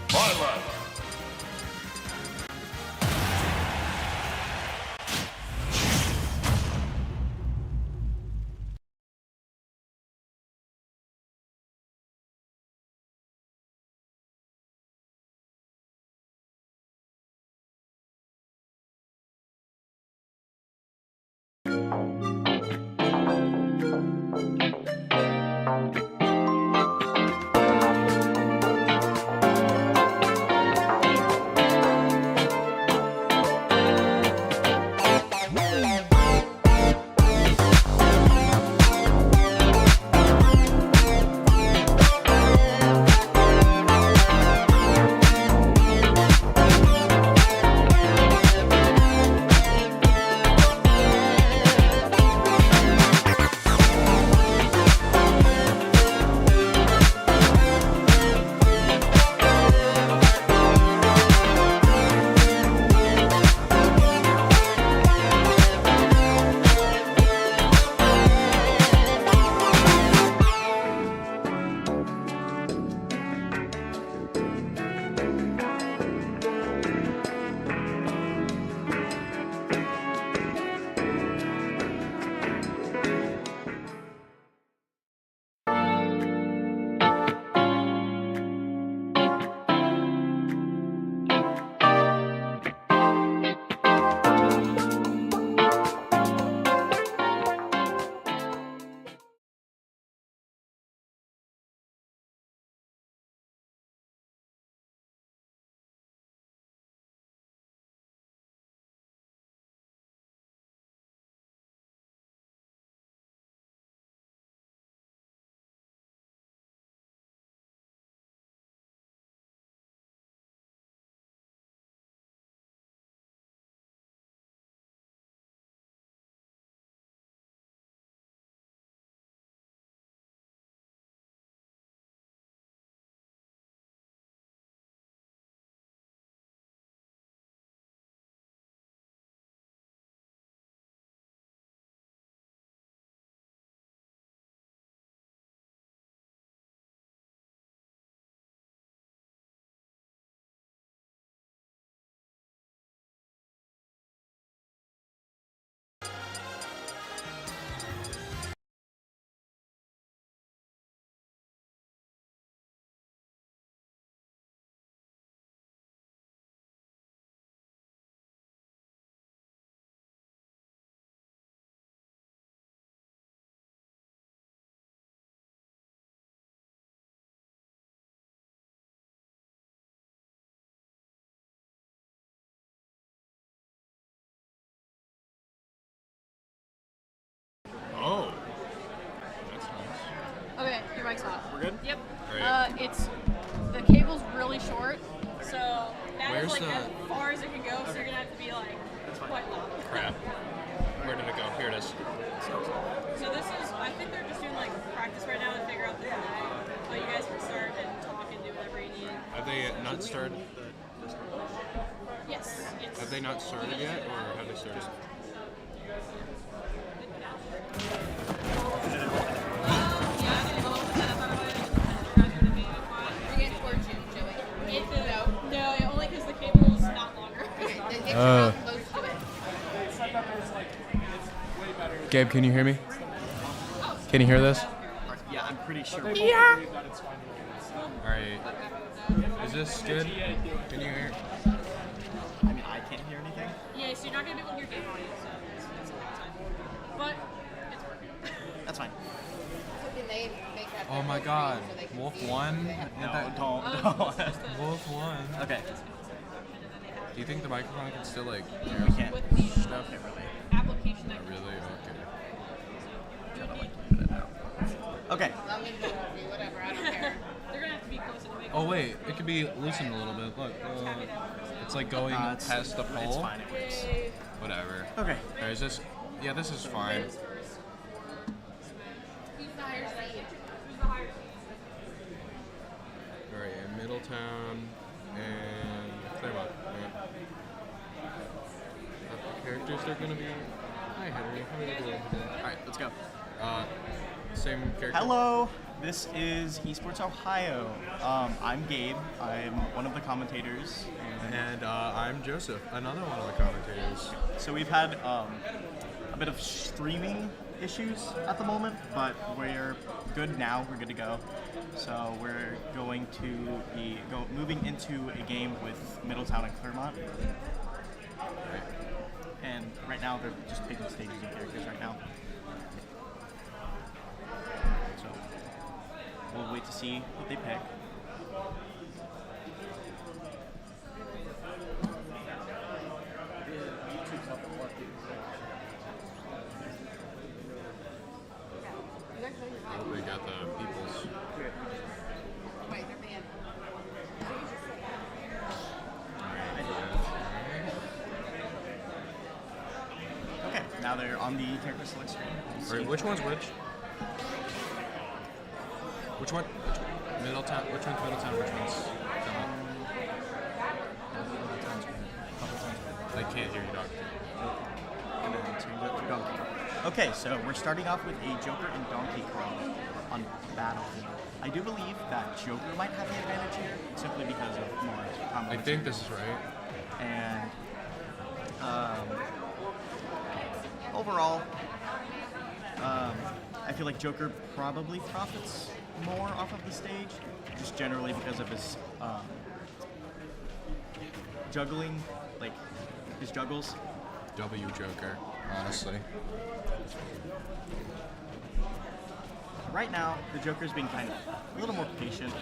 Violent. Oh. That's nice. Okay, your mic's off. We're good? Yep. Great. It's the cable's really short, so that Where's is like the- as far as it can go. So you're gonna have to be like quite loud. Crap. Where did it go? Here it is. So this is, I think they're just doing like practice right now to figure out the delay. But you guys can start and talk and do whatever you need. Have they not started? Yes. It's, Have they not started yet, or have they started? No, only because the cable is not longer. Gabe, can you hear me? Can you hear this? Yeah, I'm pretty sure. Yeah. Alright. Is this good? Can you hear? I mean, I can't hear anything. Yeah, so you're not going to be able to hear game audio, so it's a long time. But it's working. That's fine. Oh my god. Wolf won? No, don't. Wolf won. Okay. Do you think the microphone can still like We can't. With the stuff? application that Not really? Okay. you would need, Okay. whatever, I don't care. They're going to have to be close to the microphone. Oh wait, it could be loosened a little bit. Look. It's like going past the pole. It's fine. It works. Whatever. Okay. Alright, is this? Yeah, this is fine. Who's the higher seed? Who's the higher seed? Alright, in Middletown and Claremont. Yeah. The characters are gonna be. Hi Henry, how are you doing? All right, let's go. Same character. Hello. This is Esports Ohio. I'm Gabe. I'm one of the commentators. And I'm Joseph, another one of the commentators. So we've had a bit of streaming issues at the moment, but we're good now. We're good to go. So we're going to be moving into a game with Middletown and Claremont. And right now they're just picking stages and characters right now. So we'll wait to see what they pick. Oh, we got the people's. Okay, now they're on the character select screen. Wait, which one's which? Which one? Middletown. Which one's Middletown? Which one's Claremont? I can't hear you, Doctor. And then change it to Donkey Kong. Okay, so we're starting off with a Joker and Donkey Kong on Battlefield. I do believe that Joker might have the advantage here, simply because of more combo. I think this is right. And overall, I feel like Joker probably profits more off of the stage, just generally because of his juggling, like his juggles. W Joker, honestly. Right now, the Joker's being kind of a little more patient,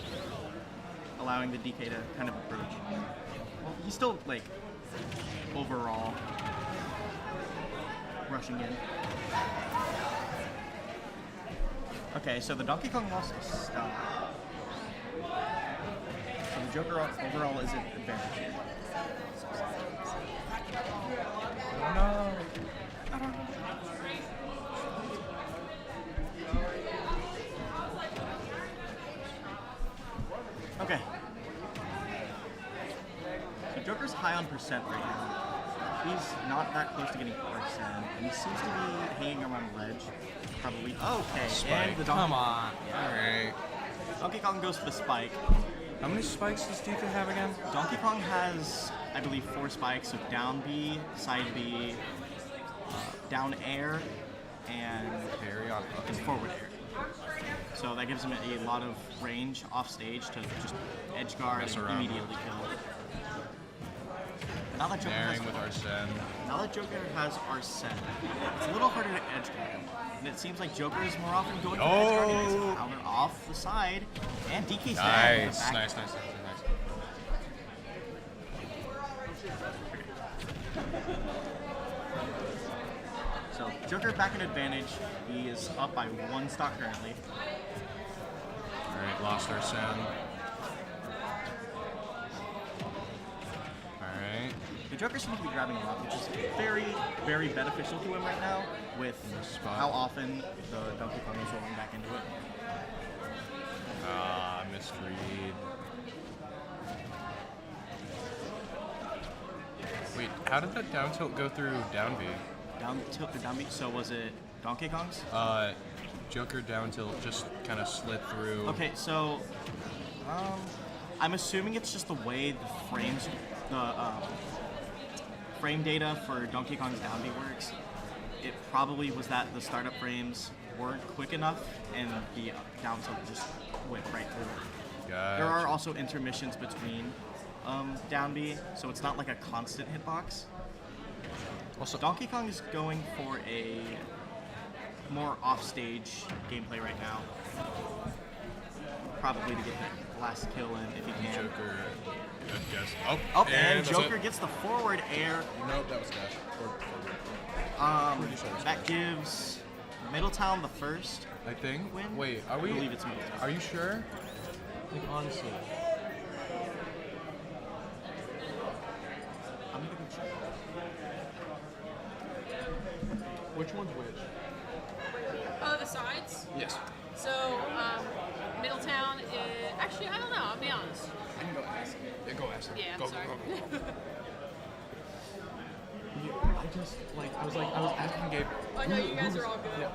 allowing the DK to kind of approach. Well, he's still, like, overall rushing in. Okay, so the Donkey Kong lost a stun. So the Joker overall is an advantage here. No. Okay. So Joker's high on percent right now. He's not that close to getting percent, and he seems to be hanging around a ledge. Probably. Okay. Spike. And the Come on. Yeah. Alright. Donkey Kong goes for the spike. How many spikes does DK have again? Donkey Kong has, I believe, 4 spikes. So down B, side B, down air, and Parry on his forward air. So that gives him a lot of range off stage to just edge guard Mess and around. immediately kill. But now that Joker Daring has with Arsene. Now that Joker has Arsene, it's a little harder to edge guard him. And it seems like Joker is more often going for edge guard and his counter off the side. And DK's dead. Nice, nice. So Joker back in advantage. He is up by 1 stock currently. Alright, lost Arsene. Alright. The Joker seems to be grabbing a lot, which is very, very beneficial to him right now with how often the Donkey Kong is rolling back into it. Misread. Wait, how did that down tilt go through down B? Down tilt or down B. So was it Donkey Kong's? Joker down tilt just kind of slid through. Okay, so I'm assuming it's just the way the frames, the frame data for Donkey Kong's down B works. It probably was that the startup frames weren't quick enough and the down tilt just went right through it. Gotcha. There are also intermissions between down B, so it's not like a constant hitbox. Also, Donkey Kong is going for a more off-stage gameplay right now. Probably to get the last kill in if he can. Joker, good guess. Oh, Oh, and that's Joker it. gets the forward air. Nope, that was dash. That gives Middletown the first I think. win. Wait, are I we? believe it's Middletown. Are you sure? Like honestly. I'm gonna go check. Which one's which? Oh, the sides? Yes. So, Middletown is... Actually, I don't know. I'll be honest. I can go ask. Yeah, go ask. Yeah, I'm go, sorry. Go, go. I was asking Gabe. I know you guys are all good. Yeah.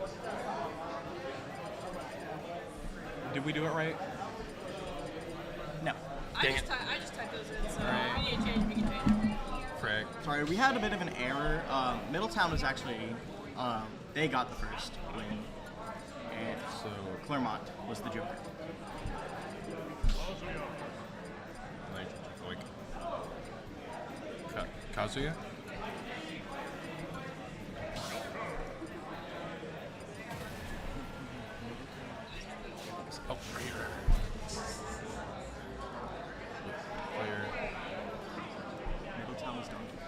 Did we do it right? No. I just typed those in, so Alright. if we need to change, we can change. Frick. Sorry, we had a bit of an error. Middletown was actually, they got the first win, and So Claremont was the Joker. like Kazuya. Oh, Beaver. Player. Middletown was donkey.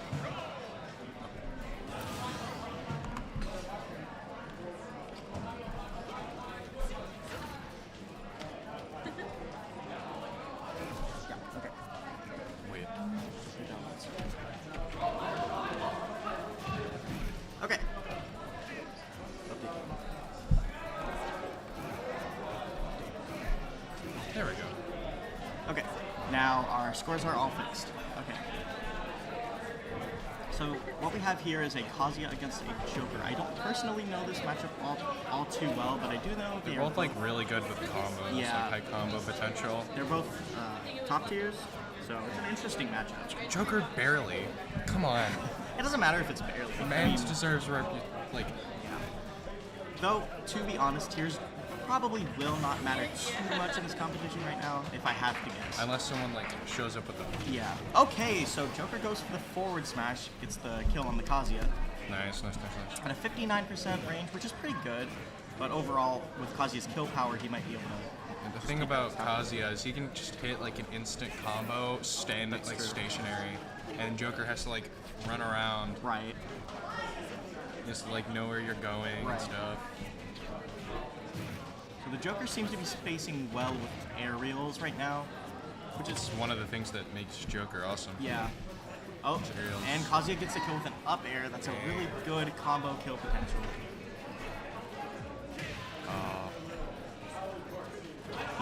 Yeah, okay. Wait. Okay. There we go. Okay. Now our scores are all fixed. Okay. So what we have here is a Kazuya against a Joker. I don't personally know this matchup all too well, but I do know They're both like really good with combos, Yeah. like high combo potential. they're both top tiers, so it's an interesting matchup. Joker barely. Come on. It doesn't matter if it's barely. The I man mean, deserves like. though, to be honest, tiers probably will not matter too much in this competition right now, if I have to guess. Unless someone like shows up with a Yeah. Okay, so Joker goes for the forward smash, gets the kill on the Kazuya, nice. at a 59% range, which is pretty good. But overall, with Kazuya's kill power, he might be able to. And the thing about Kazuya is he can just hit like an instant combo, stand like true. stationary, and Joker has to like run around, Right. just like know where you're going Right. and stuff. So the Joker seems to be spacing well with aerials right now. Which is one of the things that makes Joker awesome. Yeah. Oh, Aerials. and Kazuya gets the kill with an up air. That's a really good combo kill potential.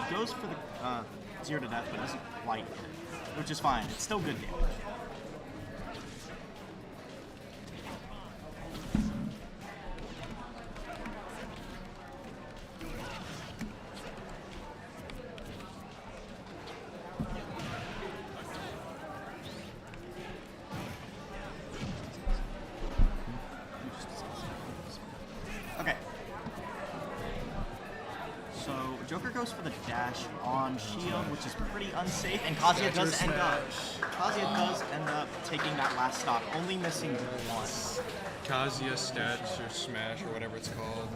He goes for the 0 to death, but doesn't quite hit it, which is fine. It's still good damage. Okay. So Joker goes for the dash on shield, which is pretty unsafe, and Kazuya does end up taking that last stock, only missing one. Kazuya stats or smash or whatever it's called.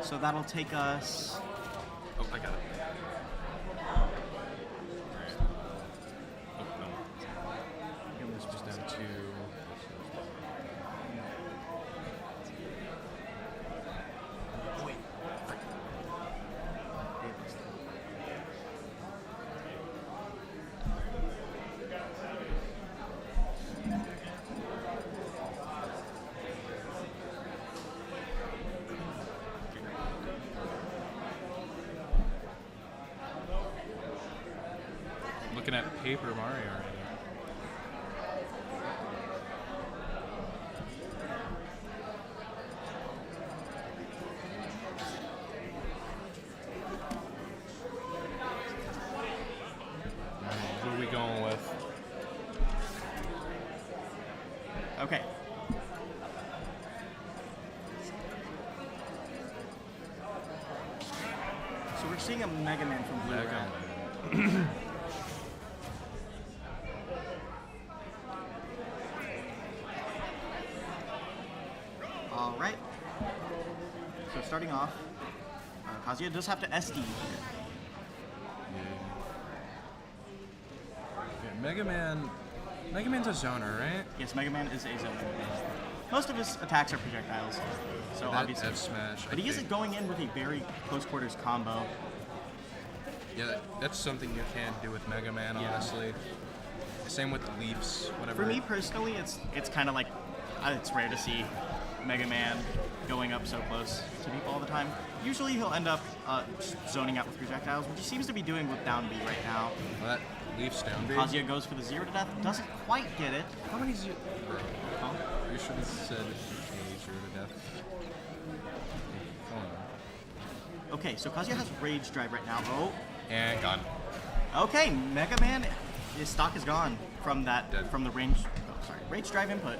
So that'll take us. Oh, I got it. Oh no. It's just down to. Wait. Looking at Paper Mario right now. Who are we going with? Okay. So we're seeing a Mega Man from Blue Mega Red. Man. All right. So starting off, Kazuya does have to SD here. Yeah, Mega Man. Mega Man's a zoner, right? Yes, Mega Man is a zone. Most of his attacks are projectiles, so obviously. F smash. But he isn't going in with a very close quarters combo. Yeah, that's something you can do with Mega Man, Yeah. honestly. Same with Leafs, whatever. For me personally, it's kind of like it's rare to see Mega Man going up so close to people all the time. Usually he'll end up zoning out with projectiles, which he seems to be doing with down B right now. Well, that Leafs down. B. Kazuya goes for the 0 to death, doesn't quite get it. How many zero? Huh? You should have said 0 to death. Hold on. Okay, so Kazuya has Rage Drive right now. Oh, And gone. okay, Mega Man, his stock is gone from that, Dead. from the Rage Drive input.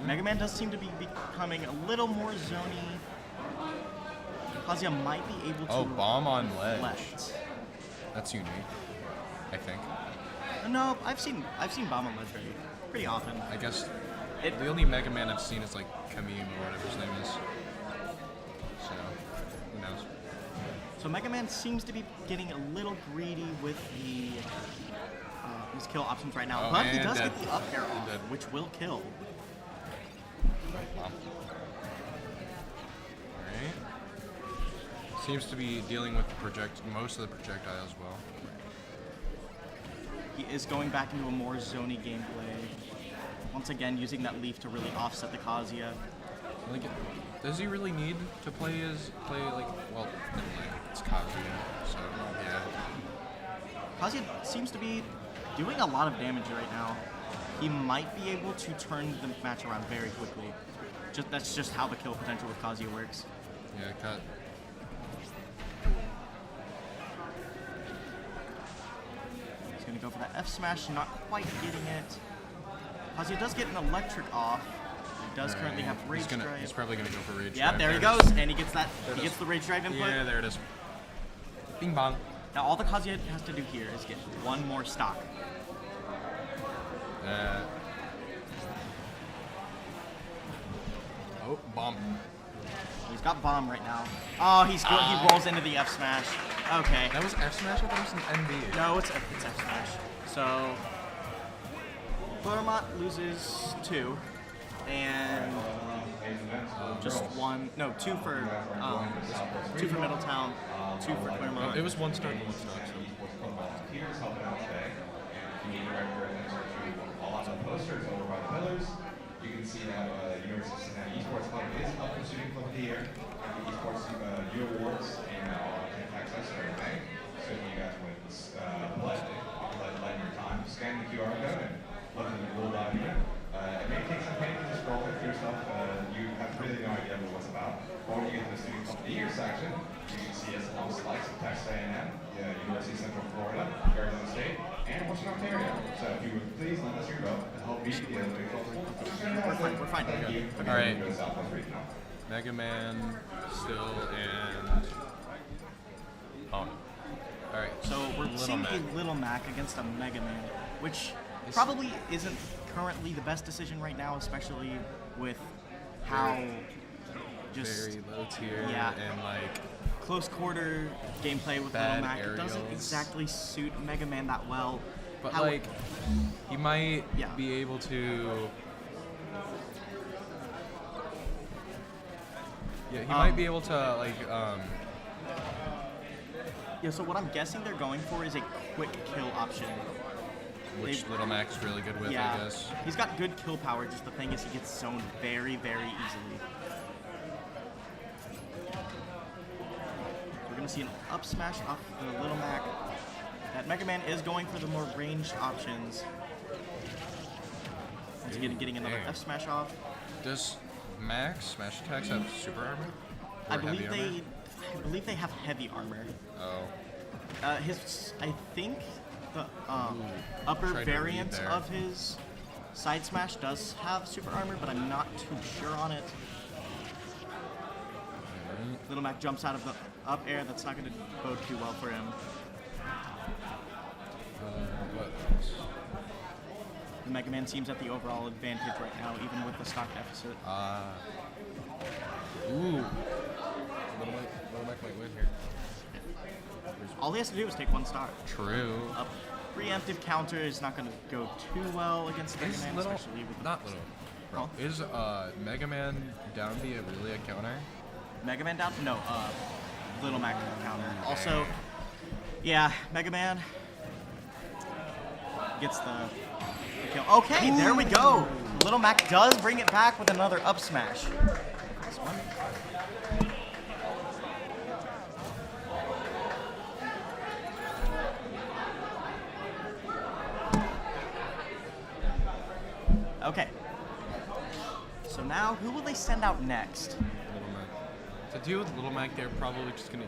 Mega Man does seem to be becoming a little more zoney. Kazuya might be able to. Oh, bomb on ledge. Left. That's unique, I think. No, I've seen bomb on ledge pretty often. I guess It- the only Mega Man I've seen is like Kamim or whatever his name is. So, who knows? So Mega Man seems to be getting a little greedy with the his kill options right now, Oh, but he and does dead. get the up air off, Dead. which will kill. Bomb. Alright. Seems to be dealing with most of the projectile as well. He is going back into a more zony gameplay. Once again, using that leaf to really offset the Kazuya. Like, does he really need to play like? Well, never mind. It's Kazuya, so yeah. Kazuya seems to be doing a lot of damage right now. He might be able to turn the match around very quickly. That's just how the kill potential with Kazuya works. Yeah, cut. He's gonna go for that F smash, not quite getting it. Kazuya does get an electric off. He does currently have Rage Drive. He's probably gonna go for Rage Yeah, Drive. there he it goes, is. and he gets that. There it He is. gets the Rage Drive input. Yeah, there it is. Bing bong. Now all the Kazuya has to do here is get one more stock. Oh, bomb. He's got bomb right now. Oh, he's good. He rolls into the F smash. Okay. That was F smash. I thought it was an NB. No, it's F smash. So Claremont loses 2, and just 1. No, 2 for Middletown, 2 for Claremont. It was one start and one stock. So. Here's helping out today. The director and all the posters over by the pillars. You can see that University of Cincinnati Esports Club is up for shooting club of the year. The Esports U Awards and access are in May. So you guys would lend your time to scan the QR code and look at the rule document. It may take some pain to scroll through stuff. You have really no idea what it's about. But when you get to the Student Club of the Year section, you can see it's long slides of Texas A&M, University of Central Florida, Arizona State, and Western Ontario. So if you would please lend us your vote to help beat the other We're fine. All right. Mega Man still and oh. All right. So we're Little seeing Mac. a Little Mac against a Mega Man, which probably isn't currently the best decision right now, especially with how just Very low tier Yeah. and like close quarter gameplay with Bad Little Mac. It doesn't aerials. exactly suit Mega Man that well. but How- like he might Yeah. be able to he might be able to like Yeah, so what I'm guessing they're going for is a quick kill option. which They- Little Mac's really good with, Yeah, I guess. he's got good kill power, just the thing is he gets zoned very, very easily. We're gonna see an up smash off the Little Mac. That Mega Man is going for the more ranged options. Once again, getting another Damn. F smash off. Does Max smash attacks have super armor? I Or heavy believe armor? they have heavy armor. Oh. I think the upper Tried to read variant there. of his side smash does have super armor, but I'm not too sure on it. Little Mac jumps out of the up air. That's not going to bode too well for him. What? The Mega Man seems at the overall advantage right now, even with the stock deficit. Ooh. Little Mac might win here. All he has to do is take one stock. True. A preemptive counter is not going to go too well against Mega Is Man, little, especially with not little. Bro, is Mega Man down B really a counter? Mega Man down? No, Little Mac counter. Also, yeah, Mega Man gets the kill. Okay, there we go. Little Mac does bring it back with another up smash. This one. Okay. So now, who will they send out next? Little Mac. To deal with Little Mac, they're probably just gonna.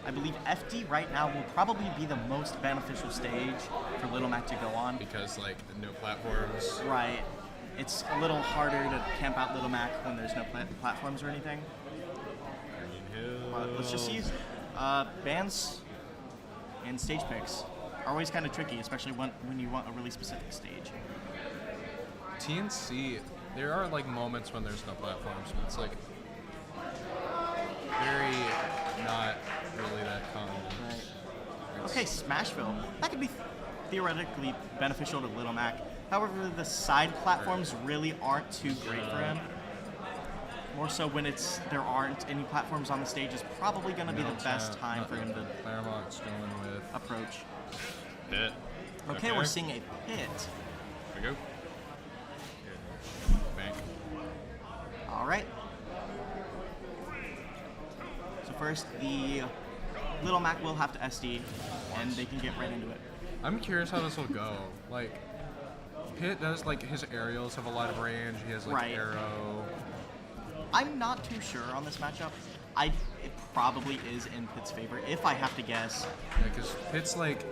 I believe FD right now will probably be the most beneficial stage for Little Mac to go on. Because, like, no platforms. Right. It's a little harder to camp out Little Mac when there's no platforms or anything. But let's just use bans and stage picks are always kind of tricky, especially when you want a really specific stage. TNC, there are, like, moments when there's no platforms, but it's, like, very not really that common. Right. Okay, Smashville. That could be theoretically beneficial to Little Mac. However, the side platforms really aren't too great for him. More so when there aren't any platforms on the stage is probably going to be the best time for him to Claremont's going with approach. Pit. Okay, we're seeing a pit. There we go. Bank. All right. So first, the Little Mac will have to SD, and they can get right into it. I'm curious how this will go. Like, Pit does, like, his aerials have a lot of range. He has, like, Right. arrow. I'm not too sure on this matchup. It probably is in Pit's favor, if I have to guess. Yeah, because Pit's, like,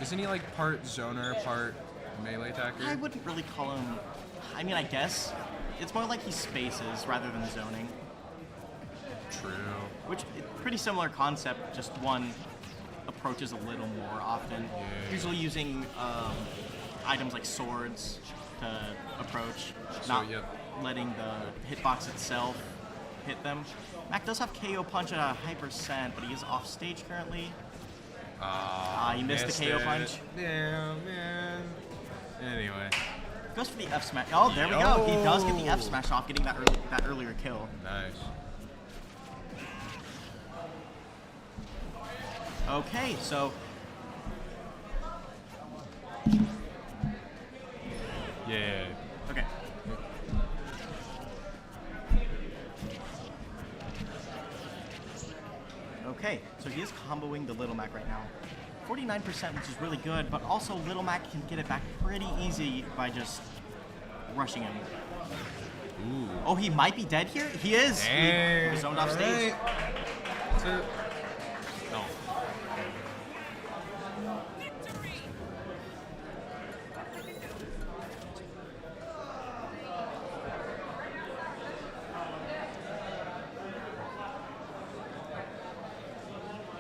isn't he, like, part zoner, part melee attacker? I wouldn't really call him. I mean, I guess it's more like he spaces rather than zoning, True. which pretty similar concept. Just one approaches a little more often. Yeah. Usually using items like swords to approach, So, not yeah. letting the hitbox itself hit them. Mac does have KO punch at a high percent, but he is off stage currently. He missed the KO it. punch. Yeah, man. Anyway, Goes for the F smash. Oh, there we go. He does get the F smash off, getting that earlier kill. nice. Okay, so Yeah. okay. Okay, so he is comboing the Little Mac right now. 49%, which is really good, but also Little Mac can get it back pretty easy by just rushing him. Ooh. Oh, he might be dead here? He is! Dang. He zoned off stage. That's it. No.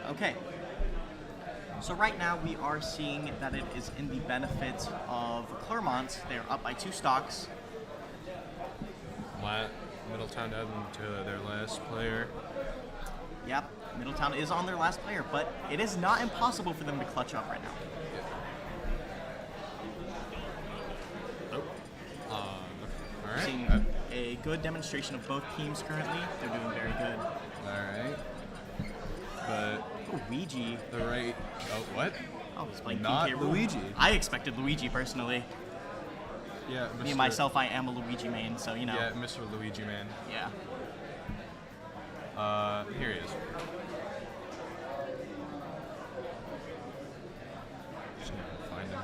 Okay. So right now we are seeing that it is in the benefit of Claremont. They're up by 2 stocks. Middletown down to their last player. Yep, Middletown is on their last player, but it is not impossible for them to clutch up right now. Nope. All right. Seeing a good demonstration of both teams currently. They're doing very good. All right. But Luigi. the right. Oh, what? Oh, he's playing Not King K. Rool. Luigi. I expected Luigi personally. Yeah. Me and myself, I am a Luigi main, so you know. Yeah, Mr. Luigi, man. Yeah. Here he is. Just gonna find him.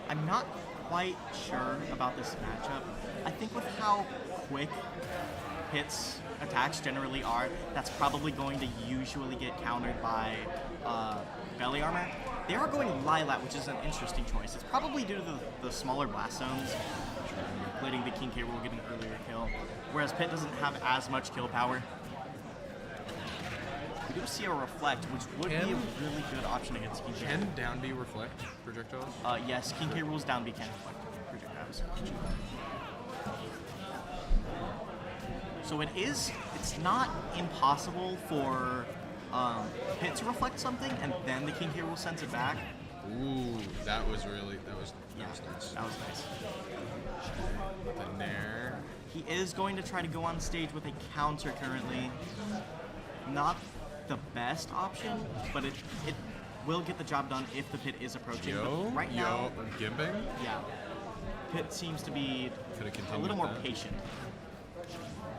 I'm not quite sure about this matchup. I think with how quick Pit's attacks generally are, that's probably going to usually get countered by belly armor. They are going Lilat, which is an interesting choice. It's probably due to the smaller blast zones, letting the King K. Rool get an earlier kill, whereas Pit doesn't have as much kill power. We do see a Reflect, which would be a really good option against King K. Can down B reflect projectiles? Yes, King K. Rool's down B can reflect projectiles. So it's not impossible for Pit to reflect something, and then the King K. Rool sends it back. Ooh, that was nice. That was nice. The Nair. He is going to try to go on stage with a counter currently. Not the best option, but it will get the job done if the Pit is approaching. Yo, But right now, gimping. yeah. Pit seems to be Could've a continued little more that. patient.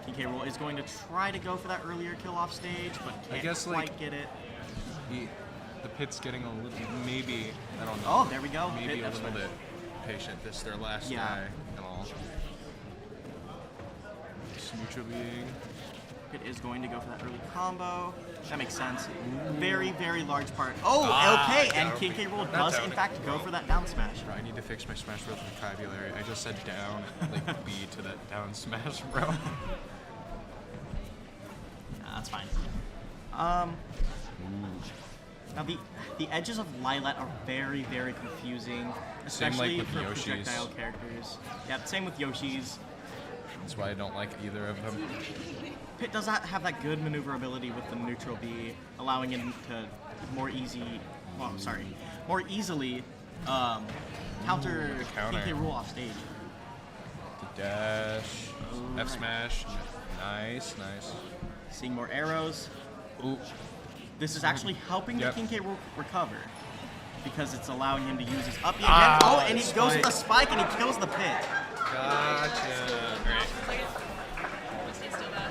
King K. Rool is going to try to go for that earlier kill off stage, but can't guess, quite like, get it. The Pit's getting a little, maybe, I don't know. Oh, there we go. Maybe Pit a F little smash. bit patient. This is their last Yeah. guy and all. Just neutral being. Pit is going to go for that early combo. That makes sense. Very, very large part. Oh, okay. And King K. Rool does, in fact, go for that down smash. Bro, I need to fix my Smash Bros. Vocabulary. I just said down, like B to that down smash, bro. Nah, that's fine. Now the edges of Lilat are very, very confusing, especially with for Yoshi's. projectile characters. Yeah, same with Yoshi's. That's why I don't like either of them. Pit does not have that good maneuverability with the neutral B, allowing him to more easily counter counter. King K. Rool off stage. The dash, Oh, F right. smash. Nice, nice. Seeing more arrows. Ooh, This is actually helping Yep. the King K. Rool recover because it's allowing him to use his up B again. Ah, Oh, and he goes with spike. a spike and he kills the Pit. gotcha. Alright. Stay still, Dad.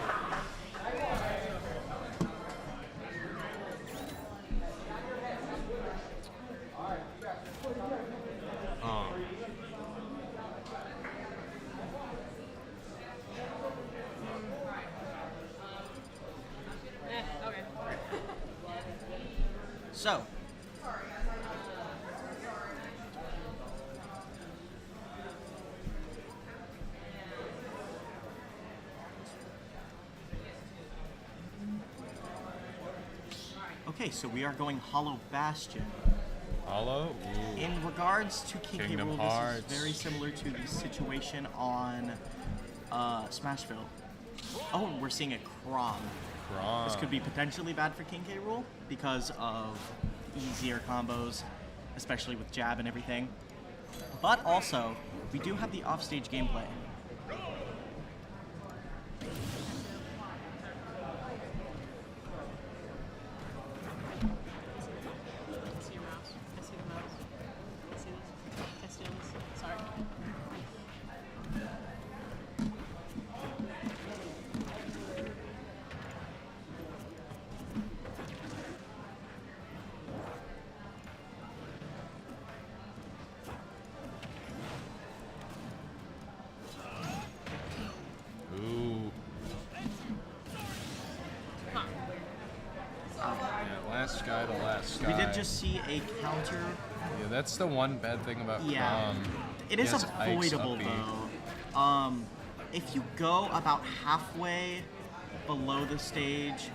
Okay. So, okay, so we are going Hollow Bastion. Hollow? Ooh. In regards to King K. Kingdom Rool, Hearts. this is very similar to the situation on Smashville. Oh, we're seeing a Crom. This could be potentially bad for King K. Rool because of easier combos, especially with jab and everything. But also, we do have the offstage gameplay. I see your mouse. I see the mouse. I see this. Can I steal this? Sorry. Ooh. Huh. Yeah, last guy to last guy. We did just see a counter. Yeah, that's the one bad thing about Yeah. It is he has Ike's avoidable up B. though. If you go about halfway below the stage,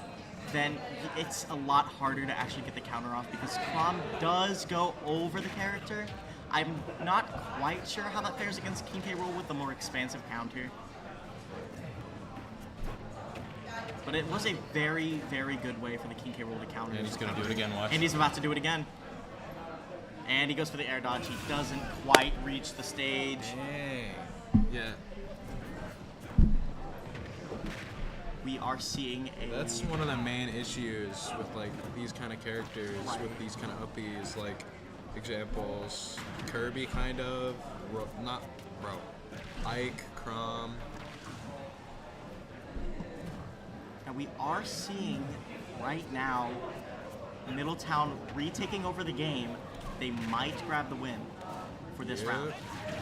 then it's a lot harder to actually get the counter off because Crom does go over the character. I'm not quite sure how that fares against King K. Rool with the more expansive counter. But it was a very, very good way for the King K. Rool to counter. And his he's gonna do it recovery. again, watch. And he's about to do it again. And he goes for the air dodge. He doesn't quite reach the stage. Dang. Yeah. We are seeing a... That's one of the main issues with like these kind of characters, Right. with these kind of uppies, like examples, Kirby kind of, Ike, Crom. Now we are seeing right now Middletown retaking over the game. They might grab the win for this round.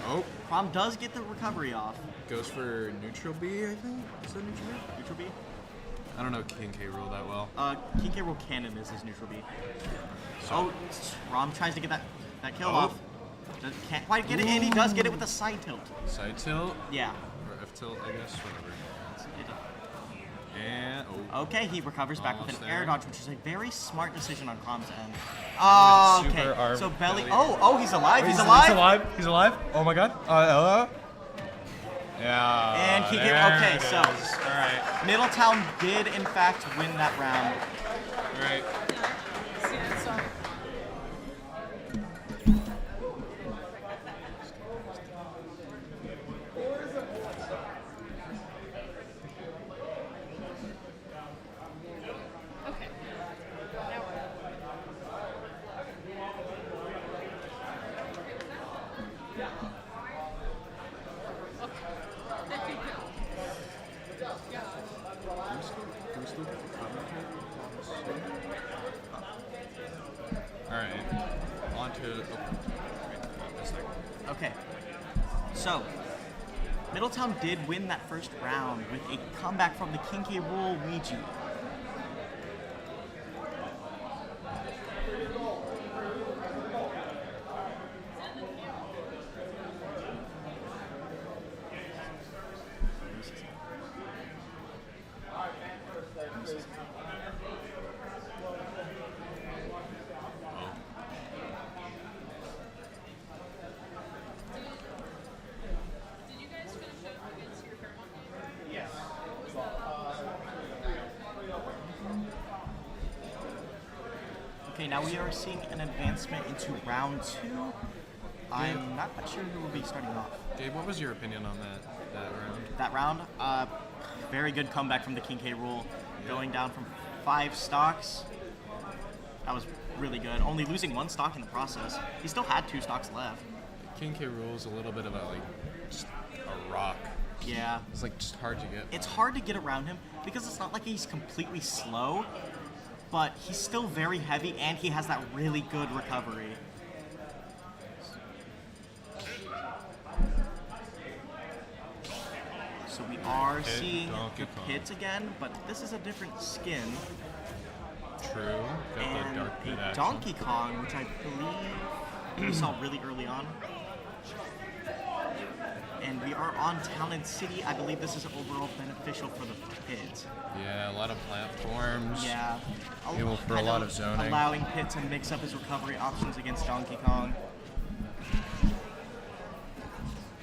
Oh, Crom does get the recovery off. goes for neutral B, I think. Is that neutral B? Neutral B? I don't know King K. Rool that well. King K. Rool Cannon is his neutral B. Oh, Crom tries to get that kill Oh. off. Can't quite get it, and he does get it with a side tilt. Side tilt Yeah. or F tilt, I guess, whatever. It- And Okay, he recovers back with Almost an air there. dodge, which is a very smart decision on Crom's end. Oh, Super okay. arm So belly. belly. Oh, he's alive. He's alive. He's alive. He's alive. Oh my god. Hello. Yeah. And King K. there Okay, it so is. All right. Middletown did in fact win that round. All right. See that? Sorry. Okay. Now what? Alright. On to. Okay. So, Middletown did win that first round with a comeback from the Kinky Rule Ouija. Did you guys finish up against your Claremont game? Yes. Okay, now we are seeing an advancement into round 2. I'm not quite sure who will be starting off. Dave, what was your opinion on that round? That round, very good comeback from the King K rule, going down from 5 stocks. That was really good. Only losing 1 stock in the process. He still had 2 stocks left. King K rule is a little bit of a just a rock. Yeah. It's like just hard to get. It's hard to get around him because it's not like he's completely slow, but he's still very heavy and he has that really good recovery. So we are Pit, seeing Donkey the Kong. pits again, but this is a different skin. True. Got the And dark pit a action. Donkey Kong, which I believe we saw really early on. And we are on Town and City. I believe this is overall beneficial for the pit. Yeah, a lot of platforms. Yeah. Able for a Kind lot of zoning. Allowing Pit to mix up his recovery options against Donkey Kong.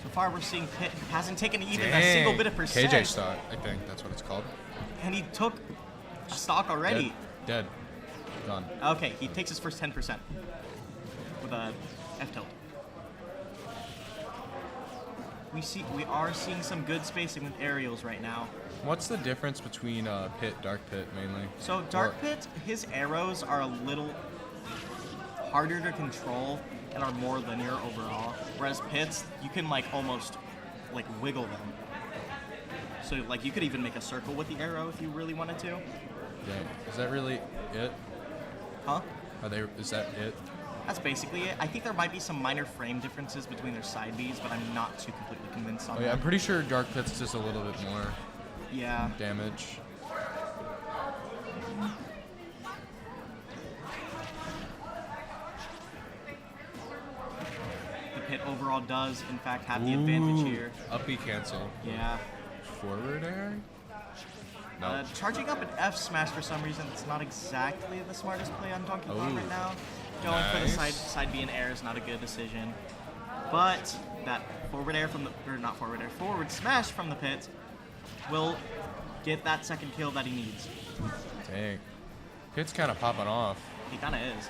So far, we're seeing Pit hasn't taken even a single bit of percent. KJ stock, I think that's what it's called. And he took a stock already. Dead. Gone. Okay, he takes his first 10% with a F tilt. We are seeing some good spacing with aerials right now. What's the difference between pit, dark pit mainly? So Dark Pit, his arrows are a little harder to control and are more linear overall. Whereas Pits, you can almost wiggle them. So you could even make a circle with the arrow if you really wanted to. Yeah. Is that really it? Huh? Is that it? That's basically it. I think there might be some minor frame differences between their side Bs, but I'm not too completely convinced on Oh yeah, that. I'm pretty sure dark pit's just a little bit more Yeah. damage. The Pit overall does, in fact, have the advantage here. Uppy cancel. Yeah. Forward air? No. Charging up an F smash for some reason, it's not exactly the smartest play on Donkey Kong Ooh. right now. Going for the Nice. side B and air is not a good decision. But that forward air from the, or not forward air, forward smash from the Pit will get that second kill that he needs. Dang. Pit's kind of popping off. He kind of is.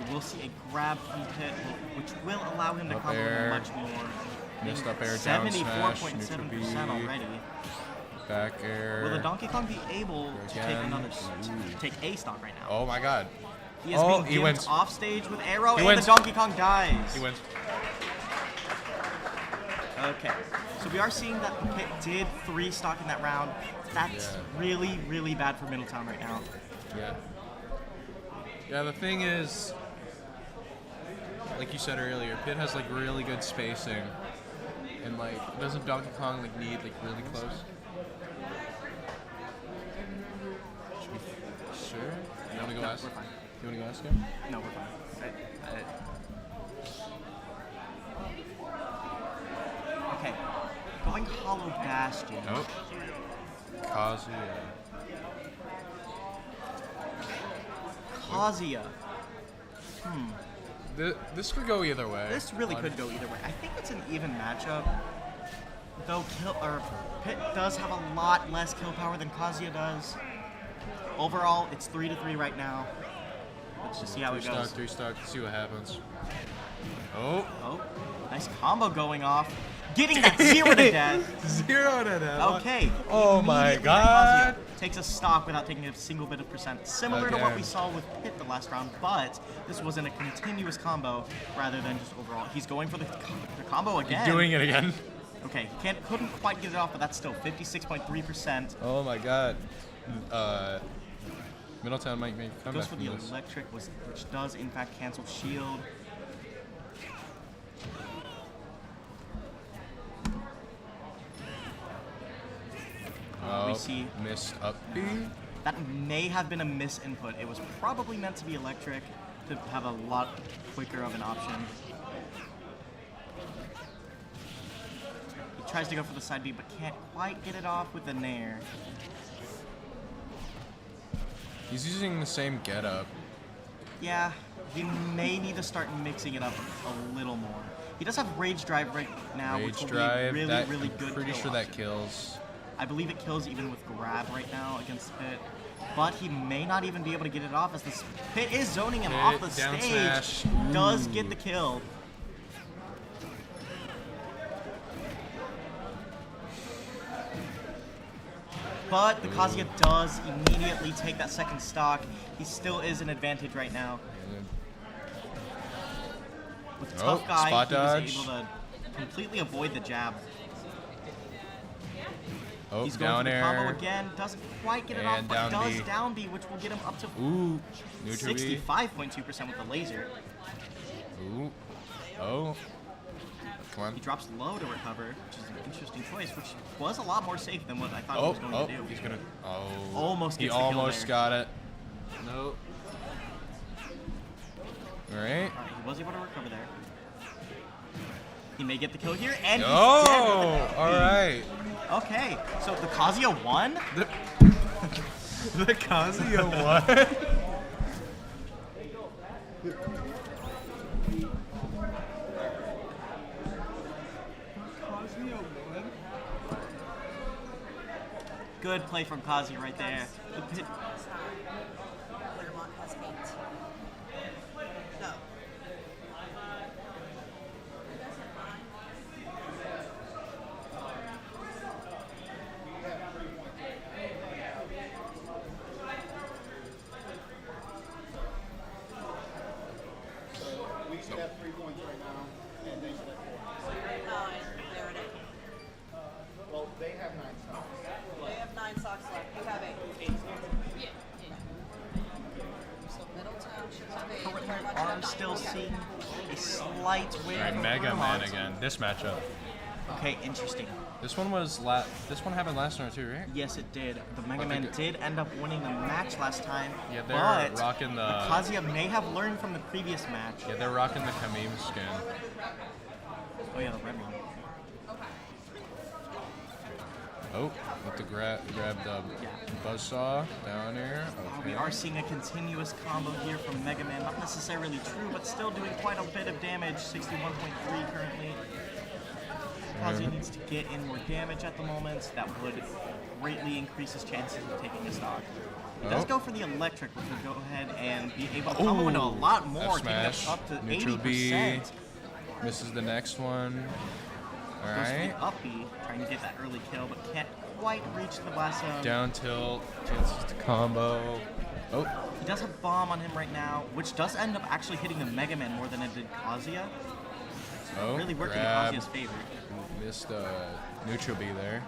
We will see a grab from Pit, which will allow him to Up combo air. much more. Missed up air, down smash, 74.7% neutral B. already. Back air. Will the Donkey Kong be able to take Again. another, Ooh. take a stock right now? Oh my god. He is Oh, being he gimped wins. off stage with arrow, He and wins. the Donkey Kong dies. He wins. Okay, so we are seeing that the Pit did 3 stock in that round. That's Yeah. really, really bad for Middletown right now. Yeah. Yeah, the thing is, like you said earlier, Pit has really good spacing. And doesn't Donkey Kong need really close? Should we, sure? You wanna go No, ask? we're fine. You wanna go ask him? No, we're fine. Okay, going Hollow Bastion. Nope. Kazuya. Kazuya. This could go either way. This really could go either way. I think it's an even matchup. Though Pit does have a lot less kill power than Kazuya does. Overall, it's 3-3 right now. Let's just see how it goes. 3 stock, see what happens. Oh. Oh, nice combo going off. Getting that 0 to death. 0 to death. Okay. Oh my Immediately god. Kazuya takes a stock without taking a single bit of percent. Similar to what Again. we saw with Pit the last round, but this wasn't a continuous combo rather than just overall. He's going for the combo again. Doing it again. Okay, couldn't quite get it off, but that's still 56.3%. Oh my god. Middletown might make a Goes comeback for from the this. electric, which does in fact cancel shield. Oh, we see missed up B. that may have been a misinput. It was probably meant to be electric to have a lot quicker of an option. He tries to go for the side B, but can't quite get it off with the nair. He's using the same getup. Yeah, he may need to start mixing it up a little more. He does have Rage Drive right now, which Rage will drive. be really, That, really I'm good. pretty kill sure that option. kills. I believe it kills even with grab right now against Pit. But he may not even be able to get it off as this Pit is zoning him off the Pit, down stage. smash. Does Ooh. get the kill. But the Kazuya does immediately take that second stock. He still is an advantage right now. With Oh, Tough Guy, spot he was dodge. able to completely avoid the jab. Oh, He's going down for the combo air. again. Doesn't quite get it And off, but down does B. down B, which will get him up to Ooh, neutral B. 65.2% with the laser. Ooh. Oh. Come on. He drops low to recover, which is an interesting choice, which was a lot more safe than what I thought he Oh, was going oh, to do. he's gonna. Oh. Almost He gets the kill almost there. got it. Nope. All right. Alright, he was able to recover there. He may get the kill here, and Oh, he's dead with the all right. Okay, so the Kazuya won? The Kazuya won. Good play from Kazuya right there. Claremont has 8. No. We should have 3 points right now, and they should have 4. 9. There it is. Well, they have 9 stocks. They have 9 socks left. You have 8. Yeah. So Middletown should have 8. Currently Claremont should have are 9. still Okay. seeing a slight win. All right, for Mega Man Claremont. again. This matchup. Okay, interesting. This one was This one happened last round too, right? Yes, it did. The Mega I Man think did end up winning the match last time. Yeah, they're but rocking the- Kazuya may have learned from the previous match. Yeah, they're rocking the Kamim skin. Oh yeah, the red one. Oh, with the grab the Yeah. buzzsaw down here. Okay. We are seeing a continuous combo here from Mega Man. Not necessarily true, but still doing quite a bit of damage. 61.3 currently. Kazuya needs to get in more damage at the moment. That would greatly increase his chances of taking a stock. He does Oh. go for the electric, which would go ahead and be able to combo into a lot more, F taking that smash. up to Neutral B. 80%. Misses the next one. All Goes for right. the up B, trying to get that early kill, but can't quite reach the blast zone. Down tilt. Chances to combo. Oh. He does have bomb on him right now, which does end up actually hitting the Mega Man more than it did Kazuya. Oh. Really working in grab. Kazuya's favor. Missed neutral B there.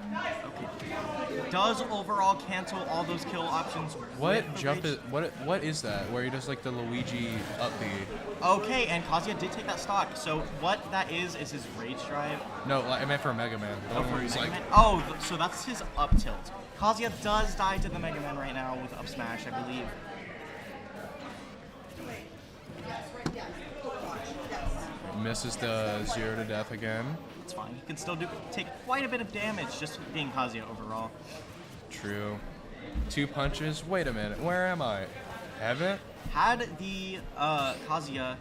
Okay. Does overall cancel all those kill options. What with the jump rage- is what is that? Where he does like the Luigi up B? Okay, and Kazuya did take that stock. So what that is his rage drive. No, like, I meant for Mega Man. The one where he's Mega like, Man? Oh, so that's his up tilt. Kazuya does die to the Mega Man right now with up smash, I believe. misses the 0 to death again. It's fine. He can still take quite a bit of damage just being Kazuya overall. True. 2 punches. Wait a minute. Where am I? Haven't? Had the Kazuya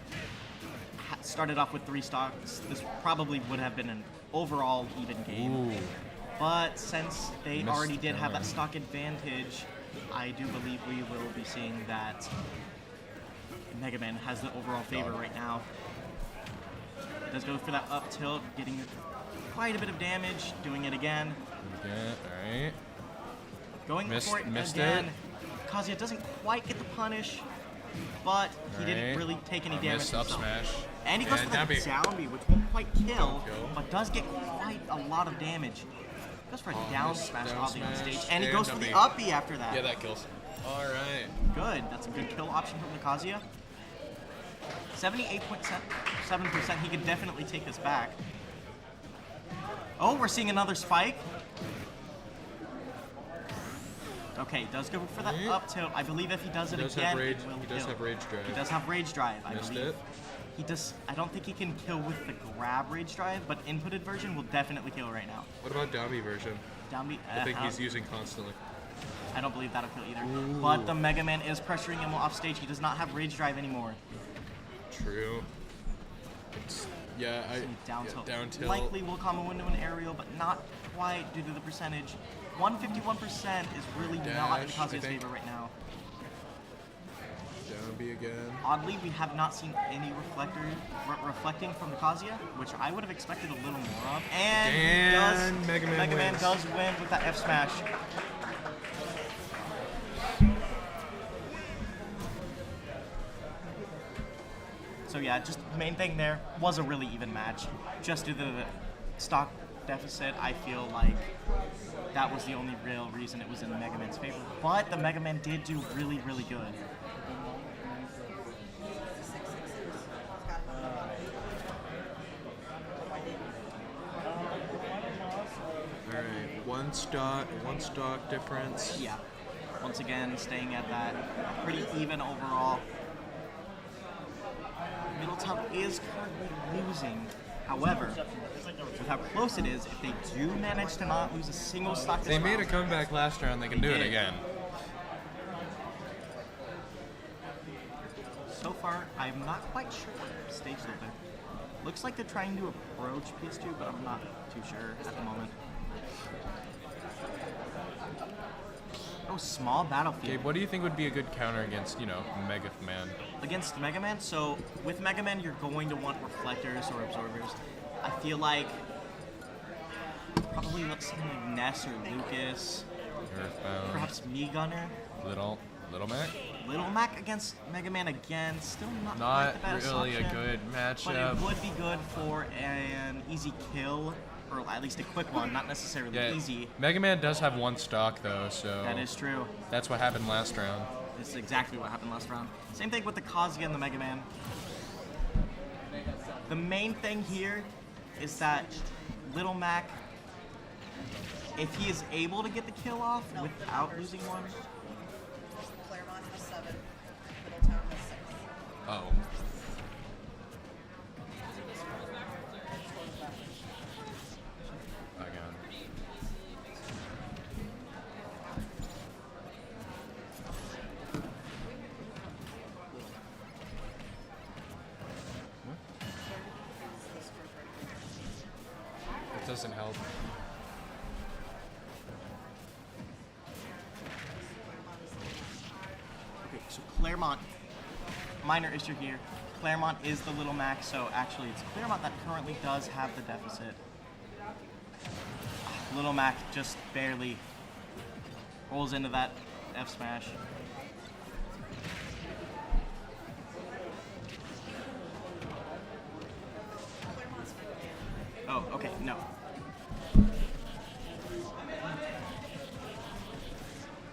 started off with 3 stocks, this probably would have been an overall even game. Ooh. But since they Missed already did have that down. stock advantage, I do believe we will be seeing that Mega Man has the overall favor right now. Does go for that up tilt, getting quite a bit of damage, doing it again. Alright. Going for it missed again. it. Kazuya doesn't quite get the punish, but he didn't really take any damage Missed up himself. smash. And he goes for that down B, which won't quite kill, but does get quite a lot of damage. Goes for a down smash oddly on stage, and he goes for the up B after that. Yeah, that kills. Alright. Good. That's a good kill option from the Kazuya. 78.7%. He could definitely take this back. Oh, we're seeing another spike. Okay, does go for that up tilt. I believe if he does it again, it will He does kill. have rage drive. He does have rage drive, I Missed believe. it. He does. I don't think he can kill with the grab rage drive, but inputted version will definitely kill right now. What about down B version? Down B. I think he's using constantly. I don't believe that'll kill either. But the Mega Man is pressuring him off stage. He does not have rage drive anymore. True. Yeah, Down tilt. down tilt. Likely will combo into an aerial, but not quite due to the percentage. 151% is really not in Dash, I Kazuya's think. favor right now. Down B again. Oddly, we have not seen any reflecting from the Kazuya, which I would have expected a little more of. And And Mega Man Mega Man wins. does win with that F smash. So yeah, just the main thing there was a really even match. Just due to the stock deficit, I feel like that was the only real reason it was in Mega Man's favor. But the Mega Man did do really, really good. Alright, one stock difference. Yeah. Once again, staying at that pretty even overall. Middletown is currently losing. However, with how close it is, if they do manage to not lose a single stock this They made a round, comeback last round, they can do it did. again. so far, I'm not quite sure what stage they're at. Looks like they're trying to approach PS2, but I'm not too sure at the moment. Oh, small battlefield. Gabe, what do you think would be a good counter against, Mega Man? Against Mega Man, so with Mega Man, you're going to want reflectors or absorbers. I feel like probably something like Ness or Lucas, Earthbound. perhaps Me Gunner. Little Mac? Little Mac against Mega Man again, still not Not quite the best really option, a good but matchup. it would be good for an easy kill, or at least a quick one, not necessarily Yeah, easy. Mega Man does have one stock though, so That is true. that's what happened last round. This is exactly what happened last round. Same thing with the Kazuya and the Mega Man. The main thing here is that Little Mac, if he is able to get the kill off without losing one, Claremont has 7. Middletown has 6. Oh. Again. It doesn't help. okay, so Claremont, minor issue here. Claremont is the Little Mac, so actually it's Claremont that currently does have the deficit. Little Mac just barely rolls into that F smash. Oh, okay, no.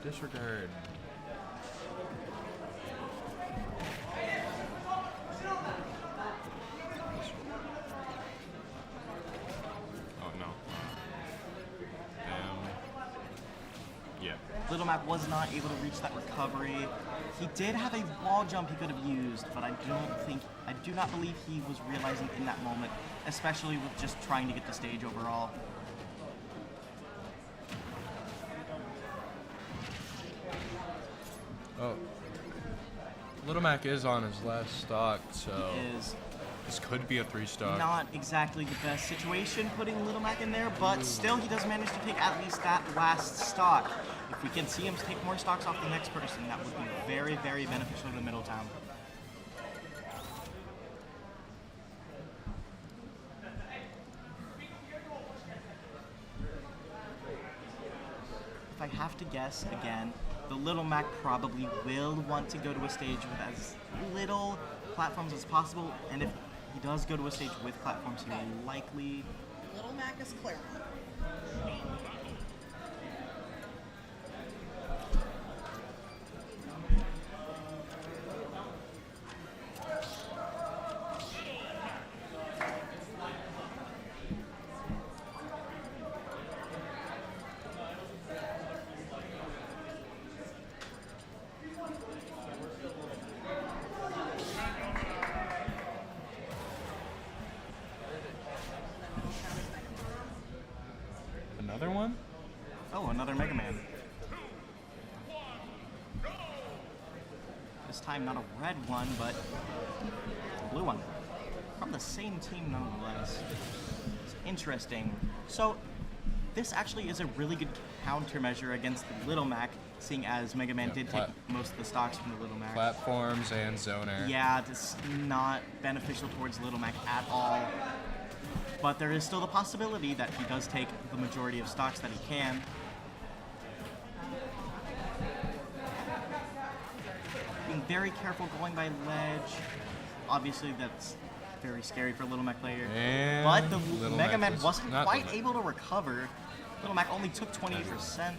Disregard. Oh no. Yeah. Little Mac was not able to reach that recovery. He did have a wall jump he could have used, but I do not believe he was realizing in that moment, especially with just trying to get the stage overall. Oh. Little Mac is on his last stock, so Is this could be a 3-stock. not exactly the best situation putting Little Mac in there, but still he does manage to take at least that last stock. If we can see him take more stocks off the next person, that would be very, very beneficial to Middletown. if I have to guess again, the Little Mac probably will want to go to a stage with as little platforms as possible, and if he does go to a stage with platforms, he will likely... Little Mac is Claremont. Another one? Oh, another Mega Man. This time not a red one, but a blue one. From the same team nonetheless. It's interesting. So, this actually is a really good countermeasure against the Little Mac, seeing as Mega Man did take most of the stocks from the Little Mac. Platforms and zoner. Yeah, this is not beneficial towards Little Mac at all. But there is still the possibility that he does take the majority of stocks that he can. Being very careful going by ledge. Obviously, that's very scary for a Little Mac player. And but the Little Mega Mac Man was wasn't not quite Little Mac. able to recover. Little Mac only took 28%.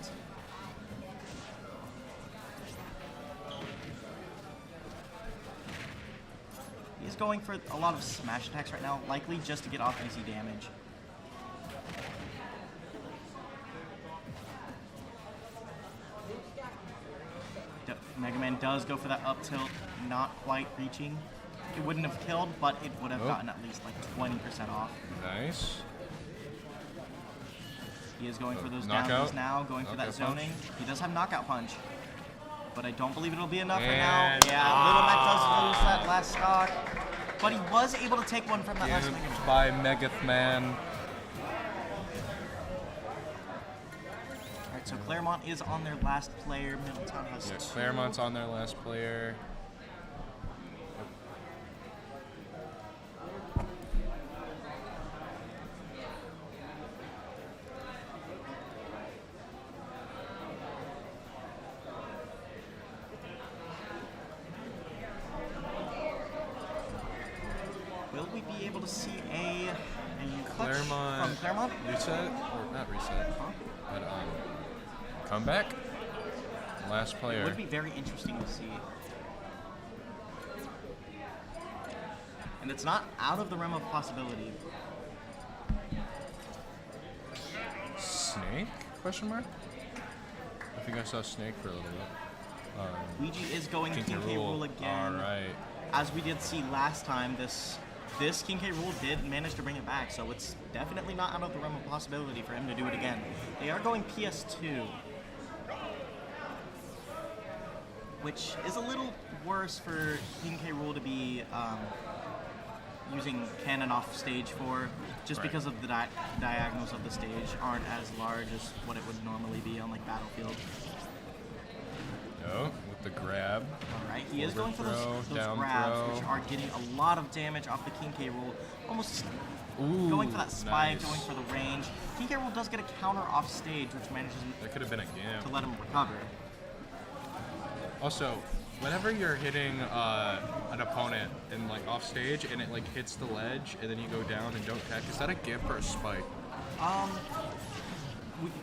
He's going for a lot of smash attacks right now, likely just to get off easy damage. Mega Man does go for that up tilt, not quite reaching. It wouldn't have killed, but it would have gotten at least like 20% off. Nice. He is going for those Knockout. downs now, going for that Knockout zoning. punch. He does have knockout punch, but I don't believe it'll be enough right And- now. Yeah, Little Mac does lose that last stock, but he was able to take one from that last Mega Man. By Megathman. Alright, so Claremont is on their last player. Middletown has Yeah, two. Claremont's on their last player. Will we be able to see a clutch Claremont. from Claremont? Reset? Or not reset. But, comeback? Last It player. would be very interesting to see. And it's not out of the realm of possibility. Snake? Question mark? I think I saw Snake for a little bit. Luigi is going King King K. K. Rool. Rool again. Alright. As we did see last time, this King K. Rool did manage to bring it back, so it's definitely not out of the realm of possibility for him to do it again. They are going PS2, which is a little worse for King K. Rool to be using cannon off stage for, just Right. because of the diagonals of the stage aren't as large as what it would normally be on like Battlefield. No, with the grab. Alright, he is going for Overthrow, those down grabs, throw. which are getting a lot of damage off the King K. Rool. Almost Ooh, going for that spike, nice. going for the range. King K. Rool does get a counter off stage, which manages That could have been a to game. let him recover. Also, whenever you're hitting an opponent and like off stage and it like hits the ledge and then you go down and don't tech, is that a gimp or a spike?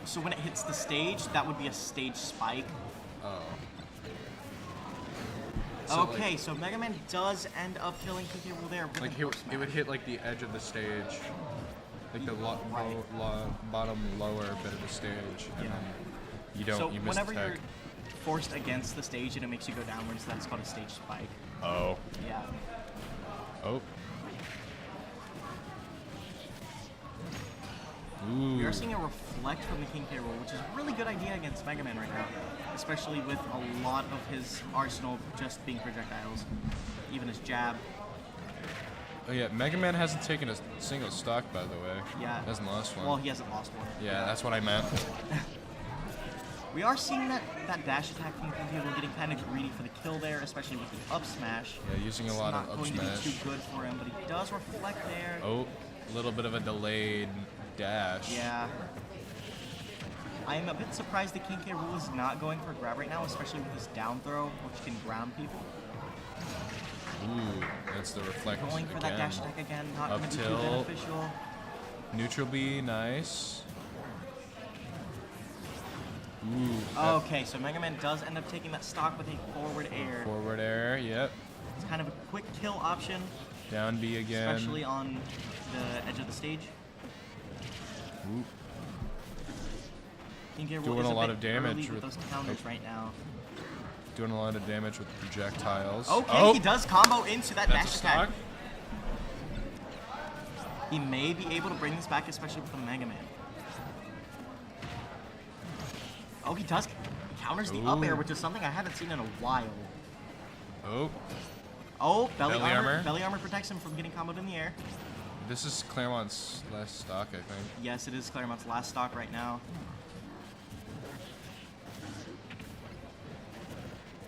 So when it hits the stage, that would be a stage spike. Oh. So, Okay, so Mega Man does end up killing King K. Rool there. with Like a it force would smash. hit like the edge of the stage, like the Right. bottom lower bit of the stage, and Yeah. then you don't. So you miss whenever the you're tech. forced against the stage and it makes you go downwards, that's called a stage spike. Oh. Yeah. Oh. We Ooh. are seeing a reflect from the King K. Rool, which is a really good idea against Mega Man right now, especially with a lot of his arsenal just being projectiles, even his jab. Oh yeah, Mega Man hasn't taken a single stock, by the way. Yeah. Hasn't lost one. Well, he hasn't lost one. Yeah, that's what I meant. We are seeing that dash attack from King K. Rool getting kind of greedy for the kill there, especially with the up smash. Yeah, using a lot It's of not up going smash. to be too good for him, but he does reflect there. Oh, a little bit of a delayed dash. Yeah. I'm a bit surprised the King K. Rool is not going for a grab right now, especially with his down throw, which can ground people. Ooh, that's the reflect Going for that dash attack again, not going to be too tilt. beneficial. Neutral B, nice. Ooh. Okay, so Mega Man does end up taking that stock with a forward air. Forward air, yep. It's kind of a quick kill option, Down B again. especially on the edge of the stage. Ooh. King K. Rool Doing is a lot bit of damage early with with- those counters right now. Doing a lot of damage with the projectiles. Okay, Oh, he does combo into that that's a dash attack. stock. He may be able to bring this back, especially with the Mega Man. Oh, he does. He counters the up air, Ooh. which is something I haven't seen in a while. Oh, Oh, belly, Belly armor. armor. Belly armor protects him from getting comboed in the air. this is Claremont's last stock, I think. Yes, it is Claremont's last stock right now.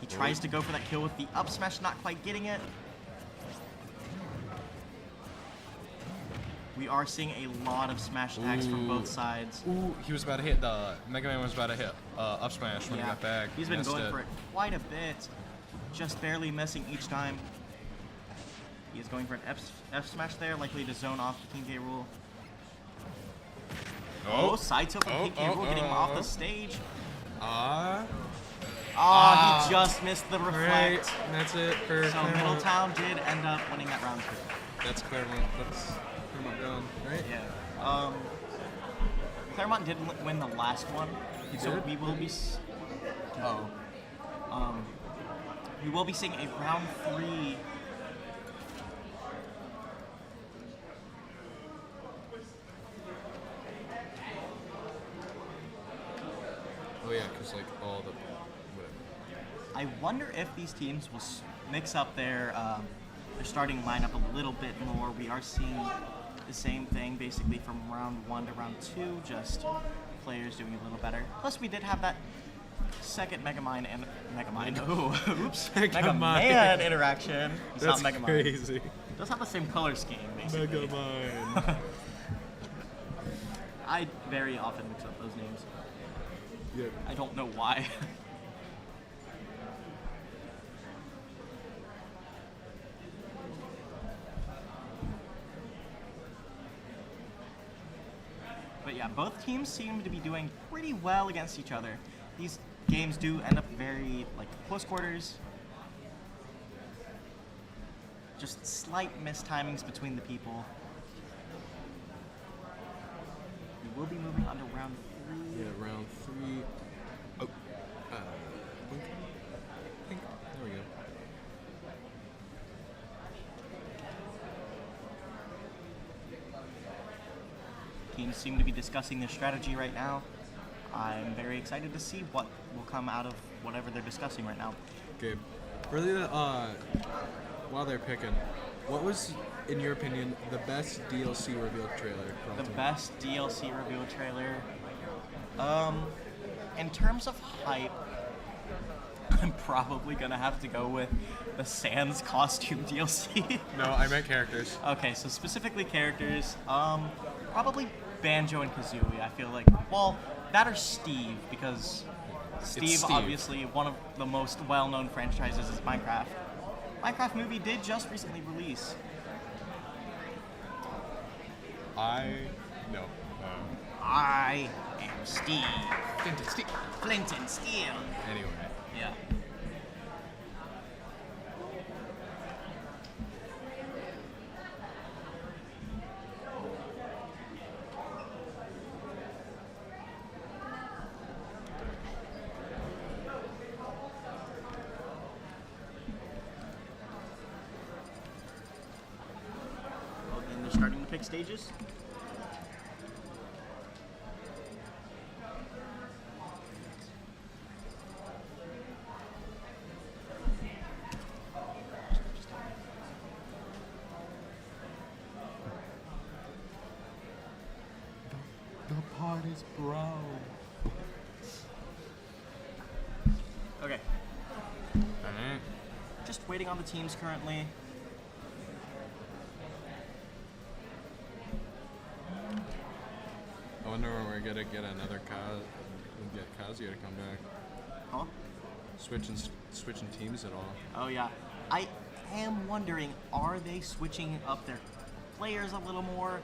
He tries to go for that kill with the up smash, not quite getting it. We are seeing a lot of smash attacks from both sides. Ooh, he was about to hit the Mega Man was about to hit up smash when he got back. He's been Missed going for it quite a bit, just barely missing each time. He is going for an F smash there, likely to zone off the King K. Rool. Oh, side tilt from King K. Rool getting him off the stage. He just missed the reflect. Right, and that's it for So Claremont. Middletown did end up winning that round 2. That's Claremont. That's Claremont done, right? Yeah. Claremont did win the last one, so did? we will be. We will be seeing a round 3. Oh yeah, because like all the whatever. I wonder if these teams will mix up their starting lineup a little bit more. We are seeing the same thing basically from round 1 to round 2, just players doing a little better. Plus, we did have that second Mega Man interaction. It's not Mega Man. crazy. It does have the same color scheme, basically. Mega Man. I very often mix up those names. Yeah. I don't know why. But yeah, both teams seem to be doing pretty well against each other. These games do end up very like close quarters. Just slight mistimings between the people. We will be moving on to round 3. Yeah, round 3. Oh, blink. Blink. There we go. Teams seem to be discussing their strategy right now. I'm very excited to see what will come out of whatever they're discussing right now. Okay. Really, while they're picking, what was, in your opinion, the best DLC reveal trailer? From The Ultimate? best DLC reveal trailer. In terms of hype, I'm probably gonna have to go with the Sans costume DLC. No, I meant characters. Okay, so specifically characters, probably Banjo and Kazooie. I feel like, well, that or Steve, because Steve, Steve. obviously one of the most well-known franchises is Minecraft. Minecraft movie did just recently release. No. I am Steve. Steve. Flint and Steel. Anyway. Yeah. Well, then they're starting to pick stages. The pot is brown. Okay. Alright. Just waiting on the teams currently. I wonder when we're gonna get another We'll get Kazuya to come back. Huh? Switching teams at all. Oh yeah. I am wondering, are they switching up their players a little more?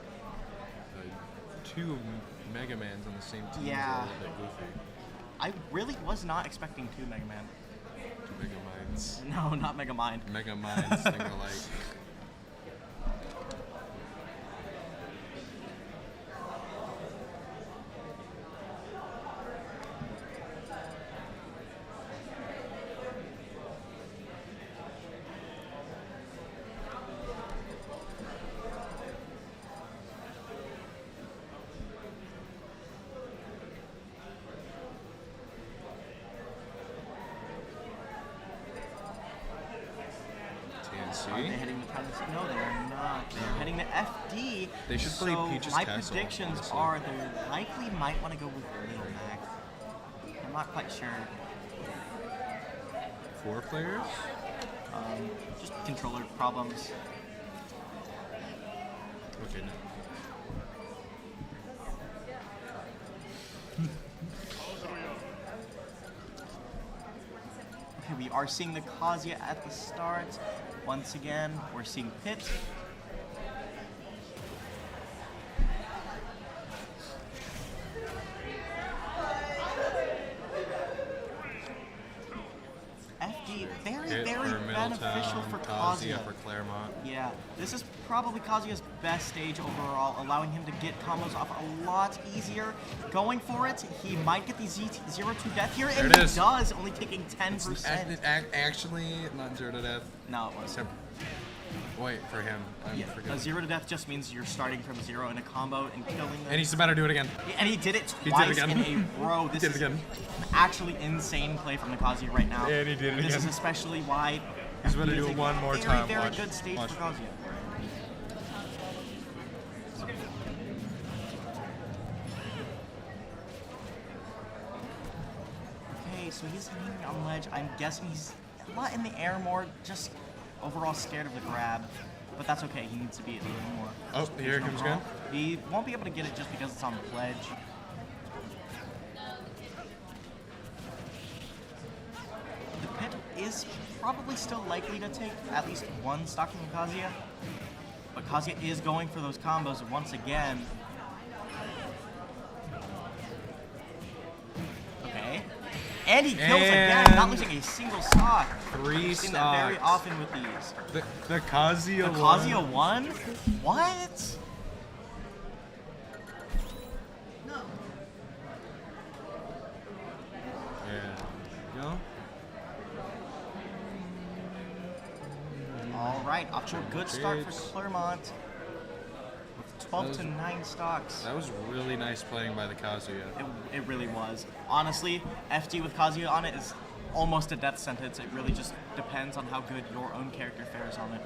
Two Mega Mans on the same team is Yeah. a little bit goofy. I really was not expecting two Mega Man. Two Mega Minds. No, not Mega Mind. Mega Minds think alike. Are they heading to Tennessee? No, they are not. They're heading to FD. They should play so Peach's my Castle, predictions honestly. are they likely might want to go with Little Mac. I'm not quite sure. 4 players? Just controller problems. Okay. Okay, we are seeing the Kazuya at the start. Once again, we're seeing Pit. FD, very, Hit very for beneficial Middletown, for Kazuya Kazuya. for Claremont. Yeah, this is probably Kazuya's best stage overall, allowing him to get combos off a lot easier. Going for it, he might get the 0-2 death here, There and it he is. does, only taking 10%. Actually, not 0 to death. No, it wasn't. Wait, for him. I'm Yeah, forgetting. a 0 to death just means you're starting from 0 in a combo and killing them. And he's about to do it again. And he did it He did twice it again. in a row. This He did it is again. actually insane play from the Kazuya right now. And he did it This again. is especially why He's about to FD do is it a one more very, time. Very Watch. good stage Watch. for Kazuya. Okay, so he's hanging on the ledge. I'm guessing he's a lot in the air more, just overall scared of the grab. But that's okay, he needs to be a little more. Oh, here it comes again. He won't be able to get it just because it's on the pledge. The pit is probably still likely to take at least one stock from Kazuya. But Kazuya is going for those combos once again. Okay. And he kills again, not And losing a single stock. 3 We've seen that very stocks. often with these. The Kazuya The won. Kazuya won? What? Yeah. Go. All right, off to a good start for Trades. Claremont. With 12 to 9 stocks. That was really nice playing by the Kazuya. It really was. Honestly, FD with Kazuya on it is almost a death sentence. It really just depends on how good your own character fares on it.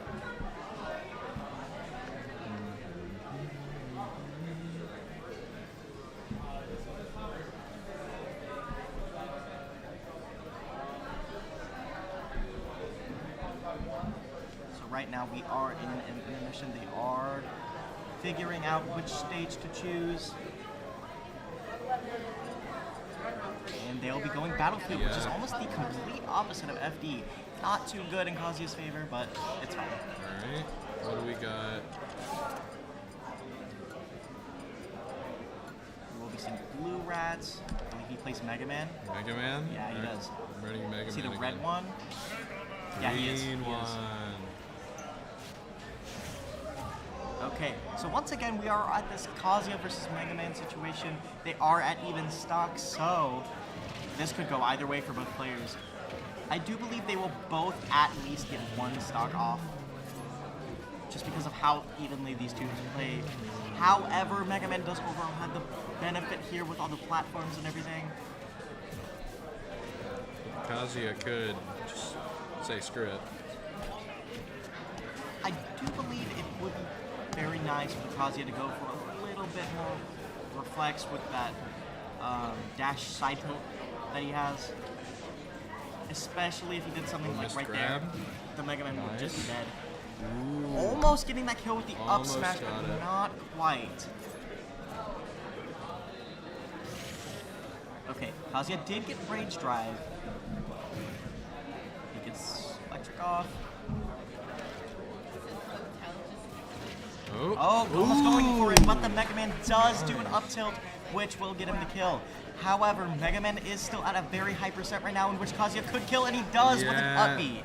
So right now we are in an intermission. They are figuring out which stage to choose. And they'll be going Battlefield, which is Yeah. almost the complete opposite of FD. Not too good in Kazuya's favor, but it's fine. Alright. What do we got? We'll be seeing Blue Rats. I believe he plays Mega Man. Mega Man? Yeah, he Alright. does. I'm running Mega See the Man red again. one? Yeah, he is. Green He is. one. Okay, so once again, we are at this Kazuya versus Mega Man situation. They are at even stock, so this could go either way for both players. I do believe they will both at least get one stock off, just because of how evenly these two play. However, Mega Man does overall have the benefit here with all the platforms and everything. Kazuya could just say screw it. I do believe it would be very nice for Kazuya to go for a little bit more reflex with that dash side tilt that he has. Especially if he did something like Missed right grab. there. The Mega Man would just be Nice. dead. Ooh. Almost getting that kill with the up Almost smash, got but it. not quite. Okay, Okay, Kazuya did get Rage Drive. He gets Electric off. Oh, almost going for it, but the Mega Man does do an up tilt, which will get him the kill. However, Mega Man is still at a very high percent right now, in which Kazuya could kill, and he does with an up B.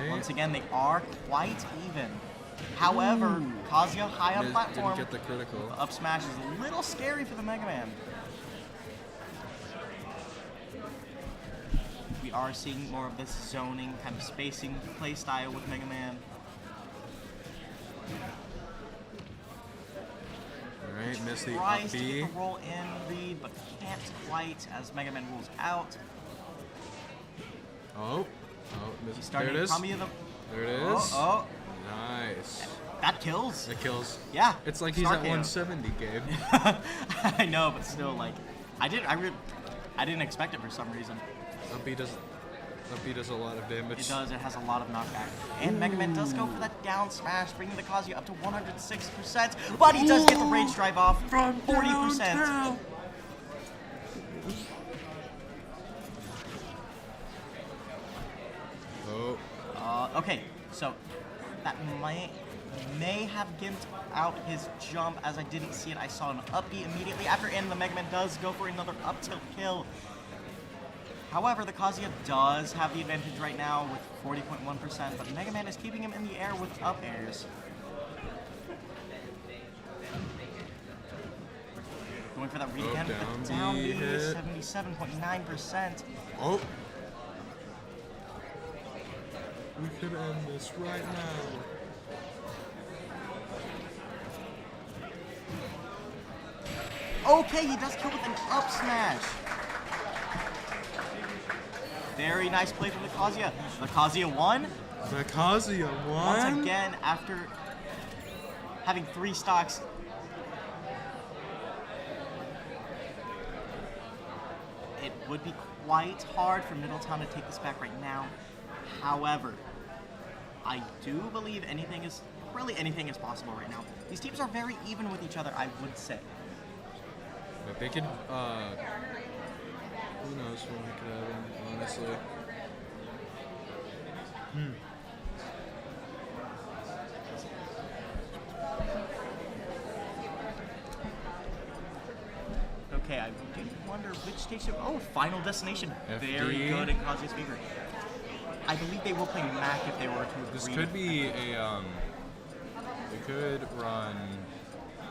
Once again, they are quite even. However, Kazuya high up platform. Didn't get the critical. The up smash is a little scary for the Mega Man. We are seeing more of this zoning, kind of spacing play style with Mega Man. Alright, missed the up Tries to B. get the roll in read, but can't quite as Mega Man rules out. Oh, He's there starting it is. to the There it is. Oh, Nice. that kills. That kills. Yeah. It's like he's Star at KO. 170, Gabe. I know, but still, like, I didn't expect it for some reason. Up B does a lot of damage. It does. It has a lot of knockback. And Mega Man does go for that down smash, bringing the Kazuya up to 106%. But he does get the Rage Drive off. From 40%. downtown. Oh. Okay, so that may have gimped out his jump, as I didn't see it. I saw an up B immediately after, and the Mega Man does go for another up tilt kill. However, the Kazuya does have the advantage right now with 40.1%, but Mega Man is keeping him in the air with up airs. Going for that read again with the down B, 77.9%. Oh. We could end this right now. Okay, he does kill with an up smash. Very nice play from the Kazuya. The Kazuya won. The Kazuya won. Once again, after having 3 stocks. It would be quite hard for Middletown to take this back right now. However, I do believe anything is possible right now. These teams are very even with each other, I would say. But they could, who knows what could happen, honestly. Okay, I did wonder which station. Oh, Final Destination. FD. Very good in Kazuya's Beaver. I believe they will play Mac if they were to This agree. could be a, they could run,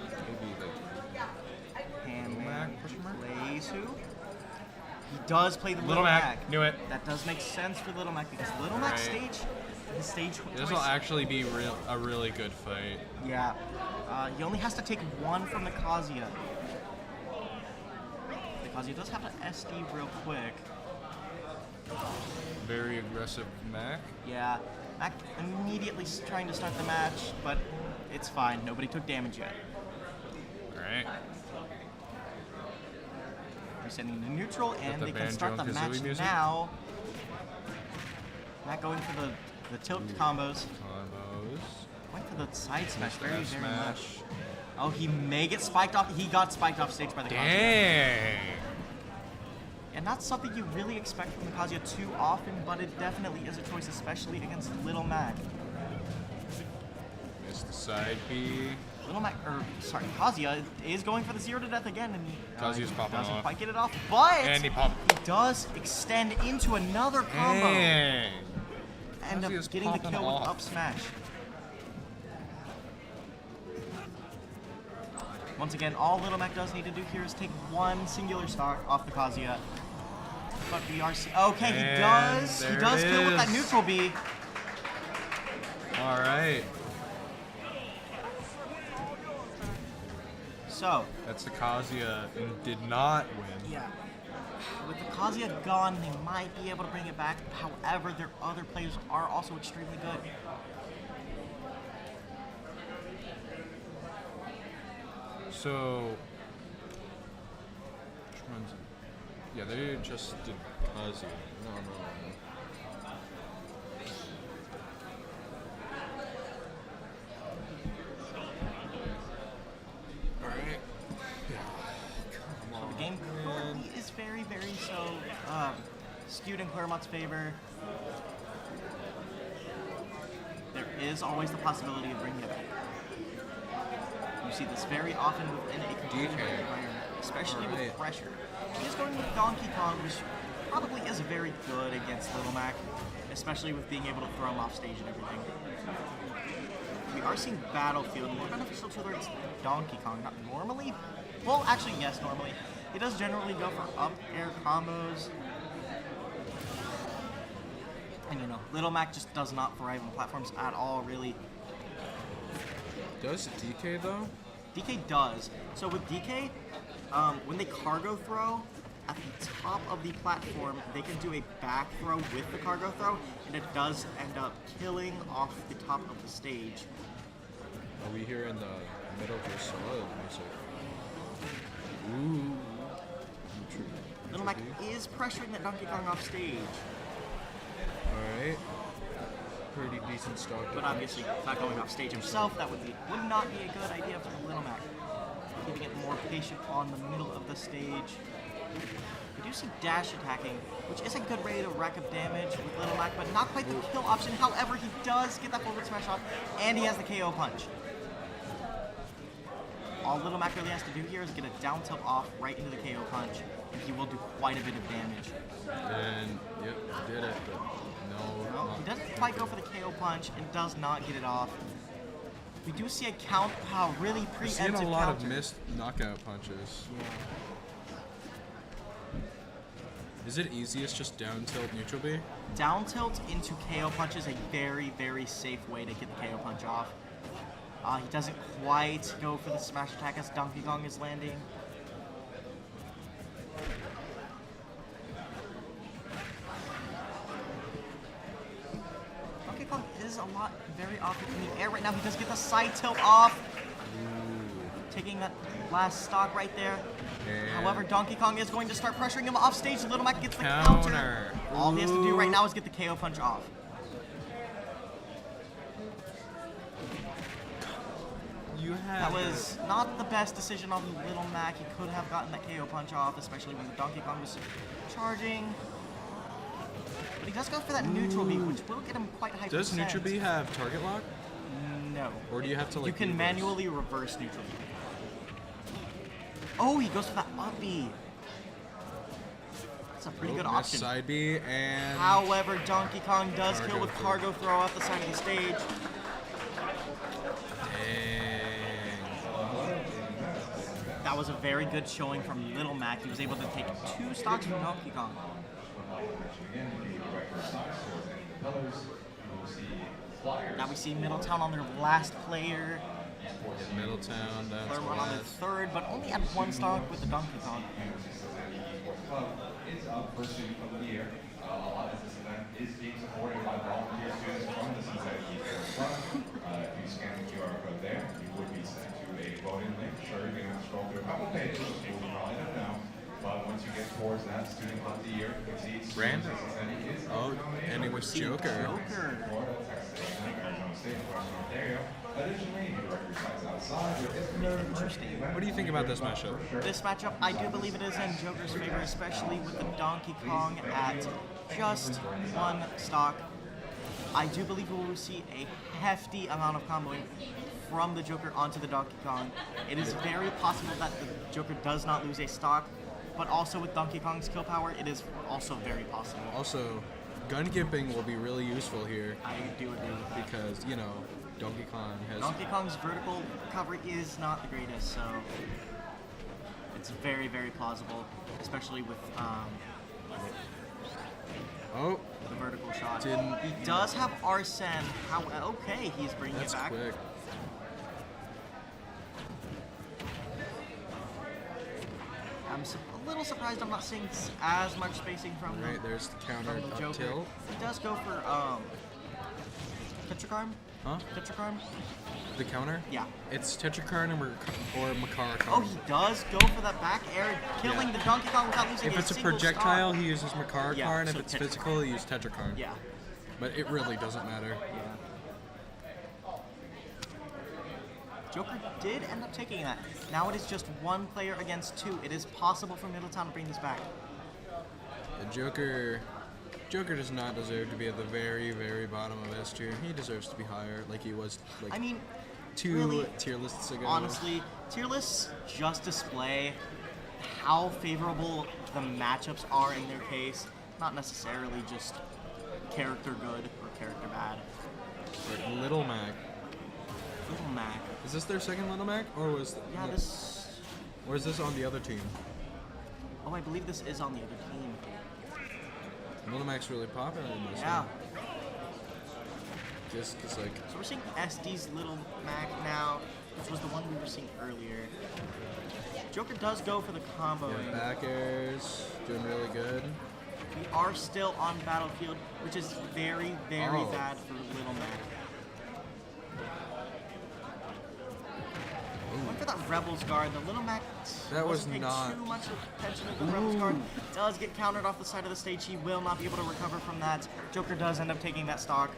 maybe like, Mac, question mark? Plays who? He does play the Little Mac. Knew it. That does make sense for Little Mac because Little Mac's stage, his stage This choice. will actually be a really good fight. Yeah. He only has to take 1 from the Kazuya. The Kazuya does have an SD real quick. Very aggressive Mac. Yeah. Mac immediately trying to start the match, but it's fine. Nobody took damage yet. Alright. Resetting to neutral, and the they can banjo start the and match Kazooie music? now. Mac going for the tilt combos. Went for the side smash very much. Oh, he may get spiked off. He got spiked off stage by the Kazuya. Dang! And not something you really expect from the Kazuya too often, but it definitely is a choice, especially against Little Mac. Missed the side B. Kazuya is going for the 0 to death again, and Kazuya's he popping doesn't off. quite get it off, but And he popped. he does extend into another combo. Dang! End up Kazuya's getting the popping kill off. with up smash. Once again, all Little Mac does need to do here is take 1 singular stock off the Kazuya. But we are okay, he And does there kill with that it is. neutral B. Alright. So, That's the Kazuya and did not win. yeah. With the Kazuya gone, they might be able to bring it back. However, their other players are also extremely good. So, which one's it? Yeah, they just did Kazuya. No. Claremont's favor. There is always the possibility of bringing it back. You see this very often within a competitive environment, especially with pressure. He is going with Donkey Kong, which probably is very good against Little Mac, especially with being able to throw him off stage and everything. We are seeing Battlefield more beneficial towards Donkey Kong, not normally. Well, actually, yes, normally. He does generally go for up air combos. And you know, Little Mac just does not thrive on platforms at all, really. Does DK though? DK does. So with DK, when they cargo throw, at the top of the platform, they can do a back throw with the cargo throw, and it does end up killing off the top of the stage. Are we hearing the Metal Gear Solid music? Ooh. Little Mac is pressuring that Donkey Kong off stage. Alright. Pretty decent stock. But obviously, not going off stage himself, that would not be a good idea for Little Mac. Keeping it more patient on the middle of the stage. We do see dash attacking, which is a good way to rack up damage with Little Mac, but not quite the kill option. However, he does get that forward smash off, and he has the KO punch. All Little Mac really has to do here is get a down tilt off right into the KO punch, and he will do quite a bit of damage. And, yep, did it, but no. He doesn't quite go for the KO punch and does not get it off. We do see a count, wow, really preemptive We're seeing a lot counter. of missed knockout punches. Yeah. Is it easiest just down tilt neutral B? Down tilt into KO punch is a very, very safe way to get the KO punch off. He doesn't quite go for the smash attack as Donkey Kong is landing. Donkey Kong is very often in the air right now. He does get the side tilt off. Taking that last stock right there. And However, Donkey Kong is going to start pressuring him off stage. Little Mac gets the counter. All he has to do right now is get the KO punch off. That was not the best decision on Little Mac. He could have gotten that KO punch off, especially when the Donkey Kong was charging. But he does go for that neutral B, which will get him quite high Does percent. neutral B have target lock? No. Or do you have to like You can reverse? manually reverse neutral B. Oh, he goes for that up B. That's a pretty good missed option. Side B and However, Donkey Kong does Cargo kill with throw. cargo throw off the side of the stage. That was a very good showing from Little Mac. He was able to take 2 stocks from Donkey Kong. Now we see Middletown on their last player. Middletown, that's Claremont on their last. third, but only at 1 stock with the Donkey Kong. Is up for student of the year. A lot of this event is being supported by volunteer students from the Cincinnati Esports Club. If you scan the QR code there, you would be sent to a voting link. Sure, you're going to scroll through a couple pages, which you probably don't know. But once you get towards that student of the year, you can see Brandon. Cincinnati is Oh, and it was Joker. Florida, Texas, Arizona State, Western Ontario. Additionally, you direct your sites outside. Interesting. What do you think about this matchup? This matchup, I do believe it is in Joker's favor, especially with the Donkey Kong at just 1 stock. I do believe we will see a hefty amount of comboing from the Joker onto the Donkey Kong. It is very possible that the Joker does not lose a stock, but also with Donkey Kong's kill power, it is also very possible. Also, gun gimping will be really useful here I do agree with that. because, you know, Donkey Kong has... Donkey Kong's vertical recovery is not the greatest, so it's very, very plausible, especially with Oh, the vertical shot. Didn't- He does have Arsene. How? Okay, he's bringing that's it back. quick. I'm a little surprised I'm not seeing as much spacing from Right, the, there's the counter from the up Joker. tilt. He does go for Tetrakarm. Huh? Tetrakarm. The counter? Yeah. It's Tetrakarn or Makara Oh, he does go for that back air, killing the Donkey Kong without losing If it's a single projectile, stock. he uses Makara Yeah, Karn. If so it's Tetrakarn. physical, he uses Tetrakarn. Yeah. But it really doesn't matter. Yeah. Joker did end up taking that. Now it is just 1 player against 2. It is possible for Middletown to bring this back. The Joker Joker does not deserve to be at the very, very bottom of S tier. He deserves to be higher, like he was like I mean, 2 really, tier lists ago. honestly, tier lists just display how favorable the matchups are in their case, not necessarily just character good or character bad. Right, Little Mac. Little Mac. Is this their second Little Mac, or was Yeah, no. this. Or is this on the other team? Oh, I believe this is on the other team. Little Mac's really popular in this Yeah. one. Just cause like So we're seeing SD's Little Mac now, which was the one we were seeing earlier. Joker does go for the combo. yeah, back airs, doing really good. We are still on Battlefield, which is very, very Oh. bad for Little Mac. Look at that Rebels guard. The Little Mac That was wasn't paying not- too much attention to the Rebels guard. Does get countered off the side of the stage. He will not be able to recover from that. Joker does end up taking that stock.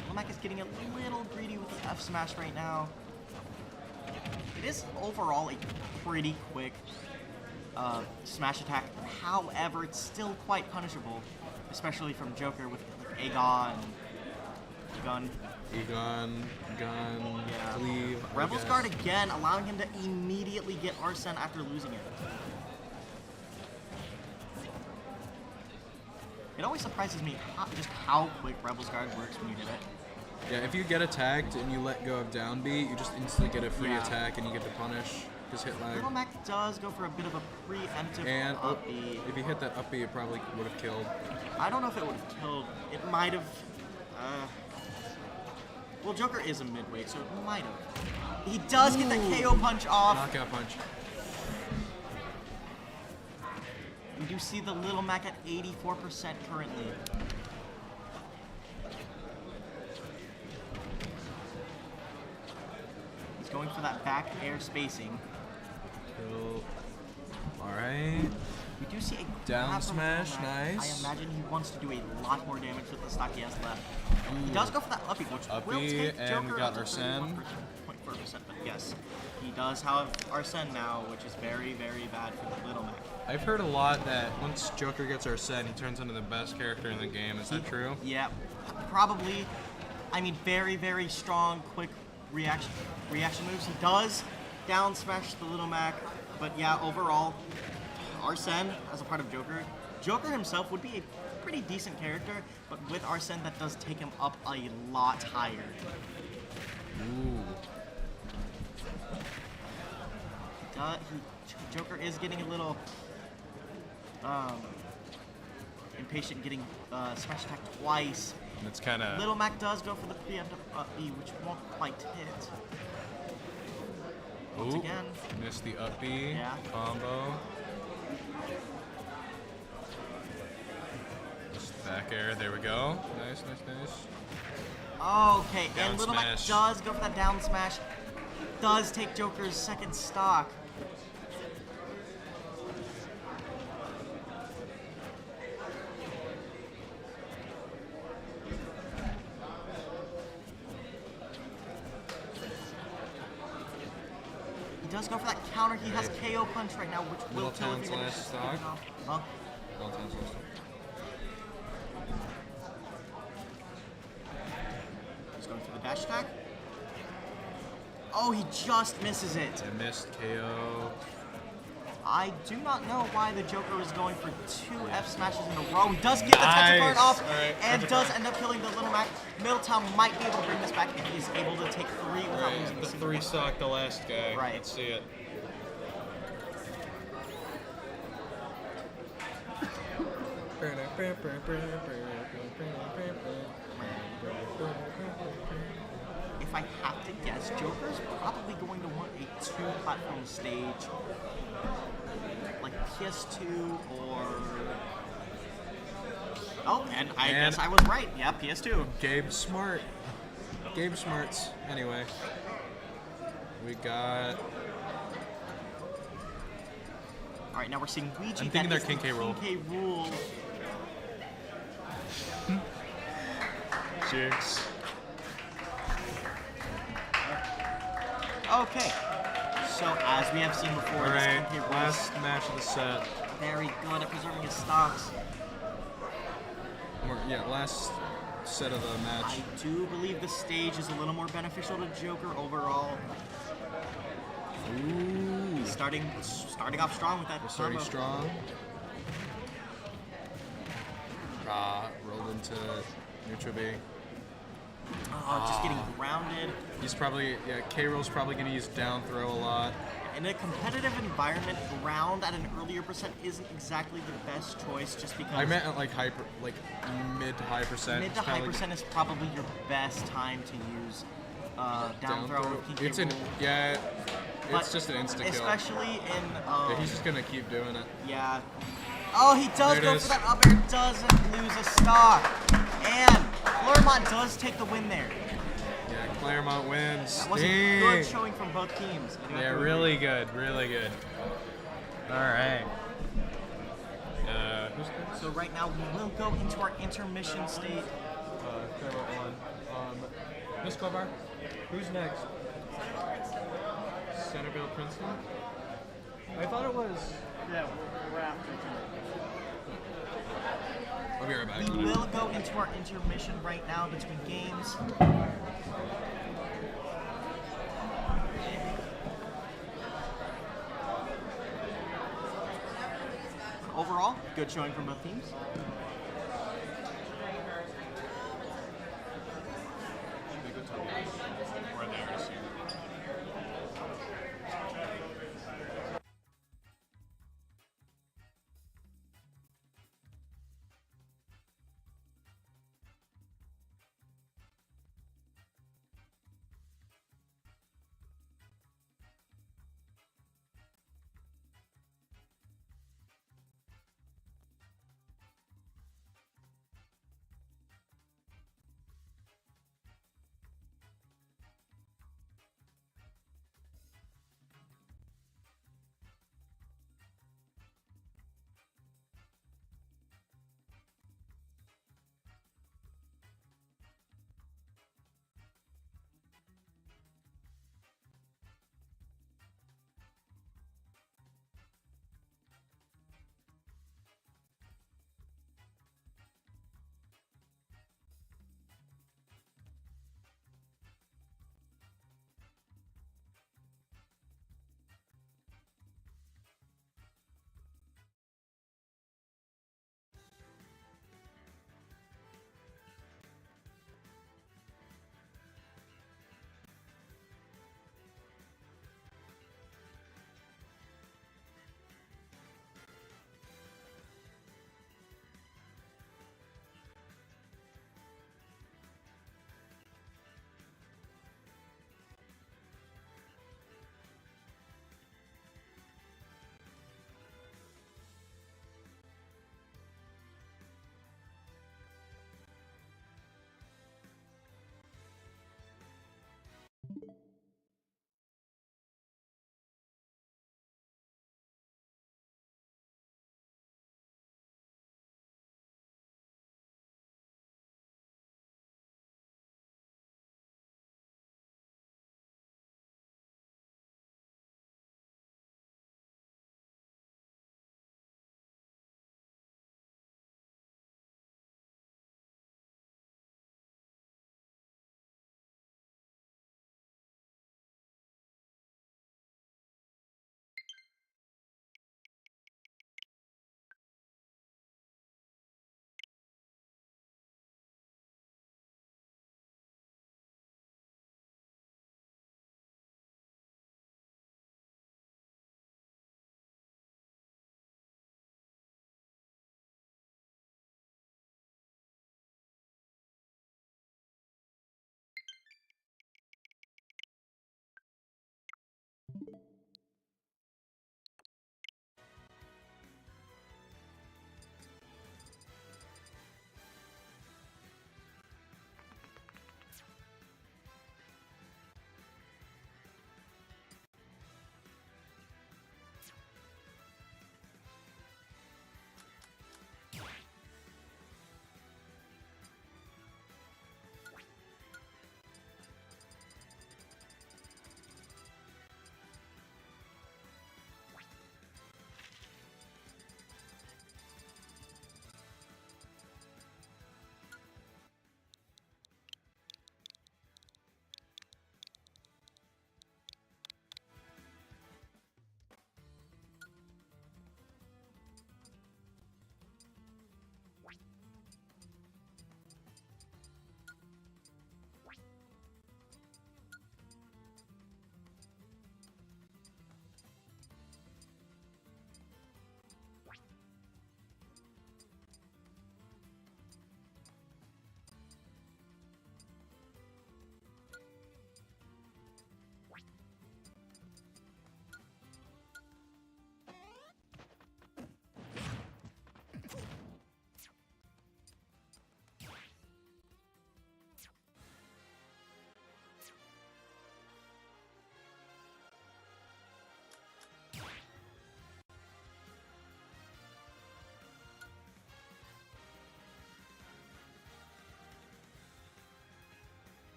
Little Mac is getting a little greedy with the F smash right now. It is overall a pretty quick smash attack. However, it's still quite punishable, especially from Joker with Aegon, Gun. Egon, Gun, Yeah. Cleave. I Rebels guess. Guard again, allowing him to immediately get Arsene after losing it. It always surprises me just how quick Rebels Guard works when you hit it. Yeah, if you get attacked and you let go of down B, you just instantly get a free Yeah. attack and you get to punish his hit lag. Little Mac does go for a bit of a preemptive And up B. if you hit that up B, it probably would have killed. I don't know if it would have killed. It might have. Well, Joker is a midweight, so it might have. He does get that KO punch off. Knockout punch. We do see the Little Mac at 84% currently. He's going for that back air spacing. Cool. Alright. We do see a Down grab from smash, Little Mac. nice. I imagine he wants to do a lot more damage with the stock he has left. He does go for that uppy, which will Uppy, take and Joker we got up to Arsene. 31.4%. But yes, he does have Arsene now, which is very, very bad for the Little Mac. I've heard a lot that once Joker gets Arsene, he turns into the best character in the game. Is that true? Yeah, probably. I mean, very, very strong, quick reaction moves. He does down smash the Little Mac, but yeah, overall, Arsene as a part of Joker. Joker himself would be a pretty decent character, but with Arsene, that does take him up a lot higher. Ooh. Joker is getting a little impatient, getting smash attack twice. That's kind of. Little Mac does go for the preemptive up B, which won't quite hit. Once again. Missed the up B Yeah. combo. Just back air. There we go. Nice, nice, nice. Okay, Down and Little smash. Mac does go for that down smash. Does take Joker's second stock. He does go for that counter. He has KO punch right now, which will kill if Middletown's he last manages to stock. get it off. Huh? Valentine's Day. He's going for the dash attack. Oh, he just misses it. I missed KO. I do not know why the Joker is going for two F smashes in a row. He does get the touch card Nice. off All right, and touch does card. end up killing the Little Mac. Middletown might be able to bring this back if he's able to take three without losing a single one. stock, the last guy. Right. Let's see it. If I have to guess, Joker's probably going to want a two-platform stage, like PS2 or... Oh, and I And- guess I was right. Yeah, PS2. Gabe Smart. Gabe Smarts. Anyway. We got. All right, now we're seeing Ouija. I'm thinking That they're is King the K. Rool. King K. Rool. Jigs. Okay, So, as we have seen before, this Alright, company was last match of the set. very good at preserving his stocks. Yeah, last set of the match. I do believe the stage is a little more beneficial to Joker overall. Ooh. Starting off strong with that Starting combo. strong. Rolled into neutral B. Oh, just getting grounded. He's probably, K-Roll's probably going to use down throw a lot. In a competitive environment, ground at an earlier percent isn't exactly the best choice just because I meant at like mid to high percent. mid to high percent is probably your best time to use down throw with PK It's an, roll. yeah, But it's just an insta kill. especially in Yeah, he's just going to keep doing it. yeah. Oh, he does There it go is. for that up air, doesn't lose a stock. And Claremont does take the win there. Yeah, Claremont wins. That was a Dang. good showing from both teams. I do have Yeah, to agree. really good, really good. All right. Who's next? So right now we will go into our intermission state. Claremont won. Miss Kovar, who's next? Centerville Princeton? I thought it was. Yeah, we're after. I'll be right back. We will go into our intermission right now between games. Overall, good showing from both teams.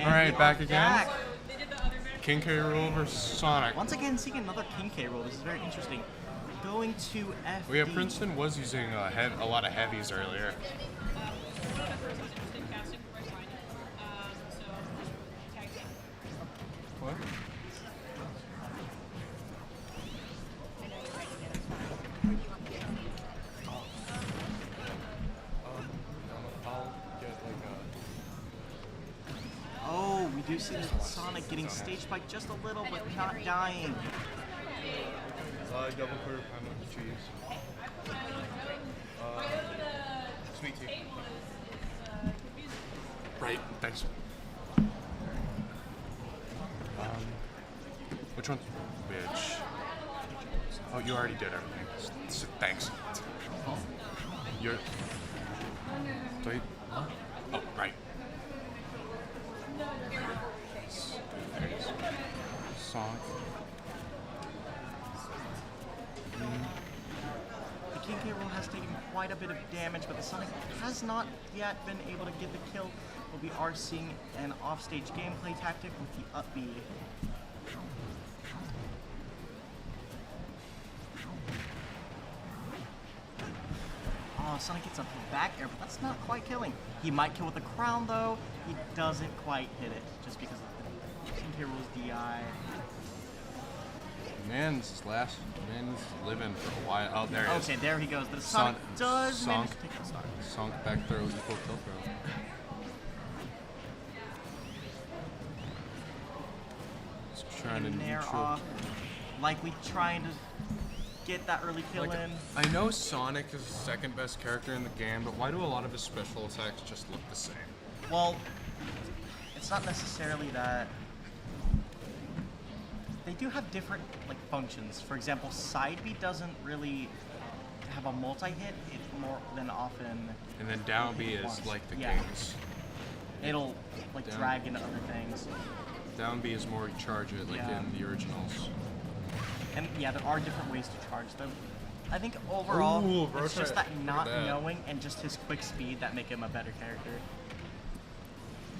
And Alright, we back are again. back. They did the other match. King K. Rool versus Sonic. Once again, seeing another King K roll. This is very interesting. Going to FD. Well, yeah, Princeton was using a lot of heavies earlier. One of the first was interesting casting for my line. So, tag team. What? Oh, we do see Sonic getting stage spiked just a little, but not dying. Double quarter pound with cheese. Sweet tea. Right, thanks. Which one? Bitch. Oh, you already did everything. Thanks. You're. Wait. Oh, right. Song. The King K roll has taken quite a bit of damage, but the Sonic has not yet been able to get the kill. But we are seeing an offstage gameplay tactic with the up B. Oh, Sonic gets a back air, but that's not quite killing. He might kill with the crown, though. He doesn't quite hit it, just because of the King K roll's DI. Man's living for a while. Oh, there it is. Okay, there he goes. The Sonic does manage to take the stock. Sonic back throw equal kill throw. Just trying to Nair neutral. off. Likely trying to get that early kill in. I know Sonic is the second best character in the game, but why do a lot of his special attacks just look the same? Well, it's not necessarily that. They do have different functions. For example, side B doesn't really have a multi-hit. It's more than often. And then down B is once. like the Yeah. kings. It'll Down- drag into other things. Down B is more charge it, like Yeah. in the originals. And yeah, there are different ways to charge them. I think overall, Ooh, bro, it's just try- that not look at that. knowing and just his quick speed that make him a better character.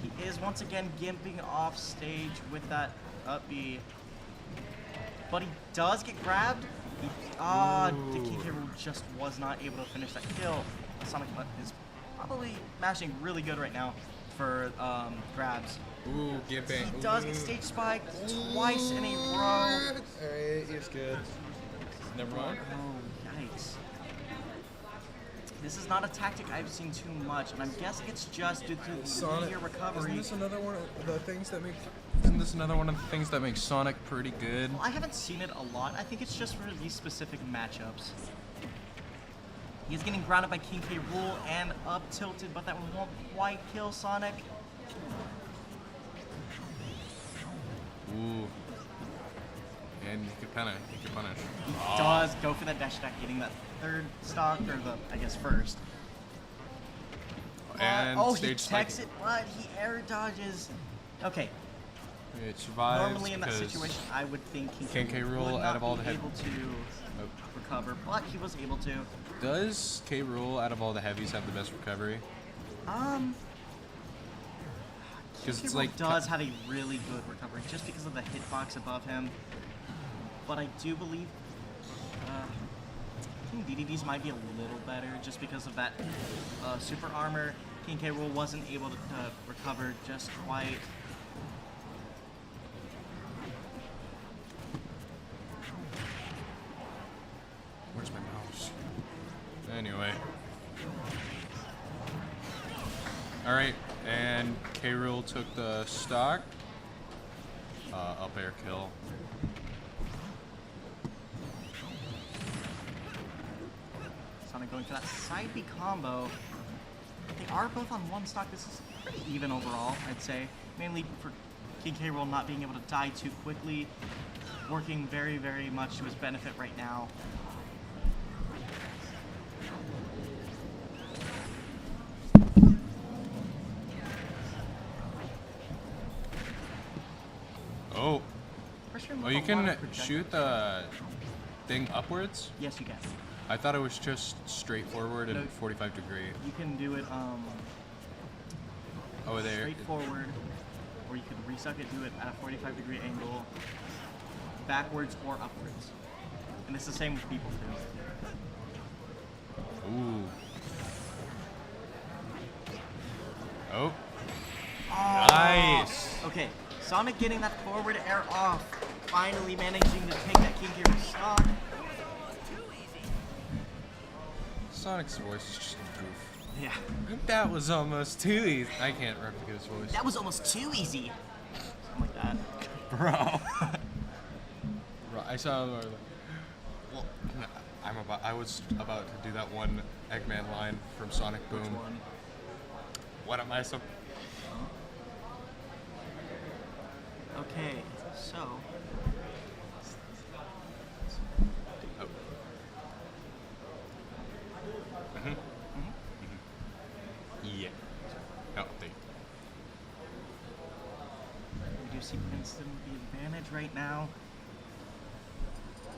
He is once again gimping off stage with that up B. But he does get grabbed. The King K roll just was not able to finish that kill. Sonic is probably mashing really good right now for grabs. Ooh, get back. He does get stage spiked twice in a row. Alright, he's good. Never mind. Oh, yikes. This is not a tactic I've seen too much, and I'm guessing it's just due to the meteor recovery. Isn't this another one of the things that make? Isn't this another one of the things that makes Sonic pretty good? Well, I haven't seen it a lot. I think it's just for these specific matchups. He's getting grounded by King K rool and up tilted, but that won't quite kill Sonic. Ooh. And he could punish. He does go for that dash attack, getting that third stock, or I guess first. And he stage techs spike. it, but he air dodges. Okay, It survives normally in that because situation, I would think King K. Rool, would out not of all be the able to Nope. recover, but he was able to. Does K. Rool out of all the heavies have the best recovery? Because it's like does have a really good recovery just because of the hitbox above him. But I do believe I think DDD's might be a little better just because of that super armor. King K. Rool wasn't able to recover just quite. Where's my mouse? Anyway. Alright, and K. Rool took the stock. Up air kill. Sonic going for that side B combo. They are both on one stock. This is pretty even overall, I'd say. Mainly for King K. Rool not being able to die too quickly. Working very, very much to his benefit right now. Oh. Pressuring Oh, with you a lot can of projectiles. shoot the thing upwards? Yes, you can. I thought it was just straight forward and No. 45 degree. You can do it Oh, there. straight forward. or you could resuck it, do it at a 45-degree angle, backwards or upwards. And it's the same with people too. Ooh. Oh. Nice. Okay, Sonic getting that forward air off, finally managing to take that kinky stock. Sonic's voice is just a goof. Yeah, That was almost too easy. I can't replicate his voice. that was almost too easy. Something like that. Bro. Bro, I saw him. Well, no, I was about to do that one Eggman line from Sonic Boom. Which one? What am I so? Okay, so Oh. Yeah. Oh, thank you. we do see Princeton with the advantage right now.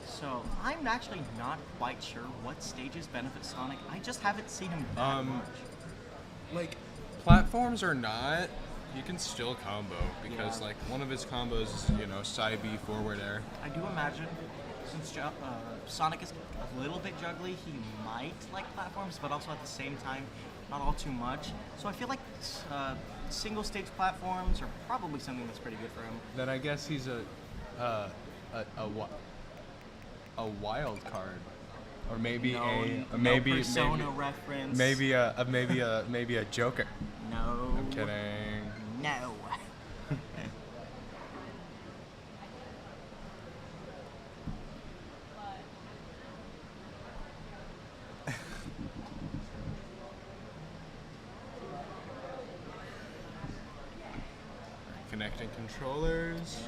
So I'm actually not quite sure what stages benefit Sonic. I just haven't seen him that much. Like, platforms or not, you can still combo because like one of his combos is, side B forward air. I do imagine, since Sonic is a little bit juggly, he might like platforms, but also at the same time, not all too much. So I feel like single stage platforms are probably something that's pretty good for him. Then I guess he's a wild card, or maybe No Persona reference. maybe a Joker. No. I'm kidding. No. Connecting controllers.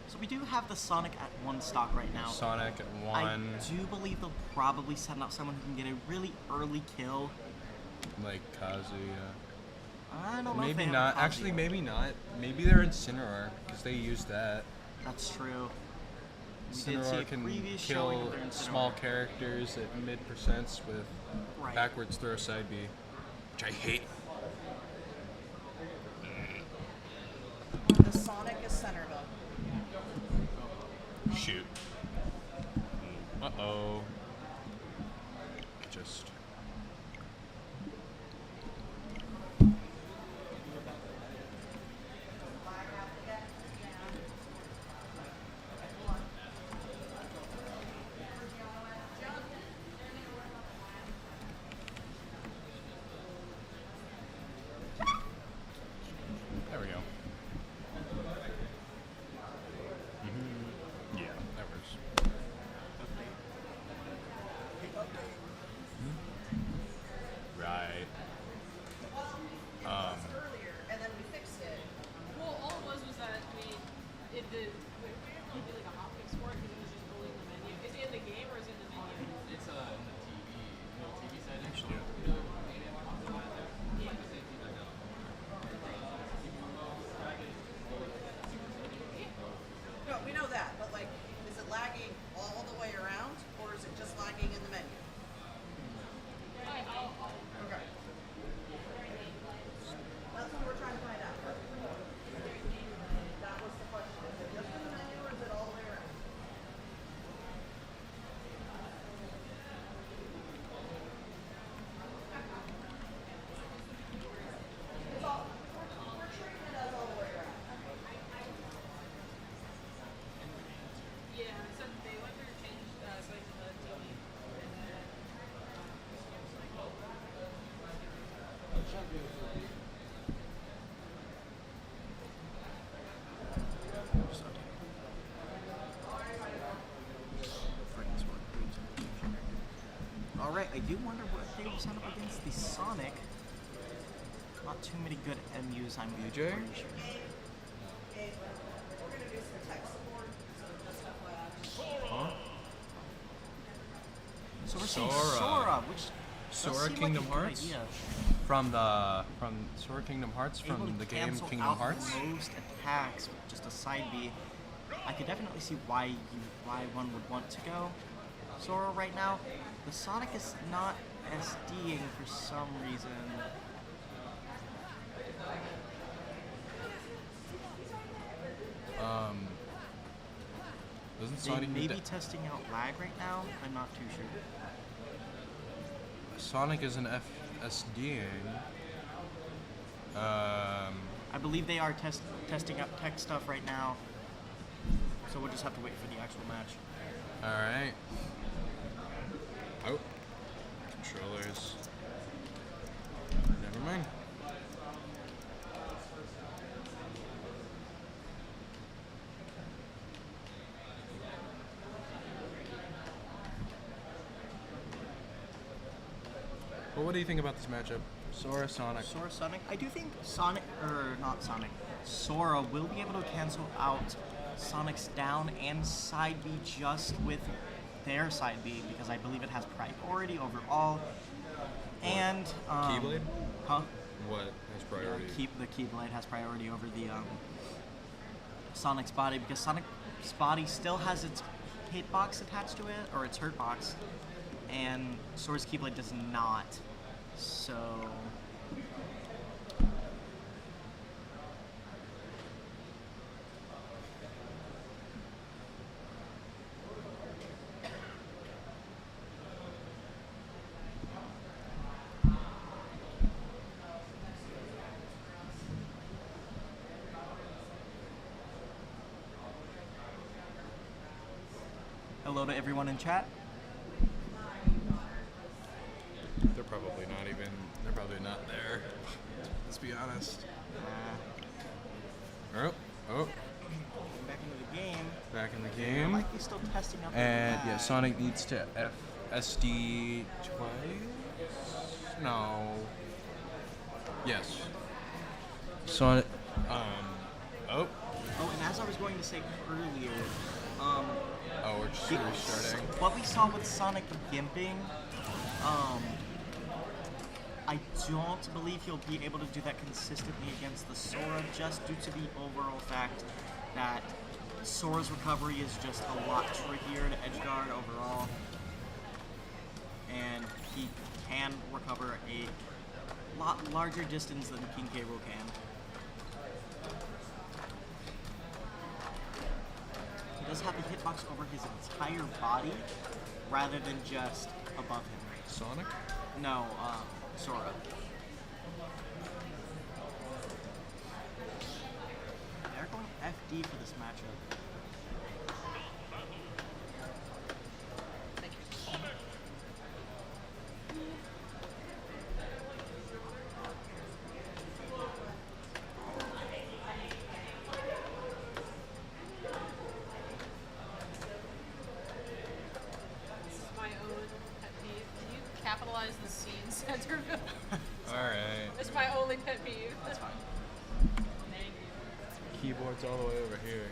So we do have the Sonic at 1 stock right now. Sonic at I 1, do believe they'll probably send out someone who can get a really early kill. like Kazuya. I don't know if they Maybe have not. Kazuya. Actually, maybe not. Maybe they're Incineroar because they used that. That's true. We did see a Incineroar can previous showing kill of their Incineroar. small characters at mid percents with Right. backwards throw side B, which I hate. The Sonic is Centerville. Shoot. Uh-oh. Just... There we go. Yeah, that works. Right. Earlier, and then we fixed it. Well, all it was that we did like a hotfix for it because it was just pulling the menu. Is it in the game or is it in the menu? It's in the TV side Actually, No, we know that, but like, is it lagging all the way around, or is it just lagging in the menu? Okay. That's what we're trying to find out. That was the question. Is it just in the menu, or is it all the way around? It's all, we're treating it as all the way around. Yeah, so they went through changed sites of the TV. Alright, I do wonder what they will send up against the Sonic. Not too many good MUs, I'm BJ? pretty sure. We're gonna do some tech support, so just FYI. huh? So we're seeing Sora. Sora, which does Sora seem Kingdom like a good Hearts? idea. From Sora Kingdom Hearts, Able from to the game cancel Kingdom out Hearts. most attacks with just a side B. I could definitely see why one would want to go Sora right now. The Sonic is not SDing for some reason. They Sonic may need be to- testing out lag right now. I'm not too sure. Sonic is an FSDing. I believe they are testing out tech stuff right now. So we'll just have to wait for the actual match. Alright. Oh. Controllers. Never mind. Well, what do you think about this matchup? Sora, Sonic. Sora, Sonic. I do think Sonic, or not Sonic, Sora will be able to cancel out Sonic's down and side B just with their side B because I believe it has priority over all. And Keyblade? Huh? What has priority? The Keyblade has priority over the Sonic's body because Sonic's body still has its hitbox attached to it or its hurt box, and Sora's Keyblade does not. So. Hello to everyone in chat. They're probably not even. They're probably not there. Let's be honest. Oh. Back into the game. Back in the They're game. likely still testing out the And lag. yeah, Sonic needs to FSD twice. No. Yes. Sonic. Oh. Oh, and as I was going to say earlier, Oh, we're just restarting. what we saw with Sonic gimping, I don't believe he'll be able to do that consistently against the Sora just due to the overall fact that Sora's recovery is just a lot trickier to edgeguard overall. And he can recover a lot larger distance than King K. Rool can. He does have the hitbox over his entire body rather than just above him. Sonic? No, Sora. They're going FD for this matchup. This is my own pet peeve. Can you capitalize the scene Centerville? Alright. It's my only pet peeve. That's fine. Keyboard's all the way over here.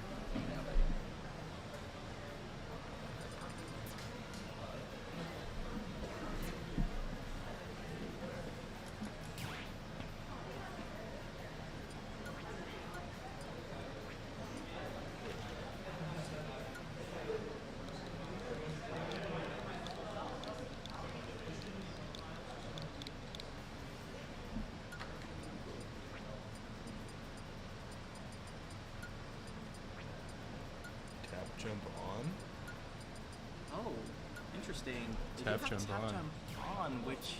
Tap jump on. Oh, interesting. They Tap do have jump tap on. jump on, which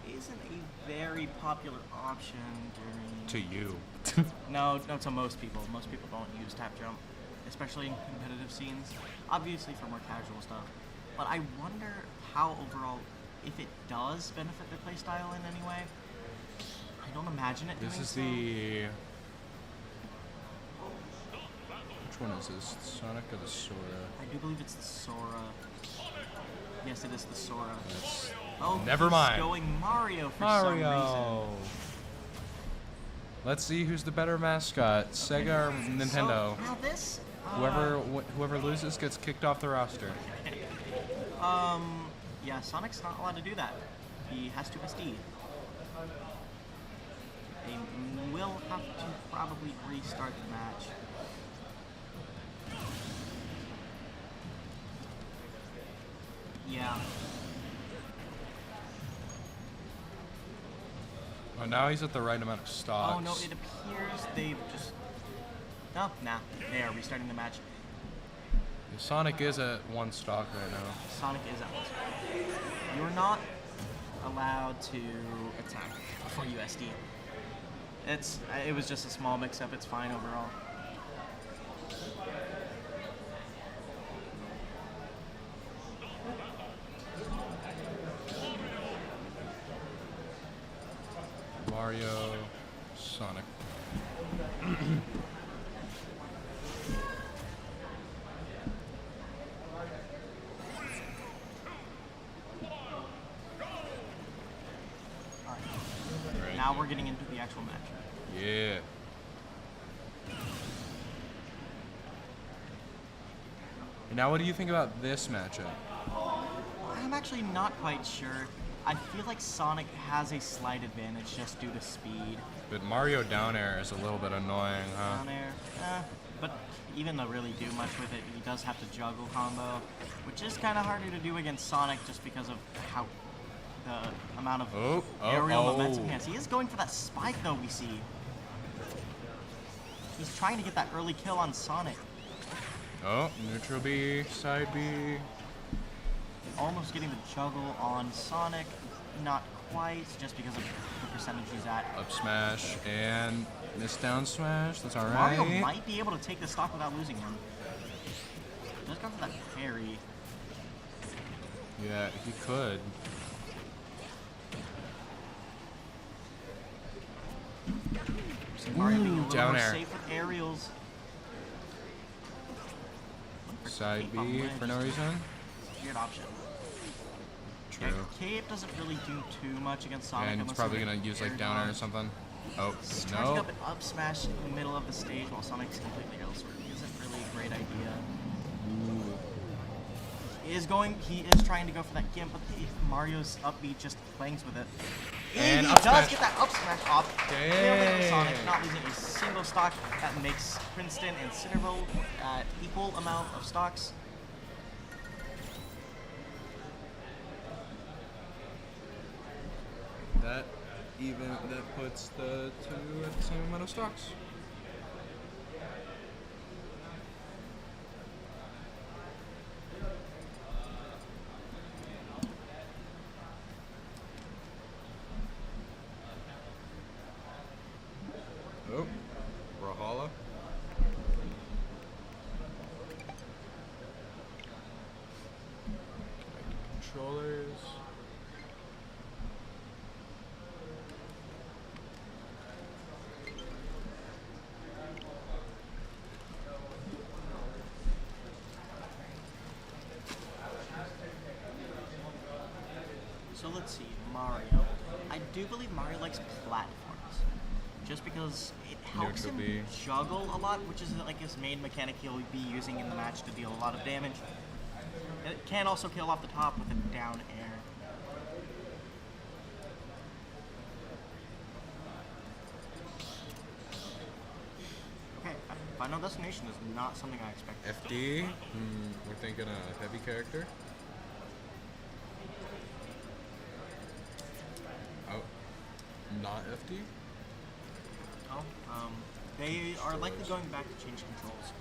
isn't a very popular option during. To you. No, to most people. Most people don't use tap jump, especially in competitive scenes. Obviously for more casual stuff. But I wonder how overall, if it does benefit their playstyle in any way. I don't imagine it This doing is so. the. Which one is this? Sonic or the Sora? I do believe it's the Sora. Yes, it is the Sora. That's Oh, Never he's mind. going Mario for some reason. Mario. Let's see who's the better mascot, Sega or Nintendo. So, now this. Whoever loses gets kicked off the roster. Yeah, Sonic's not allowed to do that. He has to SD. They will have to probably restart the match. Yeah. Oh, now he's at the right amount of stocks. Oh no, it appears they've just. No, nah. They are restarting the match. Sonic is at 1 stock right now. Sonic is out. You're not allowed to attack for USD. It was just a small mix-up. It's fine overall. Mario, Sonic. Alright. Now we're getting into the actual match. Yeah. And now what do you think about this matchup? I'm actually not quite sure. I feel like Sonic has a slight advantage just due to speed. But Mario down air is a little bit annoying, huh? Down air, but even to really do much with it, he does have to juggle combo, which is kind of harder to do against Sonic just because of how the amount of aerial momentum he has. He is going for that spike though, we see. He's trying to get that early kill on Sonic. Oh, neutral B, side B. Almost getting the juggle on Sonic, not quite, just because of the percentage he's at. Up smash and miss down smash, that's alright. Mario might be able to take the stock without losing him. Just got for that parry. Yeah, he could. Mario being a little down more air. safe with aerials. Side Cape on B ledge. for no reason. Weird option. True. Yeah, Cape doesn't really do too much against Sonic. And it's unless probably you gonna get use like air down air or dodge. something. Oh, Charging no. up an up smash in the middle of the stage while Sonic's completely elsewhere isn't really a great idea. He is trying to go for that gimp, but Mario's up B just clangs with it. And he up does smash. get that up smash off. Dang. Killing with Sonic, not losing a single stock. That makes Princeton and Centerville at equal amount of stocks. That puts the two at the same amount of stocks. Oh, Rahala. Controllers. So let's see, Mario. I do believe Mario likes platforms, just because it helps Neutral him B. juggle a lot, which is like his main mechanic he'll be using in the match to deal a lot of damage. And it can also kill off the top with a down air. Okay, Final Destination is not something I expected. FD. We're thinking a heavy character. Oh, not FD. Oh, they are likely going back to change controls.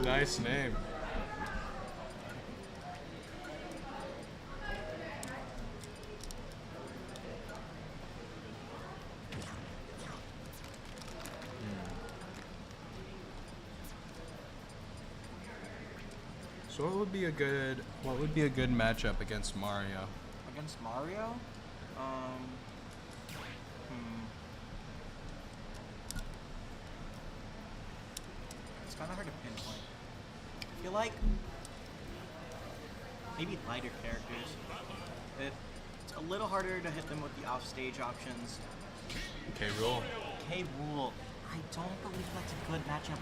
Nice name. So what would be a good matchup against Mario? Against Mario? It's kind of hard to pinpoint. I feel like maybe lighter characters. It's a little harder to hit them with the offstage options. K-Rool. K-Rool. I don't believe that's a good matchup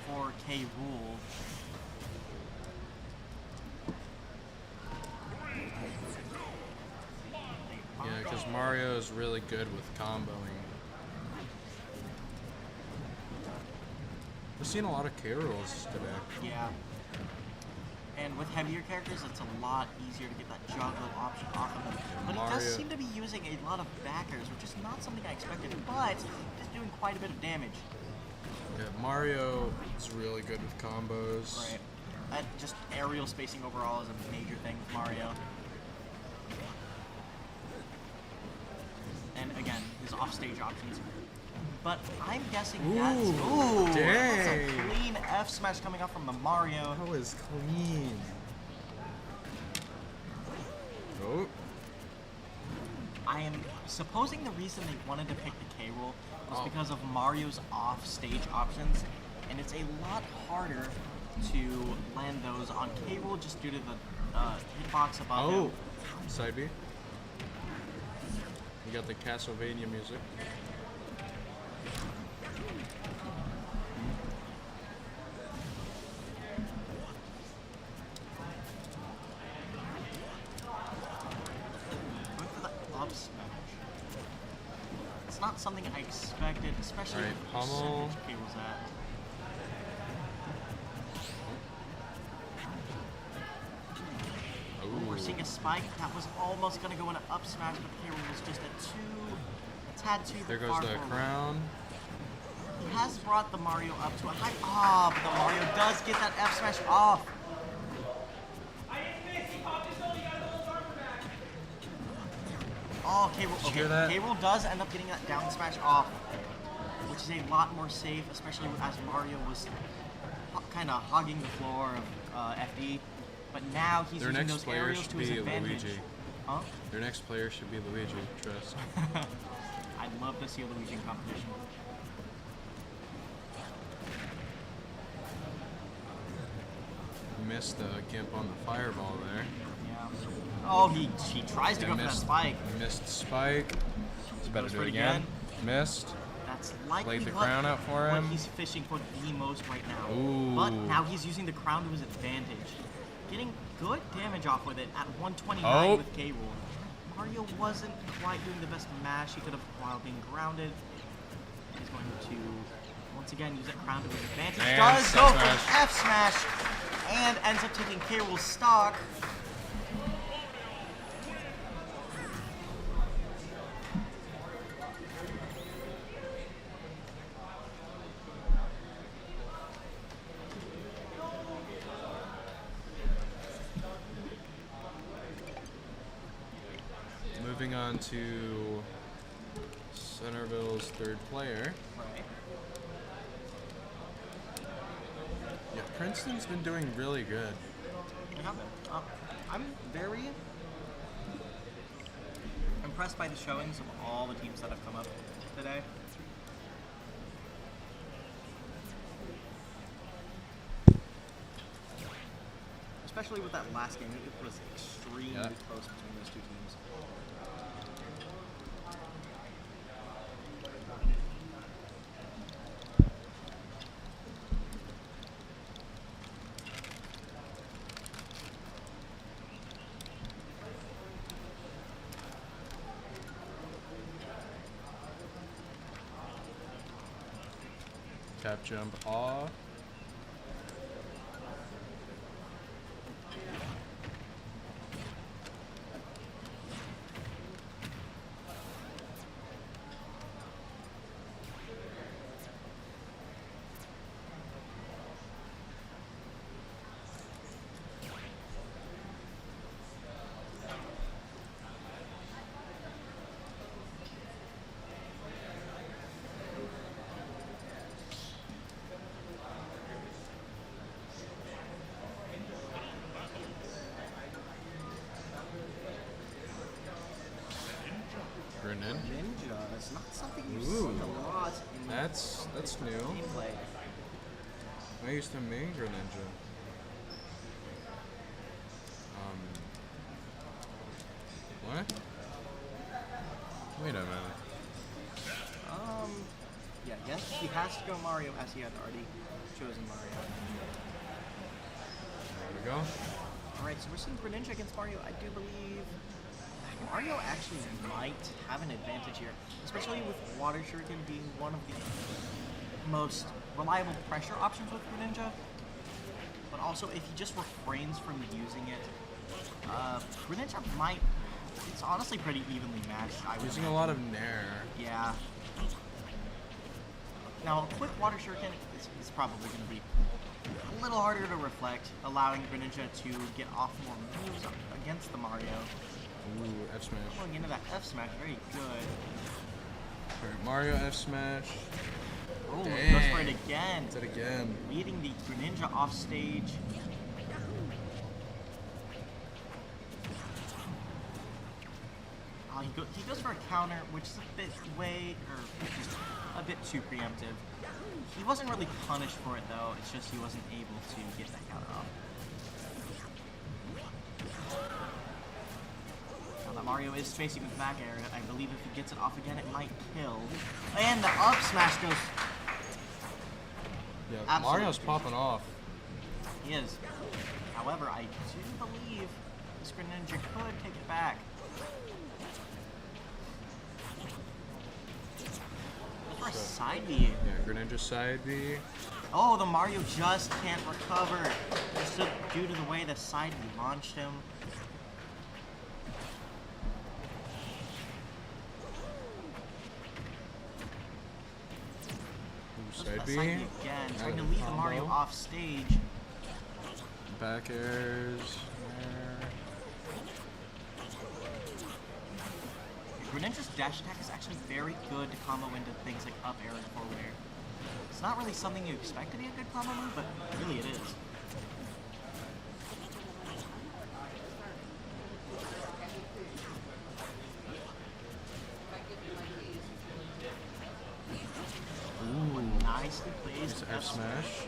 for K-Rool. Yeah, because Mario is really good with comboing. We've seen a lot of K rolls today. Yeah. And with heavier characters, it's a lot easier to get that juggle option off of him. But he does seem to be using a lot of backers, which is not something I expected, but he's doing quite a bit of damage. Yeah, Mario is really good with combos. Right. Just aerial spacing overall is a major thing with Mario. And again, his offstage options. But I'm guessing that's that's a clean F smash coming up from the Mario. That was clean. Oh. I am supposing the reason they wanted to pick the K roll was because of Mario's off-stage options, and it's a lot harder to land those on K roll just due to the hitbox above him. Side B. You got the Castlevania music. It's not something I expected, especially with the percentage K was at. Ooh, we're seeing a spike. That was almost going to go into up smash, but the K was just a tad too There goes far the forward. crown. He has brought the Mario up to a high. Ah, but the Mario does get that F smash off. Oh, K-Roll does end up getting that down smash off, which is a lot more safe, especially as Mario was kind of hogging the floor of FD. But now he's using those aerials to his advantage. Luigi. Huh? Their next player should be Luigi, trust. I'd love to see a Luigi in competition. Missed the gimp on the fireball there. Yeah. Oh, he tries to go for that spike. Missed spike. He's about to do it again. Missed. That's likely laid the crown out for him. What he's fishing for the most right now. Ooh. But now he's using the crown to his advantage. Getting good damage off with it at 129 with K roll. Mario wasn't quite doing the best mash he could have while being grounded. He's going to once again use that crown to his advantage. And does go for an F smash and ends up taking K roll's stock. Moving on to Centerville's third player. Right. Yeah, Princeton's been doing really good. I'm very impressed by the showings of all the teams that have come up today. Especially with that last game, it was extremely close between those two teams. Cap jump off. Ninja is not something you see a lot in that's new. gameplay. I used to main Greninja. What? Wait a minute. Yeah, yes, he has to go Mario as he had already chosen Mario. There we go. Alright, so we're seeing Greninja against Mario. I do believe Mario actually might have an advantage here, especially with Water Shuriken being one of the most reliable pressure options with Greninja. But also, if he just refrains from using it, Greninja might... It's honestly pretty evenly matched, I would Using a imagine. lot of Nair. Yeah. Now, a quick Water Shuriken is probably going to be a little harder to reflect, allowing Greninja to get off more moves against the Mario. Ooh, F smash. Going into that F smash, very good. Alright, Mario F smash. Oh, Dang. he goes for it again. Did it again. Leading the Greninja off stage. He goes for a counter, which is a bit just a bit too preemptive. He wasn't really punished for it though. It's just he wasn't able to get that counter off. Now that Mario is spacing with back air, I believe if he gets it off again, it might kill. And the up smash goes. Yeah, Absolutely. Mario's popping off. He is. However, I do believe this Greninja could take it back. For a side B. Yeah, Greninja side B. Oh, the Mario just can't recover. Just due to the way the side B launched him. Ooh, Goes for side that B. side B again, trying to lead the Mario off stage. Back airs. Nair. Greninja's dash attack is actually very good to combo into things like up air and forward air. It's not really something you expect to be a good combo move, but really it is. Ooh, nicely placed F smash.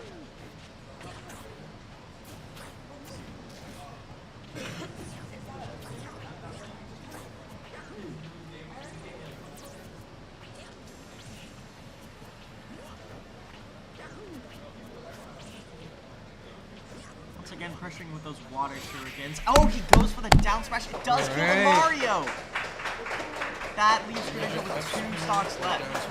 Once again, pressuring with those water shurikens. Oh, he goes for the down smash. It does kill the Mario! That leaves Greninja with 2 stocks left.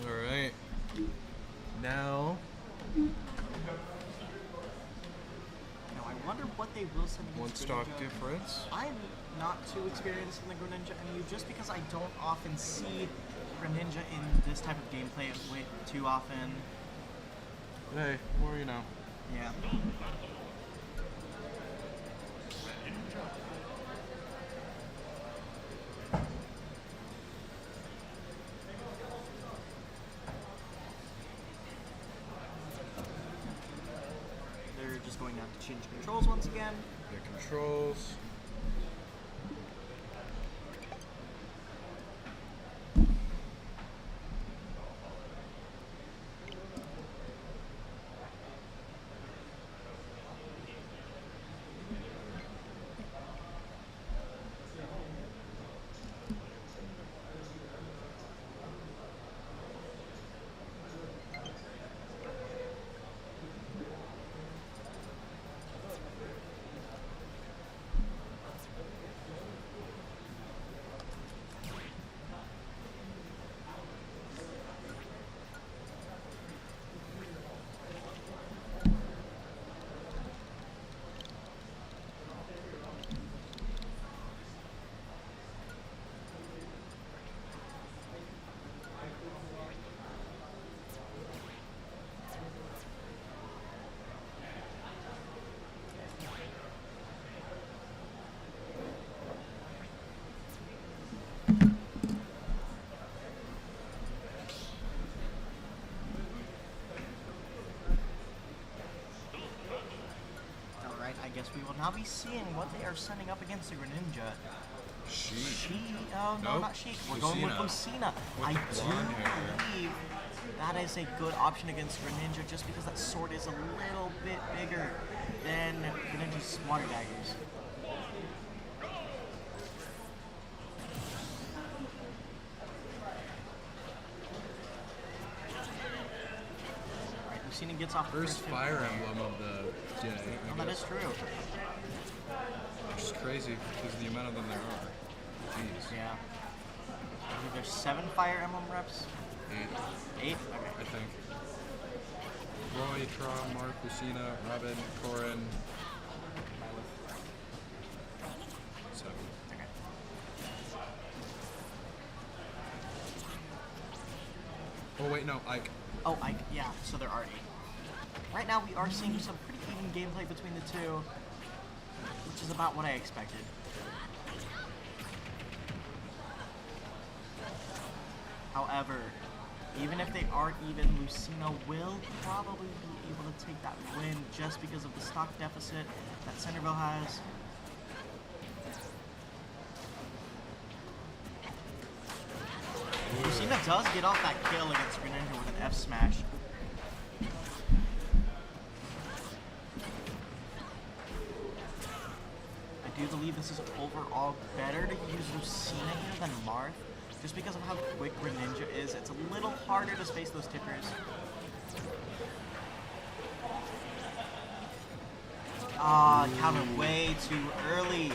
Alright. Now. Now, I wonder what they will send against One stock Greninja. difference. I'm not too experienced in the Greninja MU just because I don't often see Greninja in this type of gameplay too often. Hey, more you know. Yeah. They're just going to have to change controls once again. The controls. I guess we will now be seeing what they are sending up against the Greninja. No, Nope. not Sheik. We're going with Lucina. I do believe that is a good option against Greninja just because that sword is a little bit bigger than Greninja's water daggers. Lucina gets off the First first Fire hit. Emblem of the day. Oh, I that guess. is true. Which is crazy because of the amount of them there are. Jeez. Yeah. I believe there's 7 Fire Emblem reps. 8, 8? Okay. I think. Roy, Tra, Mark, Lucina, Robin, Corin. 7. Okay. Oh wait, no, Ike. Oh, yeah, so there are 8. Right now we are seeing some pretty even gameplay between the two, which is about what I expected. However, even if they are even, Lucina will probably be able to take that win just because of the stock deficit that Centerville has. Lucina does get off that kill against Greninja with an F smash. I do believe this is overall better to use Lucina here than Marth, just because of how quick Greninja is. It's a little harder to space those tippers. Ah, countered way too early. Yeah,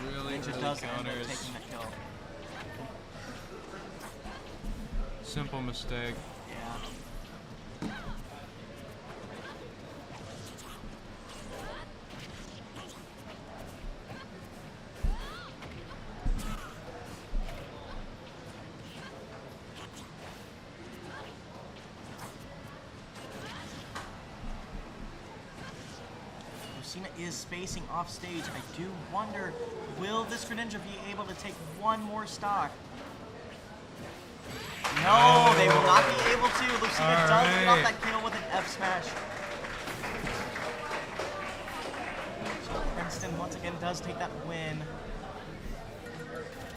really Greninja early does end up counters. taking that kill. Simple mistake. Yeah. Lucina is spacing off stage. I do wonder, will this Greninja be able to take one more stock? No, they will not be able to. Lucina does get off that kill with an F smash. So Princeton once again does take that win.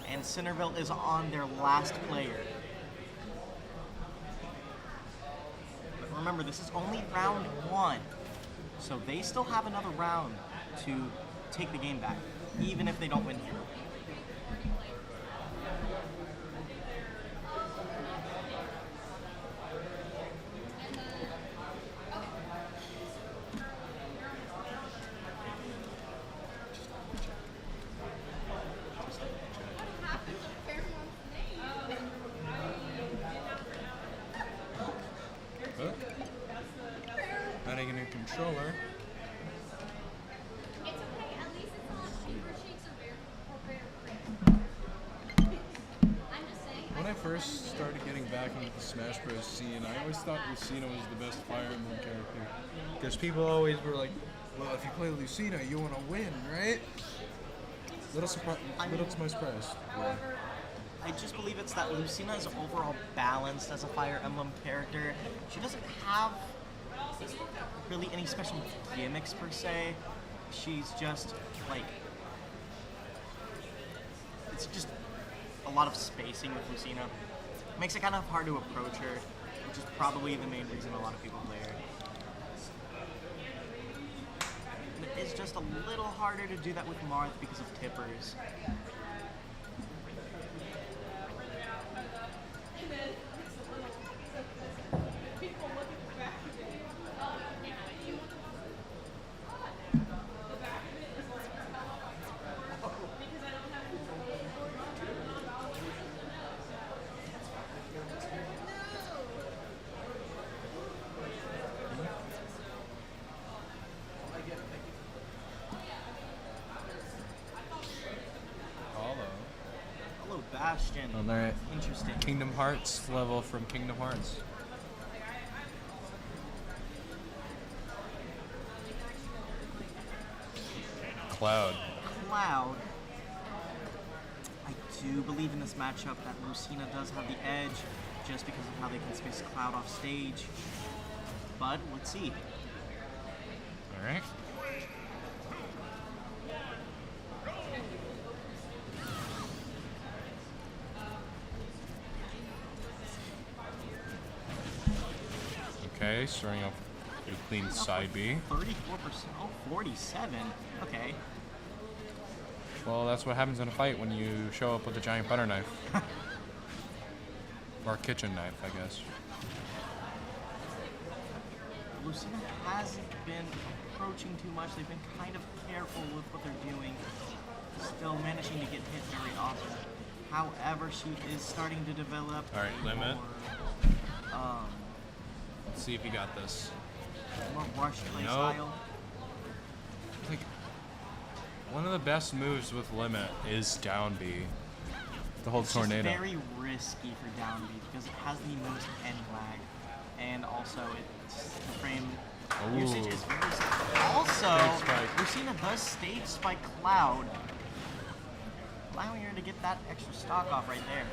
And Centerville is on their last player. But remember, this is only round 1. So they still have another round to take the game back, even if they don't win here. Adding a new controller. It's okay, at least it's not Beaver shakes or I'm just saying. When I first started getting back into the Smash Bros. Scene, I always thought Lucina was the best Fire Emblem character. Because people always were like, well, if you play Lucina, you want to win, right? Little to my surprise. Yeah. I just believe it's that Lucina is overall balanced as a Fire Emblem character. She doesn't have really any special gimmicks per se. She's just like, it's just a lot of spacing with Lucina. Makes it kind of hard to approach her, which is probably the main reason a lot of people play her. And it's just a little harder to do that with Marth because of tippers. Hello, Bastion. Oh, alright. Interesting. Kingdom Hearts level from Kingdom Hearts. Cloud. Cloud. I do believe in this matchup that Lucina does have the edge just because of how they can space Cloud off stage. But let's see. Alright. Okay, starting off with a clean side B. 34%. Oh, 47. Okay. Well, that's what happens in a fight when you show up with a giant butter knife. Or kitchen knife, I guess. Lucina hasn't been approaching too much. They've been kind of careful with what they're doing. Still managing to get hit very often. However, she is starting to develop. All right, limit. More, Let's see if you got this. more rush play Nope. style. Like, one of the best moves with limit is down B. The whole It's tornado. just very risky for down B because it has the most end lag, and also it's the frame usage is very. Also, Stage spike. Lucina does stage spike Cloud, allowing her to get that extra stock off right there.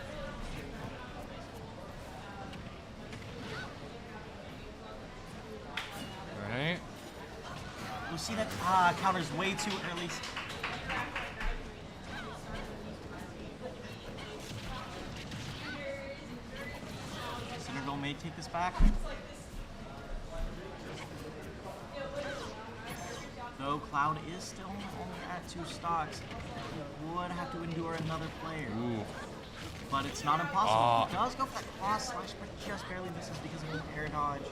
Right? Lucina counters way too early. Centerville may take this back. Though Cloud is still only at 2 stocks, he would have to endure another player. Ooh. But it's not impossible. He does go for that cross slash, but just barely misses because of the air dodge.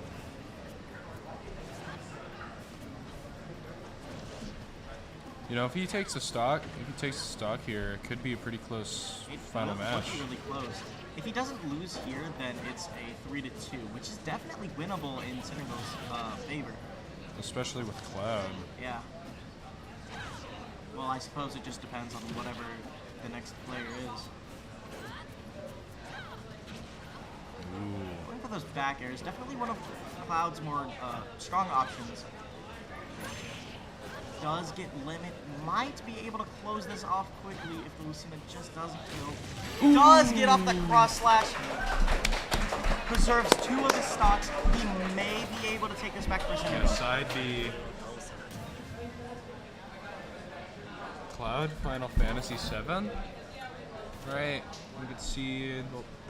You know, if he takes a stock here, it could be a pretty close final It match. would be really close. If he doesn't lose here, then it's a 3-2, which is definitely winnable in Centerville's favor. Especially with Cloud. Yeah. Well, I suppose it just depends on whatever the next player is. Ooh. Going for those back airs, definitely one of Cloud's more strong options. Does get limit, might be able to close this off quickly if the Lucina just doesn't kill. Does get off the cross slash. Preserves 2 of his stocks. He may be able to take this back for Yeah, Centerville. side B. Cloud, Final Fantasy VII. Right, we could see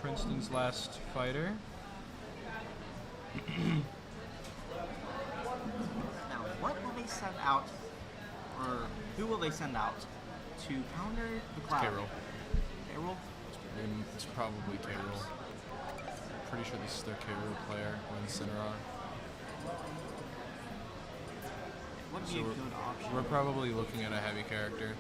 Princeton's last fighter. Now, what will they send out, or who will they send out to counter the Cloud? K-Roll. K-Roll? It's probably K-Roll. Pretty sure this is their K-Roll player when Cineron. Would be So a good option. we're probably looking at a heavy character.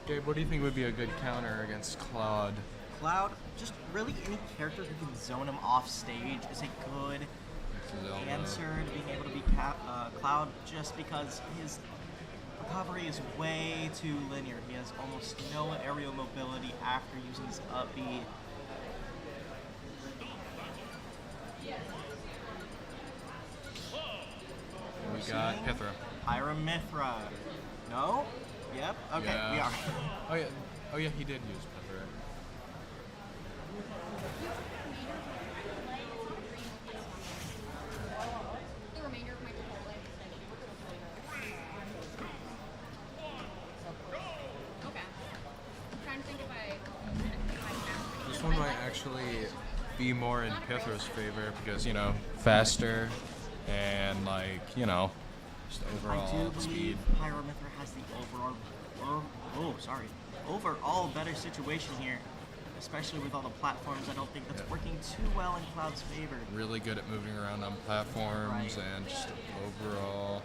Gabe, what do you think would be a good counter against Claude? Cloud, just really any character who can zone him off stage is a good answer to being able to beat Cloud, just because his recovery is way too linear. He has almost no aerial mobility after using his up B. We got Pythra. Pyramithra. No? Yep. Okay, Yeah. we are. Oh yeah. Oh yeah, he did use Pythra. The remainder of my Chipotle. Okay. I'm trying to think if I This one might actually be more in Pythra's favor because, you know, faster and like, you know, just I overall do speed. believe Pyramithra has the overall better situation here, especially with all the platforms. I don't think that's working too well in Cloud's favor. Really good at moving around on platforms and just overall,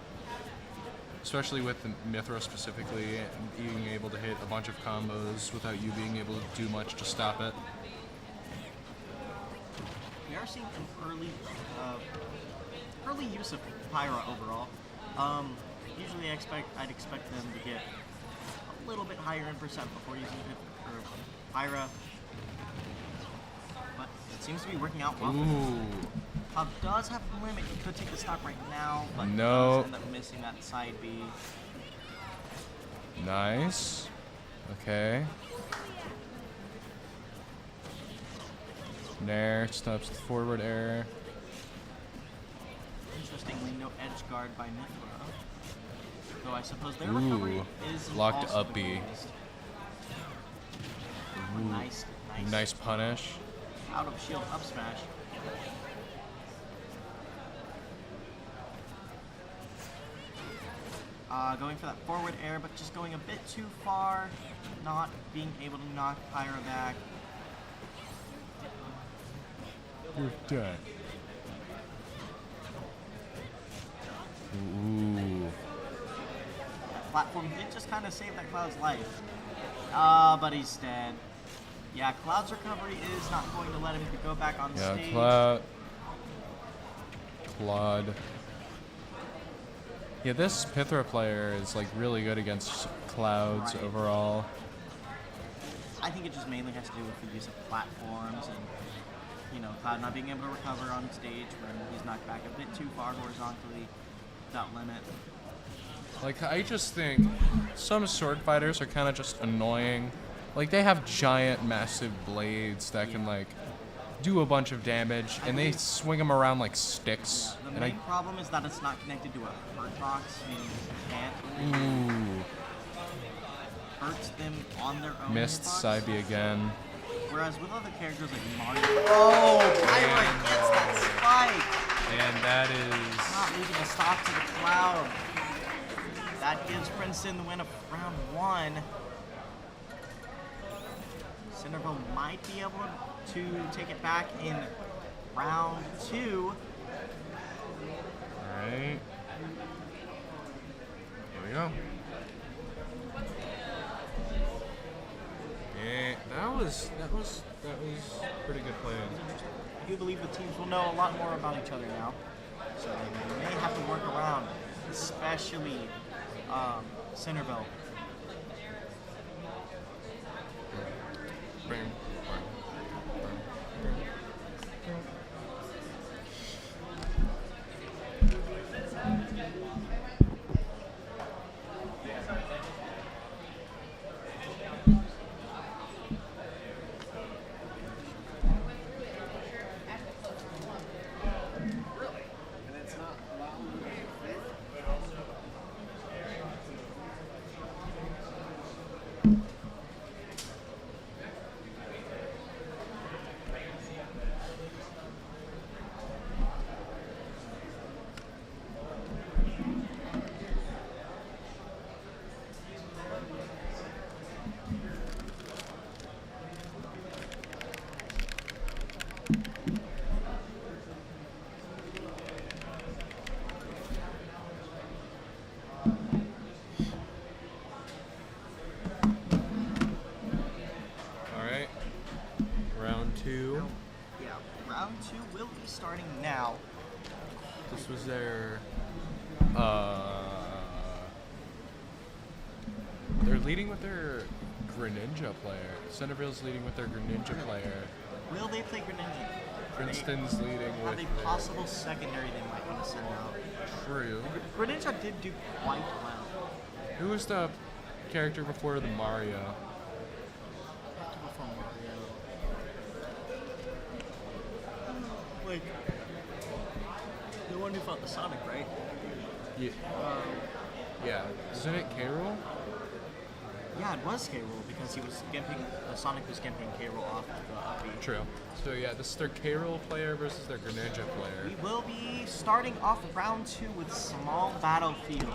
especially with the Mithra specifically, being able to hit a bunch of combos without you being able to do much to stop it. We are seeing an early use of Pyra overall. Usually I'd expect them to get little bit higher in percent before using Pyra. But it seems to be working out well for him. Cloud does have a limit. He could take the stock right now, but No. does end up missing that side B. Nice. Okay. Nair stops the forward air. Interestingly, no edge guard by Mithra. Though I suppose their recovery is locked also up the B. greatest. Ooh. Nice punish. Out of shield up smash. Going for that forward air, but just going a bit too far. Not being able to knock Pyra back. You're dead. Ooh. Platform did just kind of save that Cloud's life. But he's dead. Yeah, Cloud's recovery is not going to let him go back on stage. Claude. Yeah, this Pythra player is like really good against Clouds overall. I think it just mainly has to do with the use of platforms and, you know, Cloud not being able to recover on stage when he's knocked back a bit too far horizontally without limit. Like, I just think some sword fighters are kind of just annoying. Like, they have giant, massive blades that can, like, do a bunch of damage, and they swing them around like sticks. The main problem is that it's not connected to a hurt box, meaning you can't Ooh. hurt them on their own. Missed side B again. Whereas with other characters like Mario, Pyra gets that spike! And that is... Not leaving a stop to the Cloud. That gives Princeton the win of round 1. Centerville might be able to take it back in round 2. Alright. Here we go. Yeah, that was pretty good play. I do believe the teams will know a lot more about each other now, so they may have to work around, especially Centerville. Bam. Starting now. This was their they're leading with their Greninja player. Centerville's leading with their Greninja player. Will they play Greninja? Princeton's leading with have a possible secondary they might want to send out. True. Greninja did do quite well. Who was the character before the Mario? Before Mario. Like the one who fought the Sonic, right? Yeah. Yeah. Isn't it K. Rool? Yeah, it was K. Rool because he was gimping. Sonic was gimping K. Rool off the up B. True. So yeah, this is their K. Rool player versus their Greninja player. We will be starting off round 2 with Small Battlefield.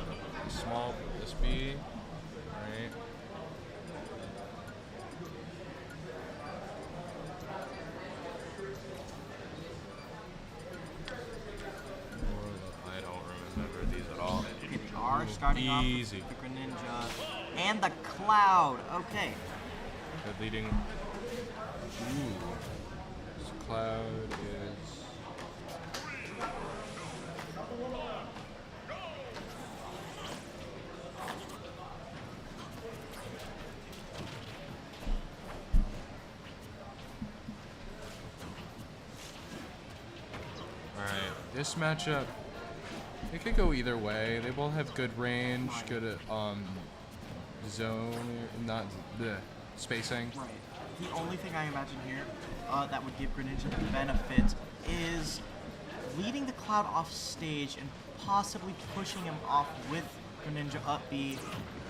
Small SB. Alright. I don't remember these at all. We are starting off with the Greninja and the Cloud. Okay. They're leading. Ooh. This Cloud is. This matchup, it could go either way. They both have good range, good zone, not the spacing. Right. The only thing I imagine here that would give Greninja the benefit is leading the Cloud off stage and possibly pushing him off with Greninja up B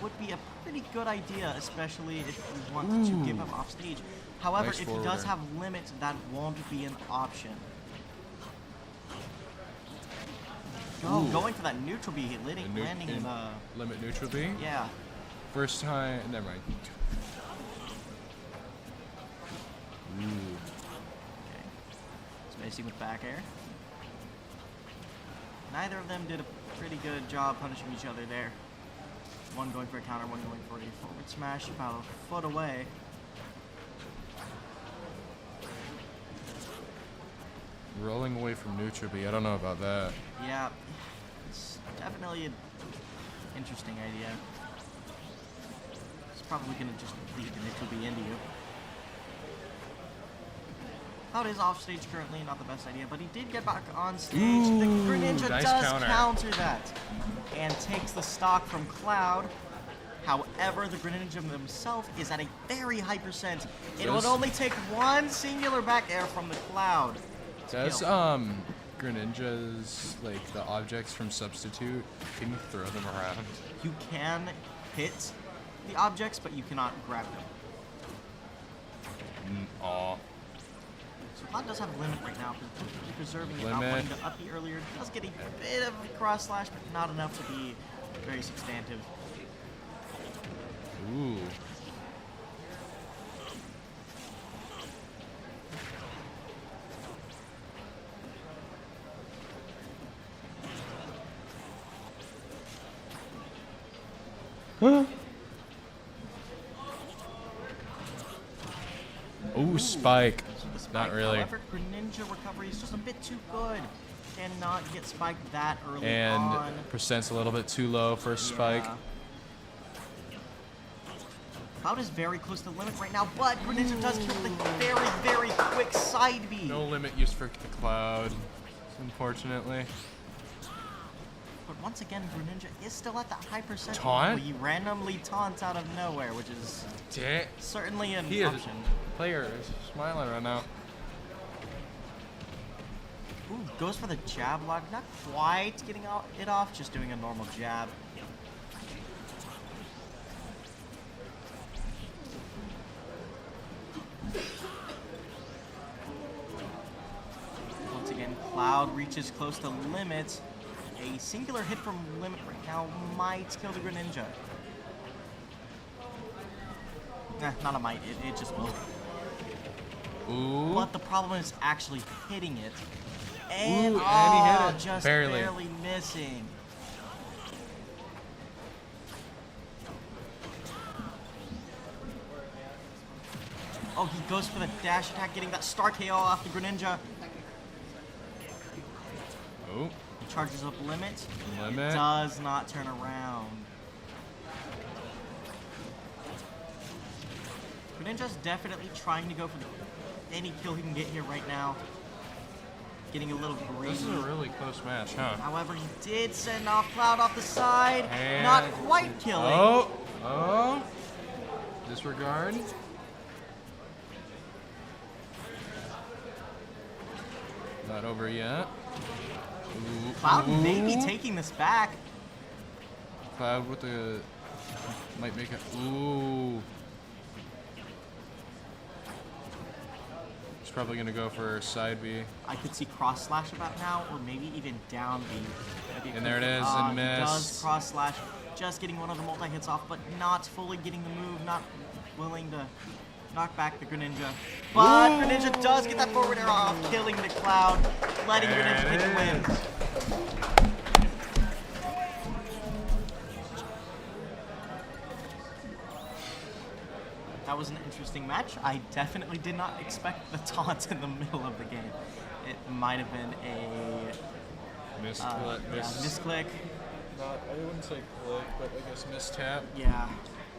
would be a pretty good idea, especially if you want to give him off stage. However, Nice if he does have limits, that won't be an option. Oh, going for that neutral B, landing in the... Limit neutral B? Yeah. First time, never mind. Ooh. Okay. Spacing with back air. Neither of them did a pretty good job punishing each other there. One going for a counter, one going for a forward smash, about a foot away. Rolling away from neutral B, I don't know about that. Yeah, it's definitely an interesting idea. It's probably going to just lead the neutral B into you. Cloud is off stage currently, not the best idea, but he did get back on stage. The Greninja nice does counter that and takes the stock from Cloud. However, the Greninja himself is at a very high percent. It would only take one singular back air from the Cloud. Does Greninja's like the objects from Substitute, can you throw them around? You can hit the objects, but you cannot grab them. Aw. So Cloud does have a limit right now, preserving it, not wanting to up B earlier. Does get a bit of a cross slash, but not enough to be very substantive. Ooh. Ooh, spike. Not really. However, Greninja recovery is just a bit too good. Cannot get spiked that early And on. percent's a little bit too low for a spike. Cloud is very close to the limit right now, but Greninja does kill the very, very quick side B. No limit used for the Cloud, unfortunately. But once again, Greninja is still at that high percent. Taunt? He randomly taunts out of nowhere, which is certainly an option. Player is smiling right now. Ooh, goes for the jab lock. Not quite getting it off, just doing a normal jab. Once again, Cloud reaches close to limit. A singular hit from limit right now might kill the Greninja. Not a might, it just will. Ooh. But the problem is actually hitting it. And, Ooh, and he hit it. Just Barely missing. Oh, he goes for the dash attack, getting that star KO off the Greninja. Oh. He charges up limit. Limit. It does not turn around. Greninja's definitely trying to go for any kill he can get here right now. Getting a little greedy. This is a really close match, huh? However, he did send off Cloud off the side. And not quite killing. Oh. Disregard. Not over yet. Ooh. Cloud may be Ooh. taking this back. Cloud with the might make it. Ooh. He's probably gonna go for side B. I could see cross slash about now, or maybe even down B. And there it is, and He does missed. cross slash, just getting one of the multi hits off, but not fully getting the move, not willing to knock back the Greninja. But Ooh. Greninja does get that forward air off, killing the Cloud, letting Greninja take the win. That was an interesting match. I definitely did not expect the taunt in the middle of the game. It might have been a misclick. Not, I wouldn't say click, but I guess mistap. Yeah.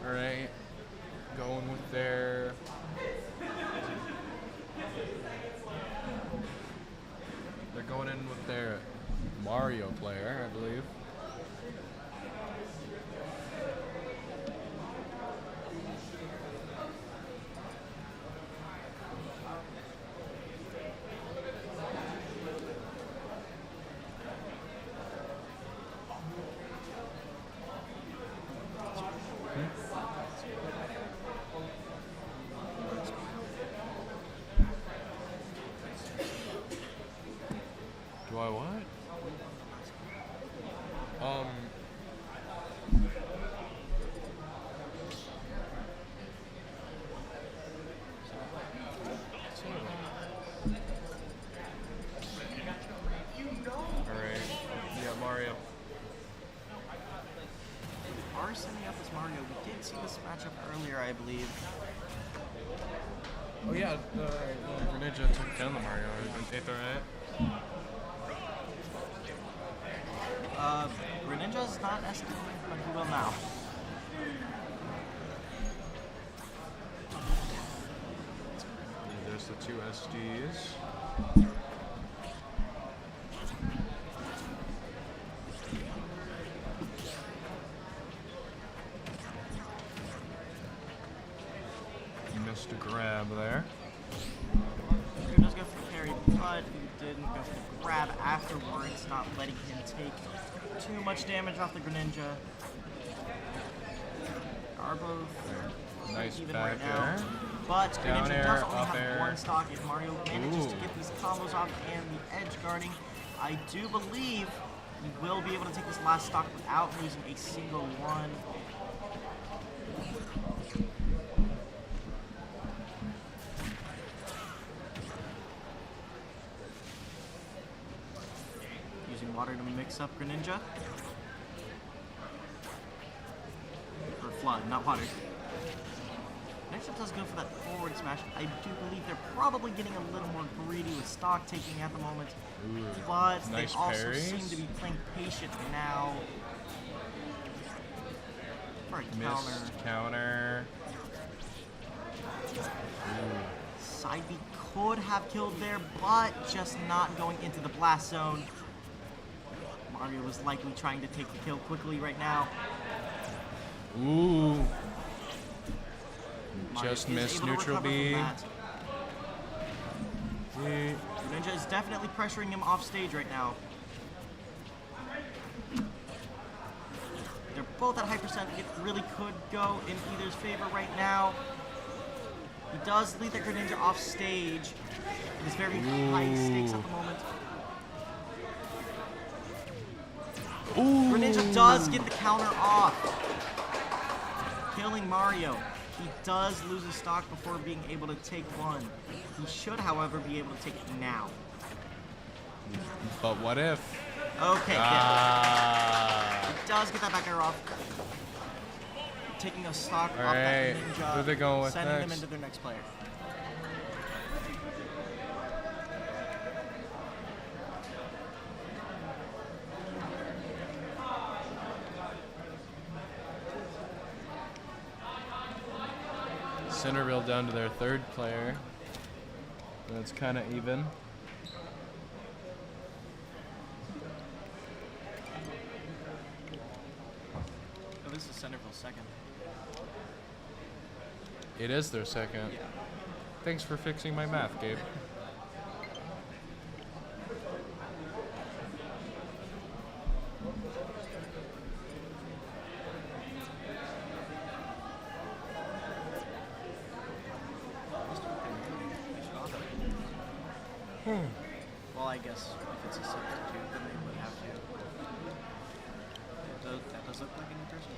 All right. Going with their. They're going in with their Mario player, I believe. Do I what? Alright. Yeah, Mario. Are setting up as Mario. We did see this matchup earlier, I believe. Oh yeah, the Greninja took down the Mario in 8th, right? Greninja's not SD, but he will now. There's the two SDs. Missed a grab there. He does go for the parry, but he didn't go for the grab afterwards, not letting him take too much damage off the Greninja. Are both Nice even back right now. air. But Down Greninja air, does only up have air. one stock. If Mario manages to Ooh. get these combos off and the edge guarding, I do believe he will be able to take this last stock without losing a single one. Using water to mix up Greninja. Or Flood, not water. Next up does go for that forward smash. I do believe they're probably getting a little more greedy with stock taking at the moment. Ooh, But nice they also parries. seem to be playing patient now. For a Missed counter. Side B could have killed there, but just not going into the blast zone. Mario was likely trying to take the kill quickly right now. Ooh. Mario Just is missed able to neutral recover from B. that. Greninja is definitely pressuring him off stage right now. They're both at high percent. It really could go in either's favor right now. He does lead that Greninja off stage. It is very high stakes at the moment. Greninja does get the counter off, killing Mario. He does lose his stock before being able to take one. He should, however, be able to take it now. But what if? Okay, Ah. he does get that back air off. Taking a stock off Alright, that Ninja, who they going with sending them next? into their next player. Centerville down to their third player. That's kind of even. Oh, this is Centerville's second. It is their second. Yeah. Thanks for fixing my math, Gabe. Well, I guess if it's a substitute, then they would have to. That does look like an Intermission.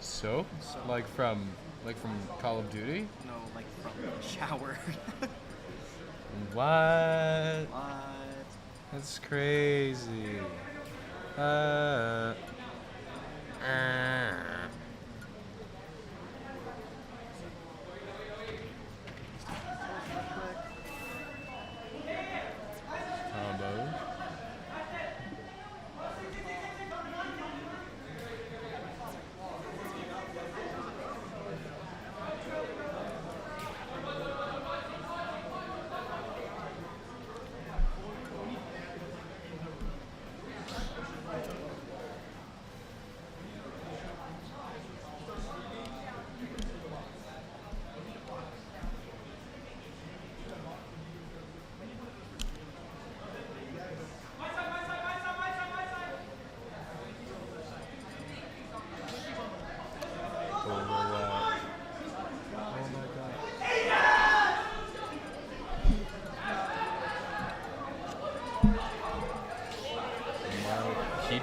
So, like from Call of Duty? No, like from the shower. What? What? That's crazy. Combo.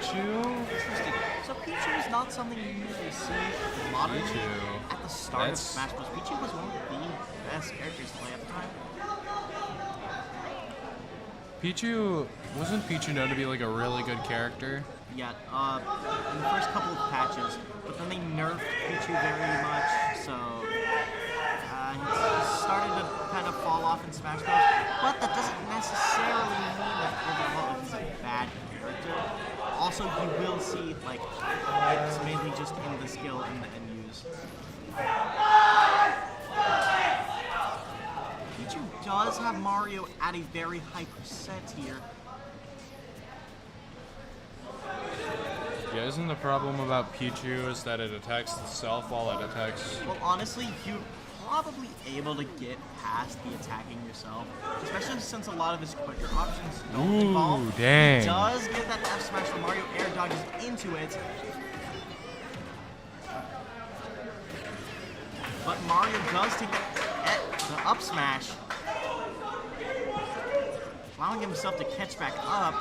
Pichu? Interesting. So Pichu is not something you usually see modern Pichu. at the start That's- of Smash Bros. Pichu was one of the best characters to play at the time. Pichu, wasn't Pichu known to be like a really good character? Yeah, in the first couple of patches, but then they nerfed Pichu very much, so he started to kind of fall off in Smash Bros. But that doesn't necessarily mean that overall he's a bad character. Also, you will see, like, it's mainly just in the skill and the end use. Pichu does have Mario at a very high percent here. Yeah, isn't the problem about Pichu is that it attacks itself while it attacks... Well, honestly, you're probably able to get past the attacking yourself, especially since a lot of his quicker options don't involve. Ooh, dang. He does get that F smash from Mario, air dodges into it. But Mario does take the up smash, allowing himself to catch back up.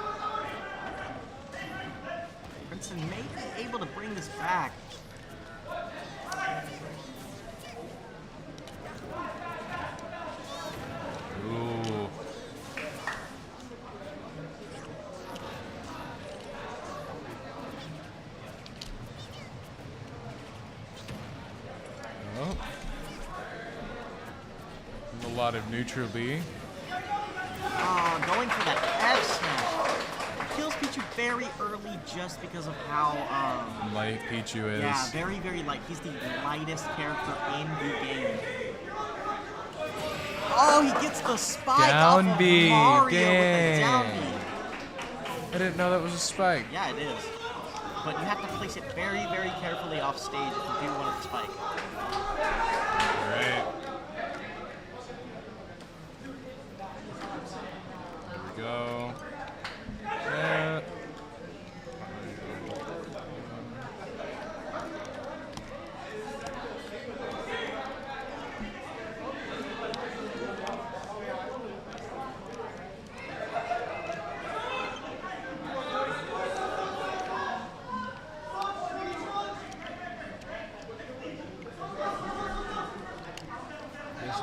Princeton may be able to bring this back. Ooh. Oh. A lot of neutral B. Going for that F smash. Kills Pichu very early just because of how Light Pichu is. yeah, very, very light. He's the lightest character in the game. Oh, he gets the spike Down off of B, Mario with dang. the down B. I didn't know that was a spike. Yeah, it is. But you have to place it very, very carefully off stage if you do want it to spike. Alright. Here we go. Yeah. This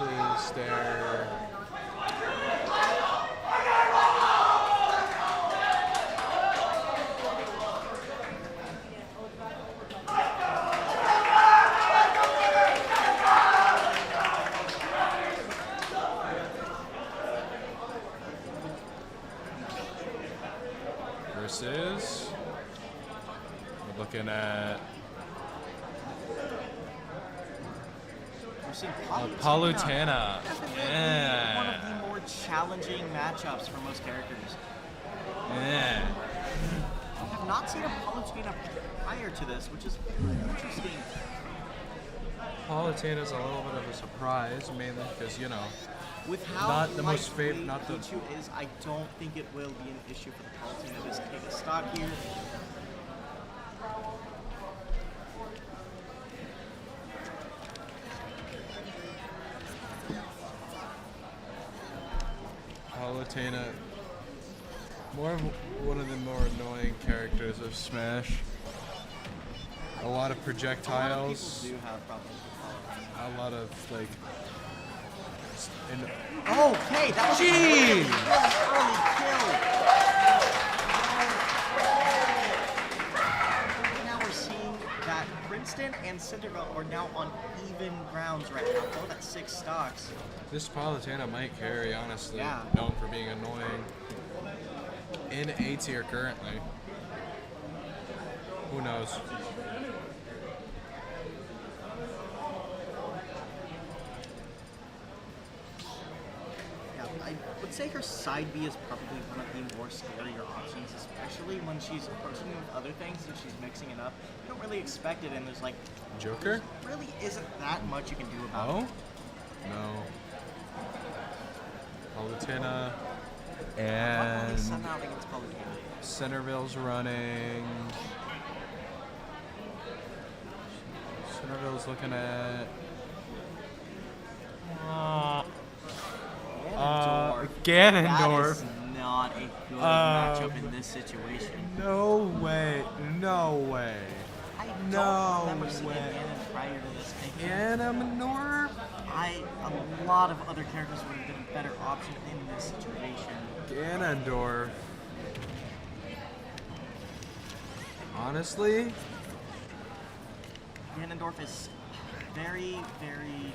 is their... versus... We're looking at... We're seeing Palutena. Definitely Yeah. one of the more challenging matchups for most characters. Yeah. I have not seen a Palutena prior to this, which is interesting. Palutena's a little bit of a surprise, mainly because, you know, With how Not the most lightweight not the- Pichu is, I don't think it will be an issue for the Palutena to just take a stock here. Palutena, more of one of the more annoying characters of Smash. A lot of projectiles, People do have problems with Palutena. a lot of like. Okay, that was a really, really early kill. Now we're seeing that Princeton and Cinderella are now on even grounds right now, both at 6 stocks. This Palutena might carry, honestly. Yeah. Known for being annoying. In A tier currently. Who knows? Yeah, I would say her side B is probably one of the more scarier options, especially when she's approaching with other things and she's mixing it up. You don't really expect it, and there's like Joker? really isn't that much you can do about Oh? it. No. Palutena. What will And they send out against Palutena? Centerville's running. Centerville's looking at. Ganondorf. That Ganondorf. is not not a good matchup in this situation. No way. No way. I don't No remember seeing way. Ganon prior to this. Ganondorf? A lot of other characters would have been a better option in this situation. Ganondorf. Honestly? Ganondorf is very, very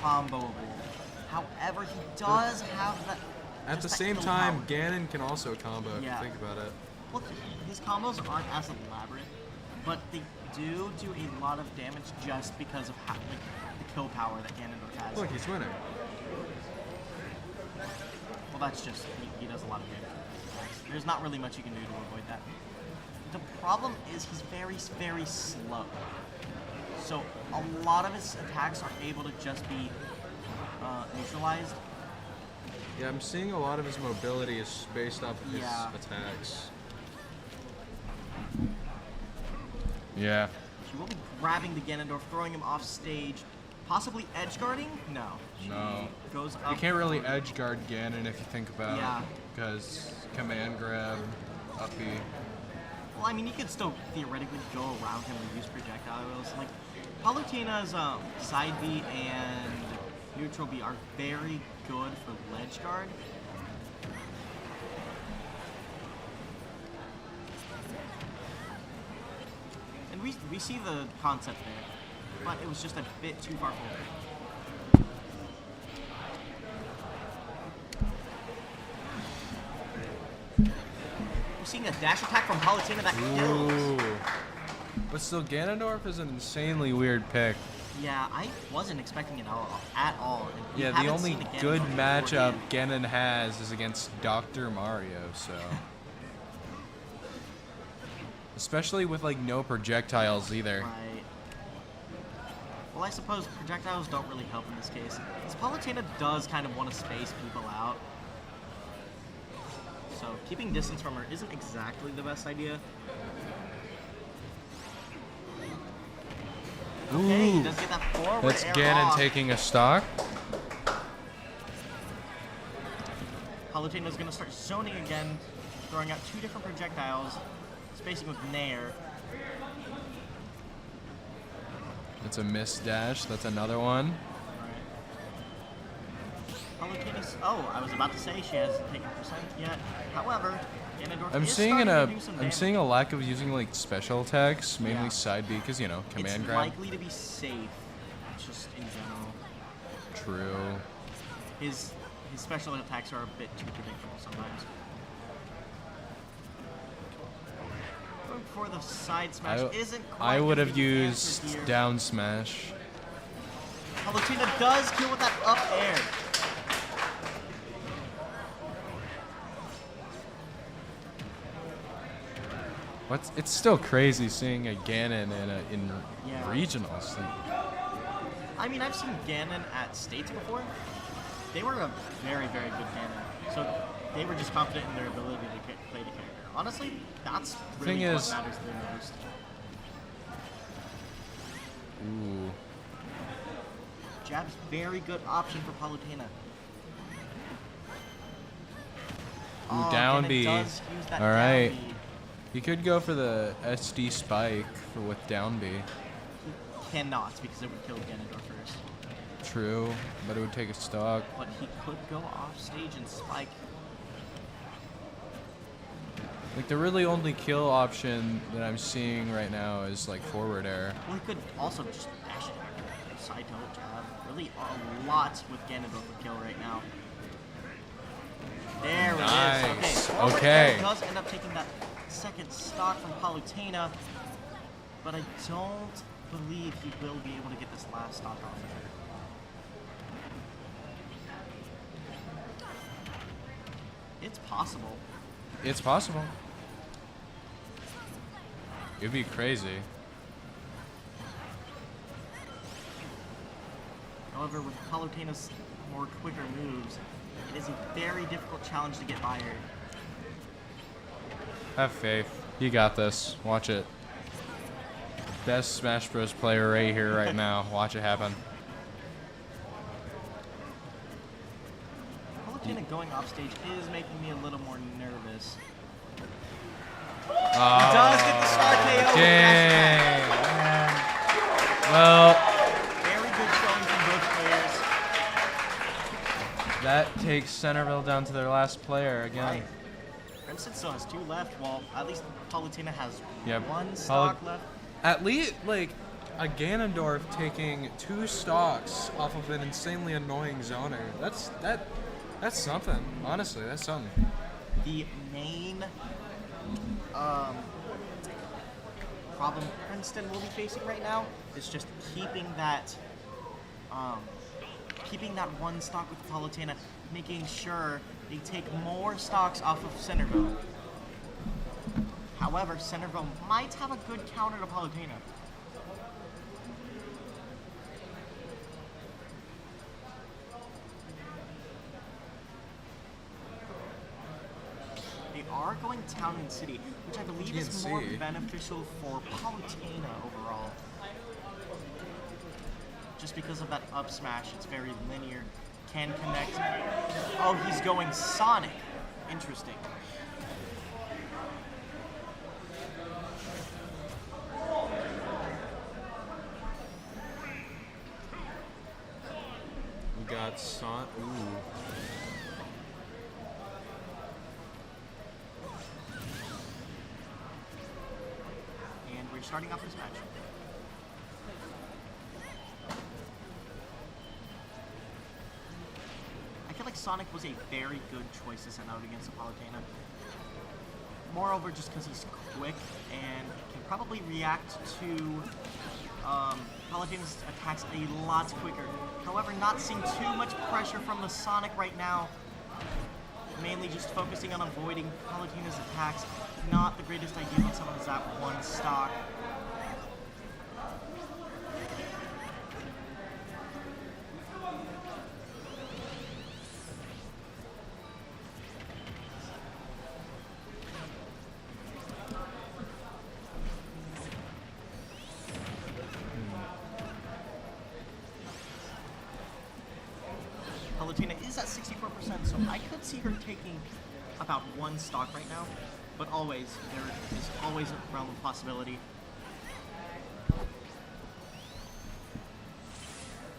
comboable. However, he does have that. At the just that same kill time, power. Ganon can also combo if Yeah. you think about it. Look, his combos aren't as elaborate, but they do a lot of damage just because of how, the kill power that Ganondorf has. Look, he's winning. Well, that's just, he does a lot of damage. There's not really much you can do to avoid that. The problem is he's very, very slow. So a lot of his attacks are able to just be neutralized. Yeah, I'm seeing a lot of his mobility is based off of his Yeah. attacks. Yeah. She will be grabbing the Ganondorf, throwing him off stage, possibly edge guarding? No. She No. goes up. You can't really edge guard Ganon if you think about Yeah. it. Because command grab, uppy. Well, I mean, you could still theoretically go around him and use projectiles. Like, Palutena's side B and neutral B are very good for ledge guard. And we see the concept there, but it was just a bit too far forward. We're seeing a dash attack from Palutena that kills. Ooh. But still, Ganondorf is an insanely weird pick. Yeah, I wasn't expecting it at all. And we Yeah, the haven't only seen a good Ganondorf matchup before Ganon has is against Dr. Mario, so. Especially with like no projectiles either. Right. Well, I suppose projectiles don't really help in this case. Because Palutena does kind of want to space people out. So keeping distance from her isn't exactly the best idea. Okay, he does get that forward That's air Ganon off. taking a stock. Palutena's going to start zoning again, throwing out 2 different projectiles, spacing with Nair. It's a missed dash. That's another one. Palutena's, oh, I was about to say she hasn't taken percent yet. However, Ganondorf I'm is seeing starting to do some I'm damage. seeing a lack of using like special attacks, mainly Yeah. side B, because you know command It's grab. likely to be safe, just in general. True. His special attacks are a bit too predictable sometimes. Going for the side smash isn't quite I would gonna have be the answer used here. down smash. Palutena does kill with that up air. What's it's still crazy seeing a Ganon in Yeah. regionals. Like, I mean, I've seen Ganon at States before. They were a very, very good Ganon. So they were just confident in their ability to play the character. Honestly, that's really Thing what is- matters the most. ooh. Jab's very good option for Palutena. Ooh, down Ganon B. does use that All down right. B. You could go for the SD spike for with down B. He cannot because it would kill Ganondorf first. True, but it would take a stock. But he could go off stage and spike. Like the really only kill option that I'm seeing right now is like forward air. Well, he could also just dash it. Side tilt jab. Really a lot with Ganondorf to kill right now. There Nice. it is. Forward Okay. air does end up taking that second stock from Palutena, but I don't believe he will be able to get this last stock off of her. It's possible. It's possible. It'd be crazy. However, with Palutena's more quicker moves, it is a very difficult challenge to get by her. Have faith. You got this. Watch it. Best Smash Bros. Player right here, right now. Watch it happen. Palutena going off stage is making me a little more nervous. Oh, He does get the star KO. dang, man. Well, Very good showing from both players. that takes Centerville down to their last player again. Right. Crimson still has 2 left, while at least Palutena has Yep. 1 stock left. At least, like, a Ganondorf taking 2 stocks off of an insanely annoying zoner. That's something. Honestly, that's something. The main problem Princeton will be facing right now is just keeping that 1 stock with Palutena, making sure they take more stocks off of Centerville. However, Centerville might have a good counter to Palutena. They are going town and city, which I believe is more TNC. beneficial for Palutena overall. Just because of that up smash, it's very linear, can connect. Oh, he's going Sonic. Interesting. We got Son. Ooh. And we're starting off this match. I feel like Sonic was a very good choice to send out against Palutena. Moreover, just because he's quick and can probably react to Palutena's attacks a lot quicker. However, not seeing too much pressure from the Sonic right now. Mainly just focusing on avoiding Palutena's attacks. Not the greatest idea when someone is at 1 stock. Palutena is at 64%, so I could see her taking about 1 stock right now, but always, there is always a realm of possibility.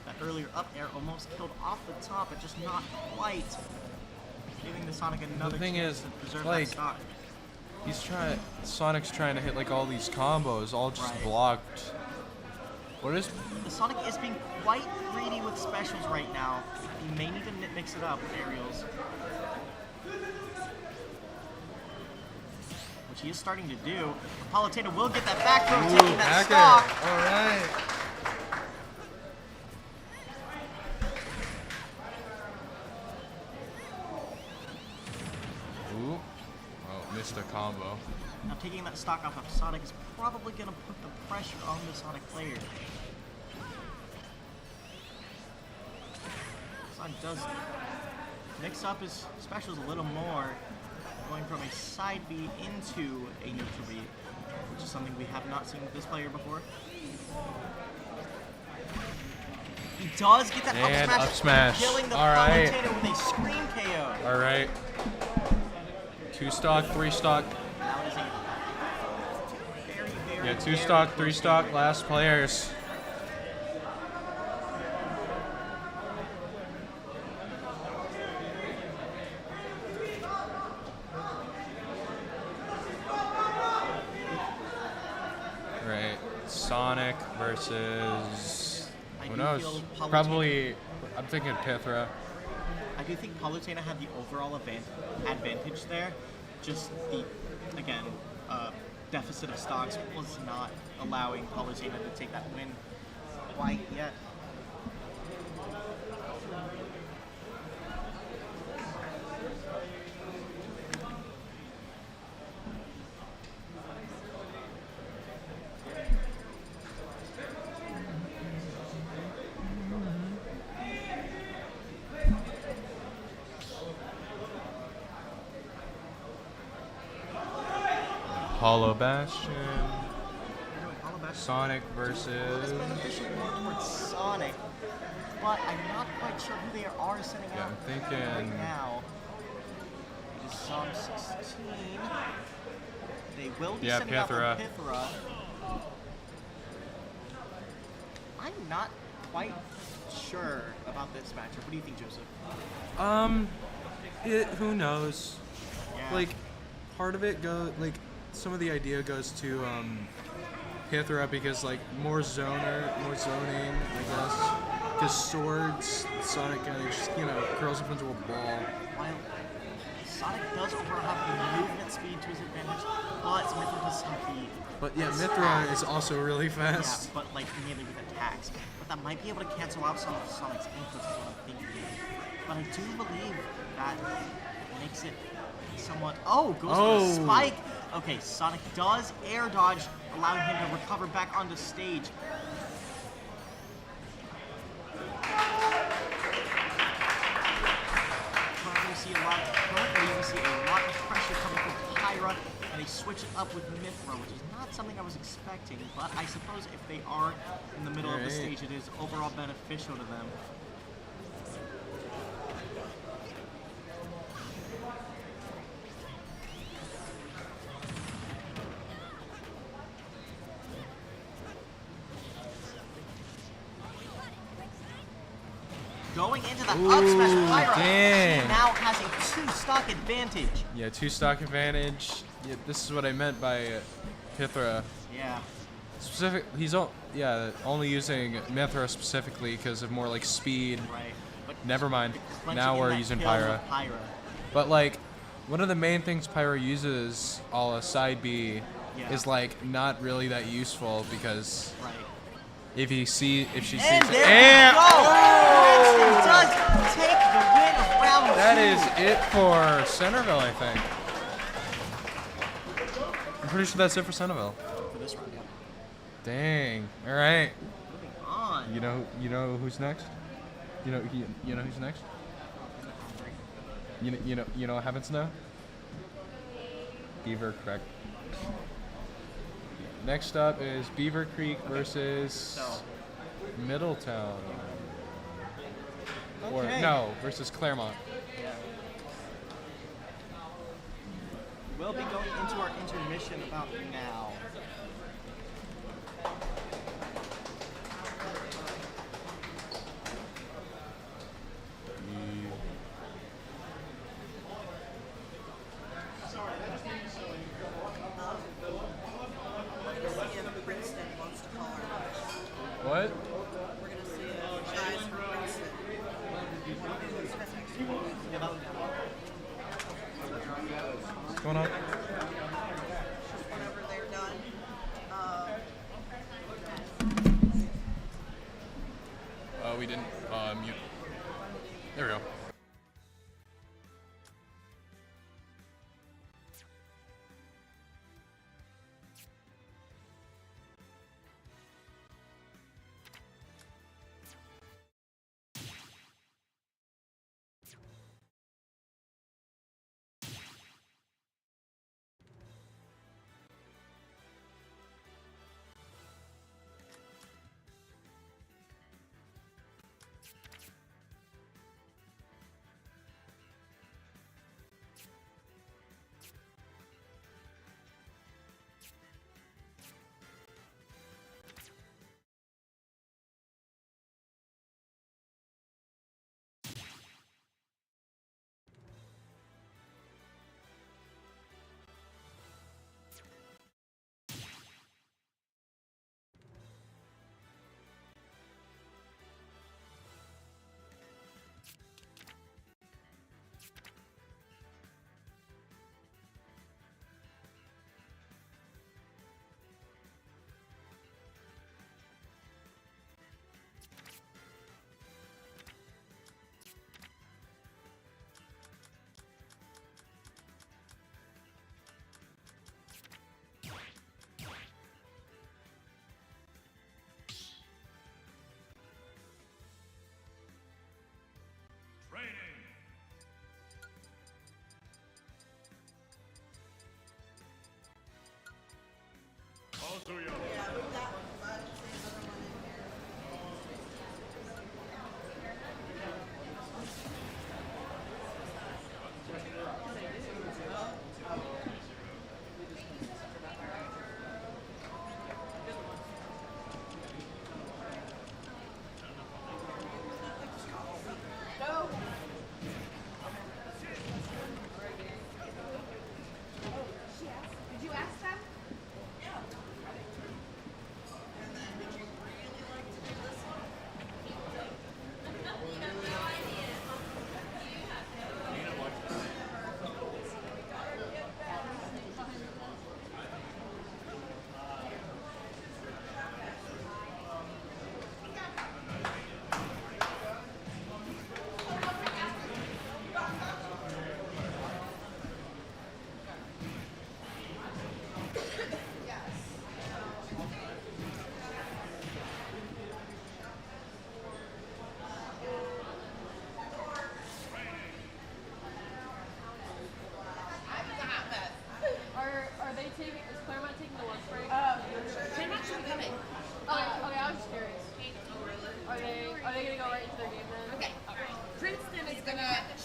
That earlier up air almost killed off the top, but just not quite, giving the Sonic another thing chance is, to preserve like, that stock. Sonic's trying to hit like all these combos, all just Right. blocked. What is? The Sonic is being quite greedy with specials right now. He may need to mix it up with aerials. Which he is starting to do. Palutena will get that back throw, taking that stock. All right. Ooh. Oh, missed a combo. Now taking that stock off of Sonic is probably going to put the pressure on the Sonic player. Sonic does mix up his specials a little more, going from a side B into a neutral B, which is something we have not seen with this player before. He does get that And up up smash. killing the All right. Palutena with a scream KO. All right. 2 stock, 3 stock. That is a very, very, Yeah, 2 very stock, close 3 game. stock, last players. Right. Sonic versus I who do knows? feel Palutena- Probably I'm thinking Pithra. I do think Palutena had the overall advantage there. Just the, again, deficit of stocks was not allowing Palutena to take that win quite yet. Hollow Bastion. All about Sonic versus beneficial more towards Sonic. but I'm not quite sure who they are sending Yeah, out I'm thinking. right now. It is Psalm 16. They will be sending out Pythra. Pythra. I'm not quite sure about this matchup. What do you think, Joseph? Who knows? Yeah. Like, part of it some of the idea goes to Pythra because like more zoning, I guess. Because swords, Sonic kind of just curls up into a ball. While Sonic does overall have the movement speed to his advantage, but Mithra does have the. But yeah, Mithra is also really fast. Yeah, but like mainly with attacks. But that might be able to cancel out some of Sonic's inputs, is what I'm thinking. But I do believe that makes it somewhat. Oh, goes for the spike. Okay, Sonic does air dodge, allowing him to recover back onto stage. Currently, you see a lot of pressure coming from Pyra, and they switch it up with Mithra, which is not something I was expecting, but I suppose if they are in the middle of the stage, it is overall beneficial to them. Going into the up smash with Pyra, dang. he now has a 2-stock advantage. Yeah, 2-stock advantage. Yeah, this is what I meant by Pythra. Yeah. He's only using Mithra specifically because of more like speed. Right. But Never mind. clenching Now in we're that using kill Pyra. with Pyra. But like, one of the main things Pyra uses, all a side B, is like not really that useful because Right. if she sees And it, there we go! Winston does take the win of round that 2. is it for Centerville, I think. I'm pretty sure that's it for Centerville. For this round, yeah. Dang. All right. Moving on. You know who's next? You know who's next? You know what happens to know? Beaver, correct. Next up is Beaver Creek versus Middletown. Or no, versus Claremont. Yeah. We'll be going into our intermission about now. Princeton wants to call our What? We're going to see guys from Princeton. What's going on? Whenever they're done. We didn't mute. There we go. Yeah, move that one. Glad to see another one in here.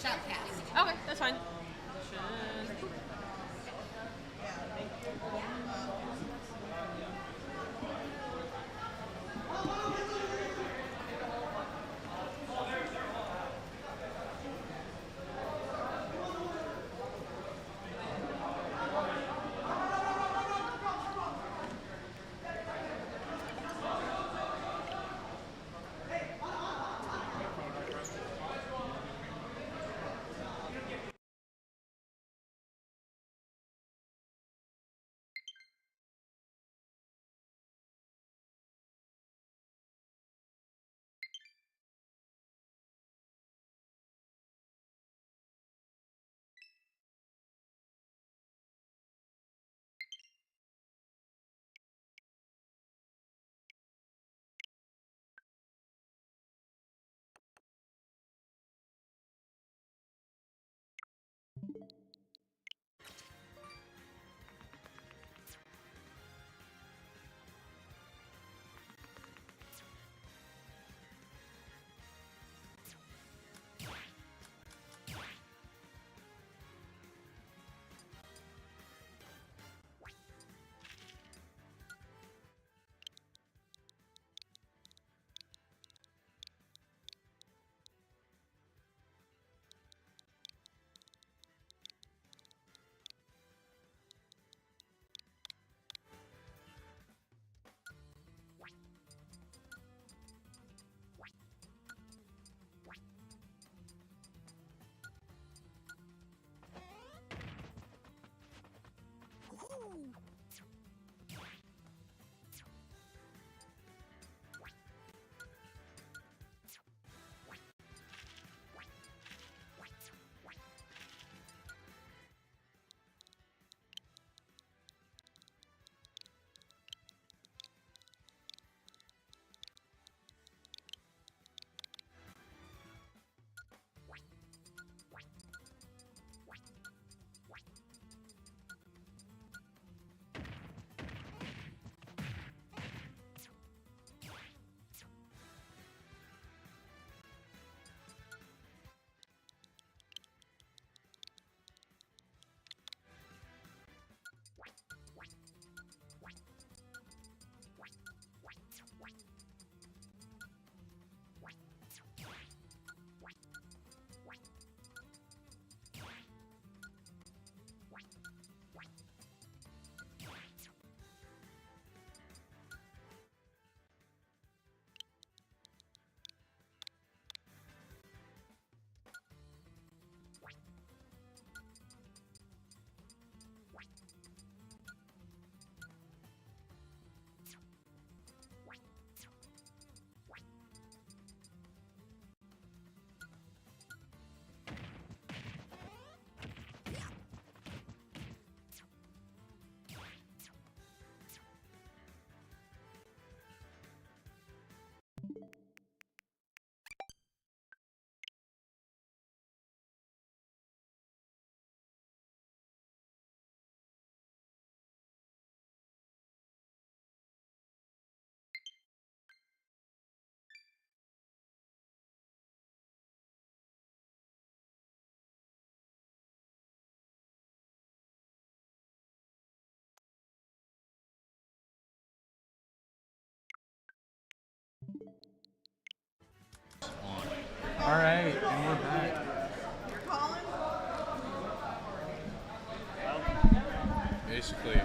Shoutcast. Okay, that's fine. All right, and we're back. You're calling? Basically.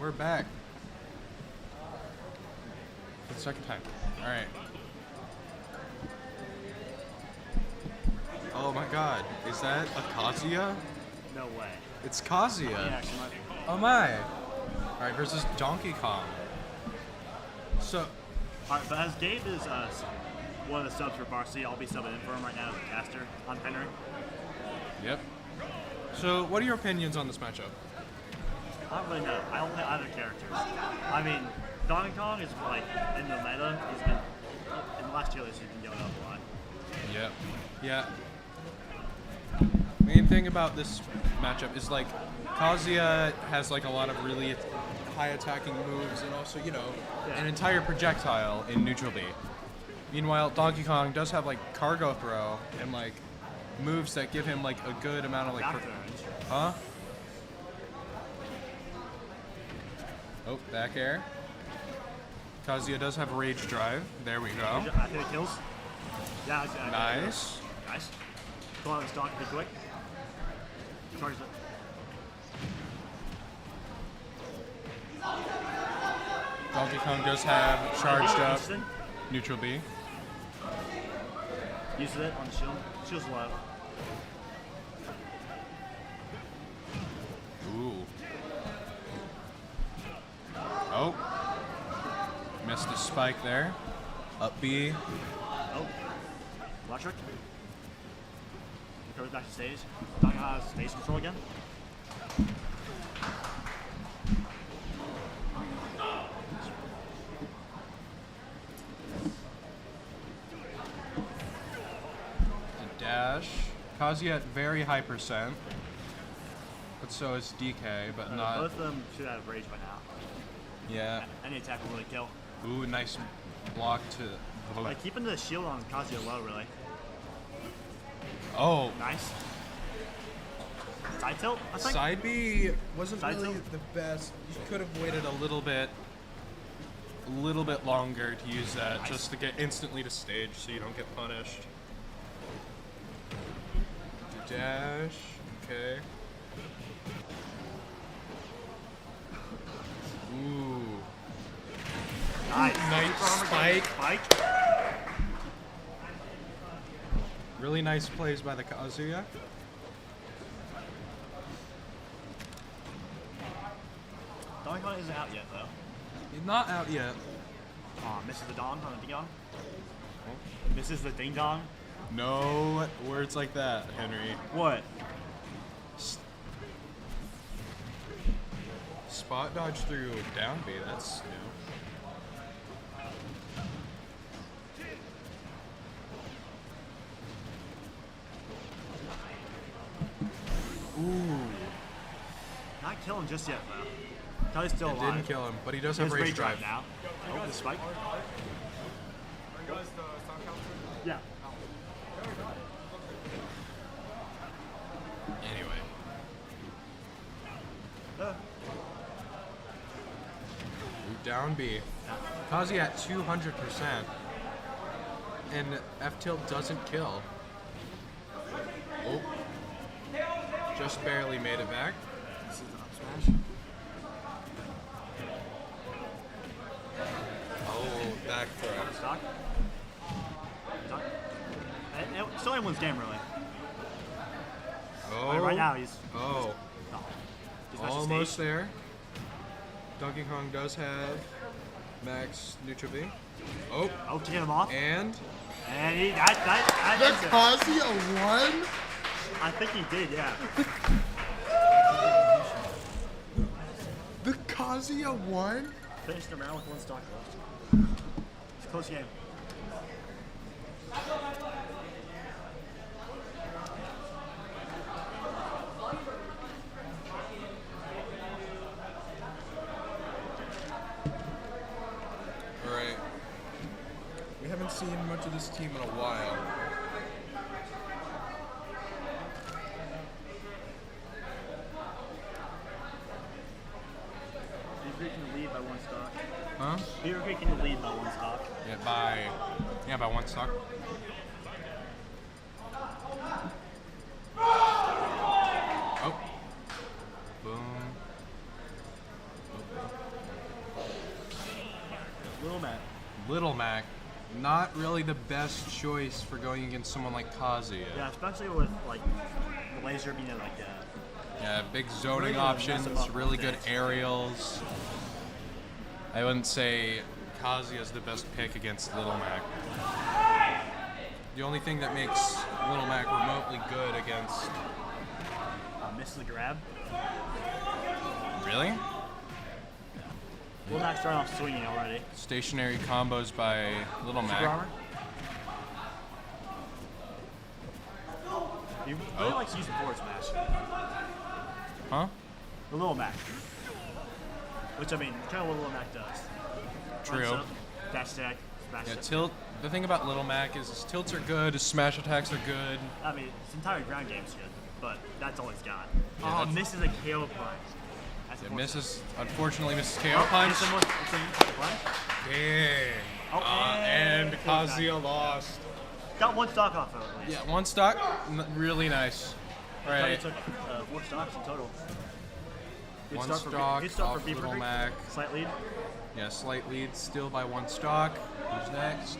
We're back. For the second time. Alright. Oh my god. Is that a Kazuya? No way. It's Kazuya. Yeah, actually might be. Oh my! Alright, versus Donkey Kong. So, Alright, but as Gabe is one of the subs for Varsity, I'll be subbing in for him right now as a caster on Henry. yep. So, what are your opinions on this matchup? I don't really know. I don't play either characters. I mean, Donkey Kong is like in the meta. He's been in the last 2 years. He's been going up a lot. Yep. Yeah. Main thing about this matchup is like Kazuya has like a lot of really high attacking moves and also, you know, an entire projectile in neutral B. Meanwhile, Donkey Kong does have like cargo throw and like moves that give him like a good amount of like huh? Oh, back air. Kazuya does have rage drive. There we go. I think it kills. Yeah, Nice. Nice. Go on this Donkey be quick. Charge it. Donkey Kong does have charged up neutral B. Uses it on the shield. Shield's low. Ooh. Oh. Missed the spike there. Up B. Oh. Electric. Goes back to stage. Donkey Kong has stage control again. The dash. Kazuya at very high percent. But so is DK, but not. Both of them should have rage by now. Yeah. Any attack will really kill. Ooh, nice block to. Like keeping the shield on Kazuya low, really. Oh. Nice. Side tilt, I think. Side B wasn't Side really tilt? the best. You could have waited a little bit longer to use that, just to get instantly to stage so you don't get punished. Dash. Okay. Ooh. Nice. Nice spike. Spike. Really nice plays by the Kazuya. Donkey Kong isn't out yet, though. He's not out yet. Misses the dong on the ding dong. Misses the ding dong. No words like that, Henry. What? Spot dodge through down B, that's new. Ooh. Not killing just yet, though. Kelly's still It alive. didn't kill him, but he does He have has rage drive now. Oh, the spike. Yeah. Anyway. Ooh, down B. Kazuya at 200%. And F tilt doesn't kill. Oh. Just barely made it back. This is the up smash. Oh, back throw. Stock. Stock. Still anyone's game, really. Oh. Right now, he's. Oh. He's back to Almost stage. there. Donkey Kong does have max neutral B. Oh. Oh, to get him off. And he. That The ends it. Kazuya won? I think he did, yeah. The Kazuya won? Finished the round with 1 stock left. It's a close game. alright. We haven't seen much of this team in a while. Beaver can lead by 1 stock. Huh? Beaver can lead by 1 stock. Yeah, by 1 stock. Oh. Boom. Little Mac, not really the best choice for going against someone like Kazuya. Yeah, especially with like the laser being like Yeah, big zoning Really options, mess up really on good things. aerials. I wouldn't say Kazuya is the best pick against Little Mac. The only thing that makes Little Mac remotely good against... Misses the grab. Really? Little Mac starting off swinging already. Stationary combos by Little Super Mac. armor. He really likes using forward smash. Huh? The Little Mac. Which, I mean, kind of what Little Mac does. True. Runs up, dash attack, smash Yeah, it. tilt. The thing about Little Mac is his tilts are good, his smash attacks are good. I mean, his entire ground game's good, but that's all he's got. Yeah, Oh, that's- misses a KO punch. That's It unfortunate. misses, unfortunately, misses KO Oh, punch. it's a punch. Dang. Oh, And and Kazuya lost. Got one stock off of it, at least. Yeah, one stock, really nice. All I thought he right, took 4 stocks in total. Good one start for, stock good start off for Beaver. Little Mac. Slight lead. Yeah, slight lead still by one stock. Who's next?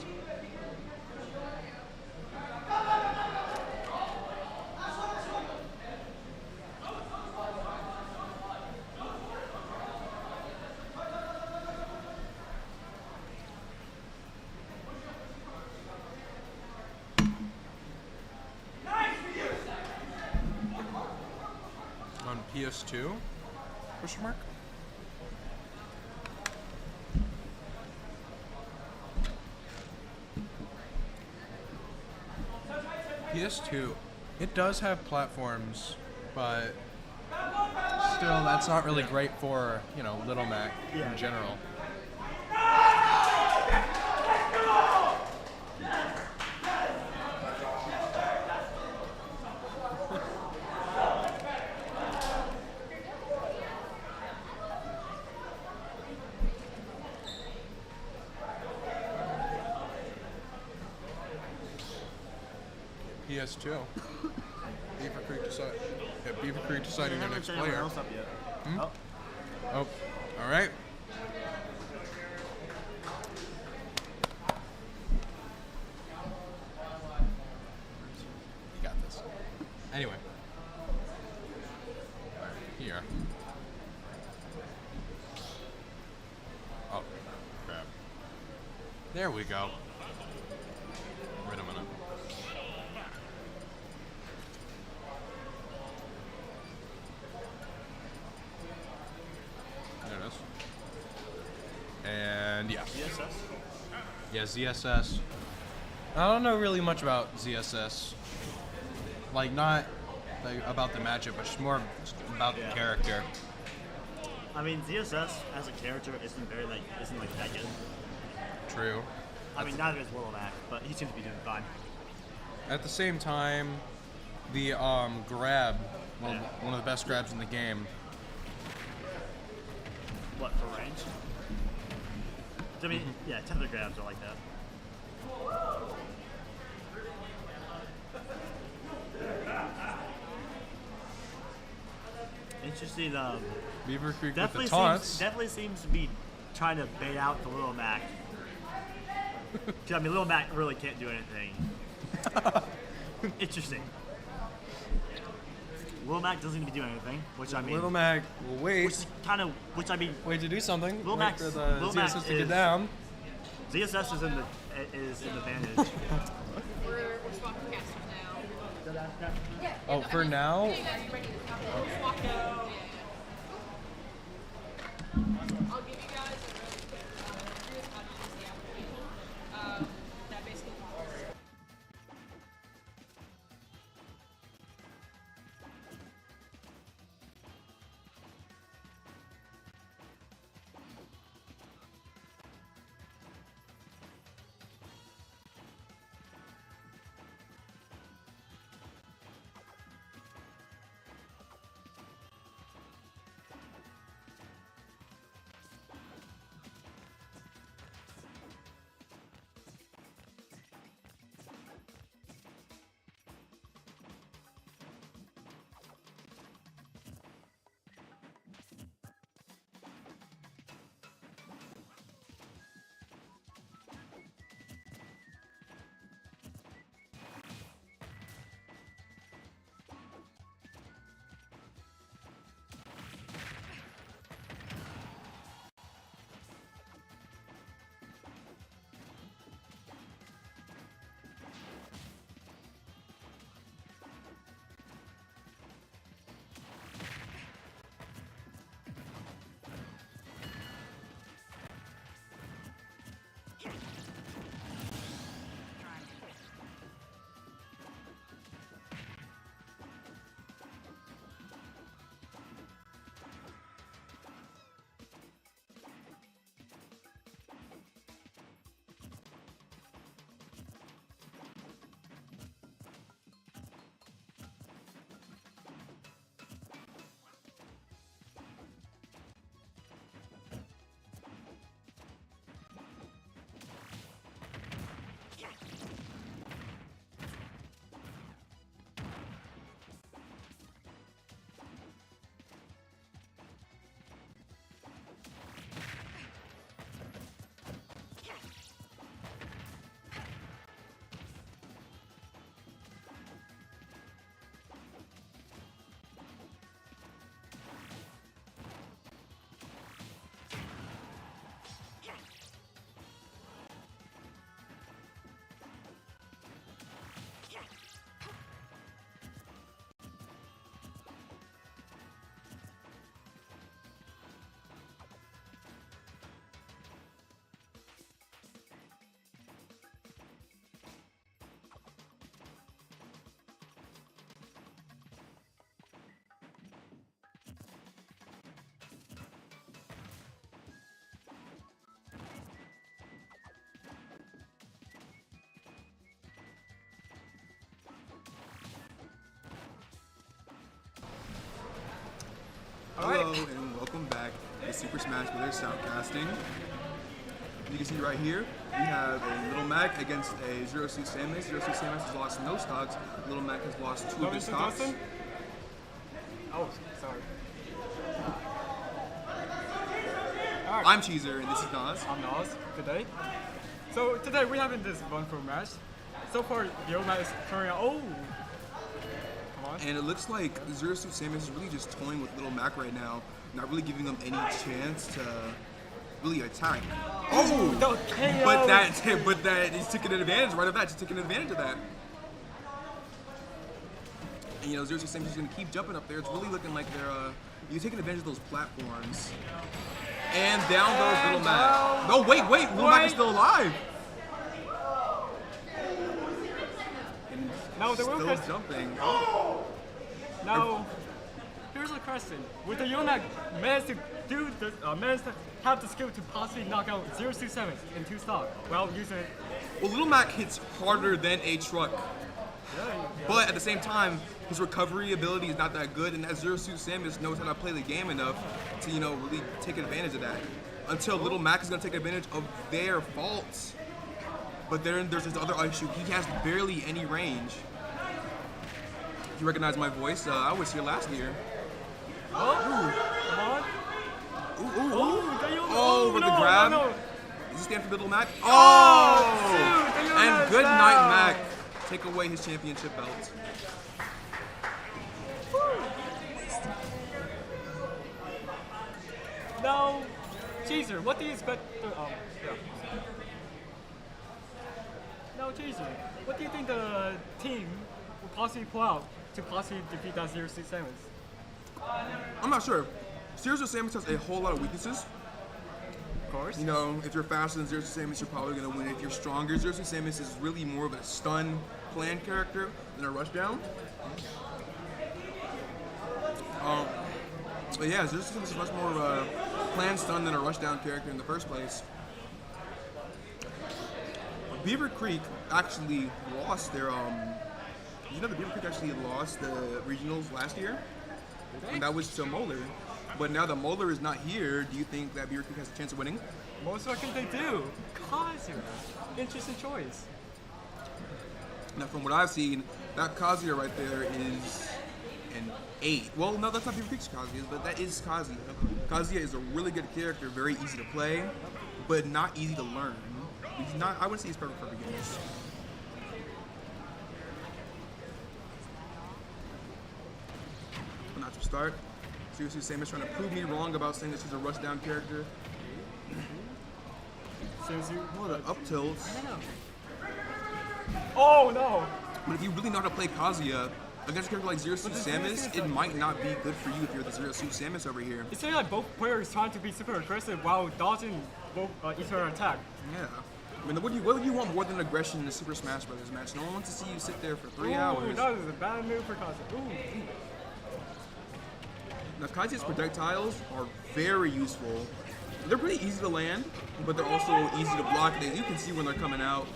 On PS2? Question mark? PS2, it does have platforms, but still, that's not really great for, you know, Little Mac Yeah. in general. PS2. Beaver Creek decide. Yeah, Beaver Creek deciding their Haven't next set anyone player. else up yet. Hmm? Oh, Oh, all right. You got this. Anyway. All right, here. Oh, crap. There we go. Wait a minute. There it is. And yeah. DSS. Yeah, ZSS. I don't know really much about ZSS. Like, not like, about the matchup, but just more about Yeah. the character. I mean, ZSS as a character isn't like that good. True. I mean, neither is Little Mac, but he seems to be doing fine. At the same time, the grab, well, Yeah. one of the best grabs in the game. What, for range? I mean, yeah, tether grabs are like that. Interesting. Beaver Creek with Definitely the taunts. definitely seems to be trying to bait out the Little Mac. 'Cause, I mean, Little Mac really can't do anything. Interesting. Little Mac doesn't even do anything, which I mean, Little Mac will wait. which is kind of, which I mean, Wait to do something. Little Wait Mac's- for the Little Mac ZSS to get is- down. ZSS is in the advantage. We're swapping casters now. Oh, for now, You guys ready to swap it? Yeah. I'll give you guys a really quick overview of how to use the application. That basically follows. Hello and welcome back to Super Smash Bros. Soundcasting. You can see right here, we have a Little Mac against a Zero Suit Samus. Zero Suit Samus has lost no stocks. Little Mac has lost 2 of his stocks. Oh, sorry. I'm Cheezer and this is Nas. I'm Nas. Good day. So today we're having this one-for match. So far, the old match is turning out. Oh! Come on. And it looks like Zero Suit Samus is really just toying with Little Mac right now, not really giving them any chance to really attack. Oh! But that he's taking advantage right of that. Just taking advantage of that. And, you know, Zero Suit Samus is going to keep jumping up there. It's really looking like they're you're taking advantage of those platforms. And down goes Little Mac. No, wait, Little Mac is still alive. Now the still question. jumping. Now, here's a question: would the Yonak manage to do this? Manage to have the skill to possibly knock out 027 in 2 stock while using it? Well, Little Mac hits harder than a truck. Yeah. But at the same time, his recovery ability is not that good, and that Zero Suit Samus knows how to play the game enough to, you know, really take advantage of that. Until Little Mac is going to take advantage of their faults. But then there's this other issue. He has barely any range. You recognize my voice? I was here last year. Oh, come on. Oh, with the grab. No. Does he stand for Little Mac? Oh! Dude, And good night, Mac. Take away his championship belt. Now, Cheezer, what do you expect? Now, Cheezer, what do you think the team will possibly pull out to possibly defeat that 067? I'm not sure. Zero Suit Samus has a whole lot of weaknesses. Of course. You know, if you're faster than Zero Suit Samus, you're probably going to win. If you're stronger, Zero Suit Samus is really more of a stun plan character than a rushdown. But yeah, Zero Suit Samus is much more of a plan stun than a rushdown character in the first place. Beaver Creek actually lost their you know, the Beaver Creek actually lost the regionals last year, and that was to Moeller. But now that Moeller is not here, do you think that Beaver Creek has a chance of winning? Most likely they do. Kazuya. Interesting choice. Now, from what I've seen, that Kazuya right there is an 8. Well, no, that's not Beaver Creek's Kazuya, but that is Kazuya. Kazuya is a really good character, very easy to play, but not easy to learn. He's not. I wouldn't say he's perfect for beginners. Not to start. Seriously, Samus trying to prove me wrong about saying that she's a rushdown character. Oh, the up tilts. Oh no! But if you really know how to play Kazuya against a character like Zero Suit Samus, it might not be good for you if you're the Zero Suit Samus over here. It seems like both players trying to be super aggressive while dodging both each other attack. Yeah. I mean, what do you want more than aggression in a Super Smash Bros. Match? No one wants to see you sit there for 3 hours. That is a bad move for Kazuya. Now, Kazuya's projectiles are very useful. They're pretty easy to land, but they're also easy to block. You can see when they're coming out.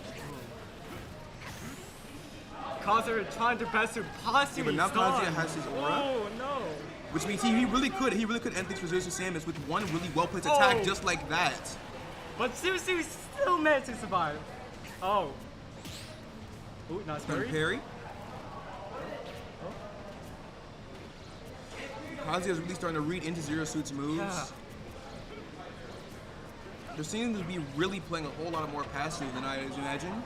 Kazuya trying to best to possibly but now Kazuya has his aura. Oh no! Which means he really could end things for Zero Suit Samus with one really well-placed attack just like that. But Zero Suit still managed to survive. Oh. Ooh, nice parry. Kazuya's really starting to read into Zero Suit's moves. Yeah. They're seeming to be really playing a whole lot more passive than I imagine.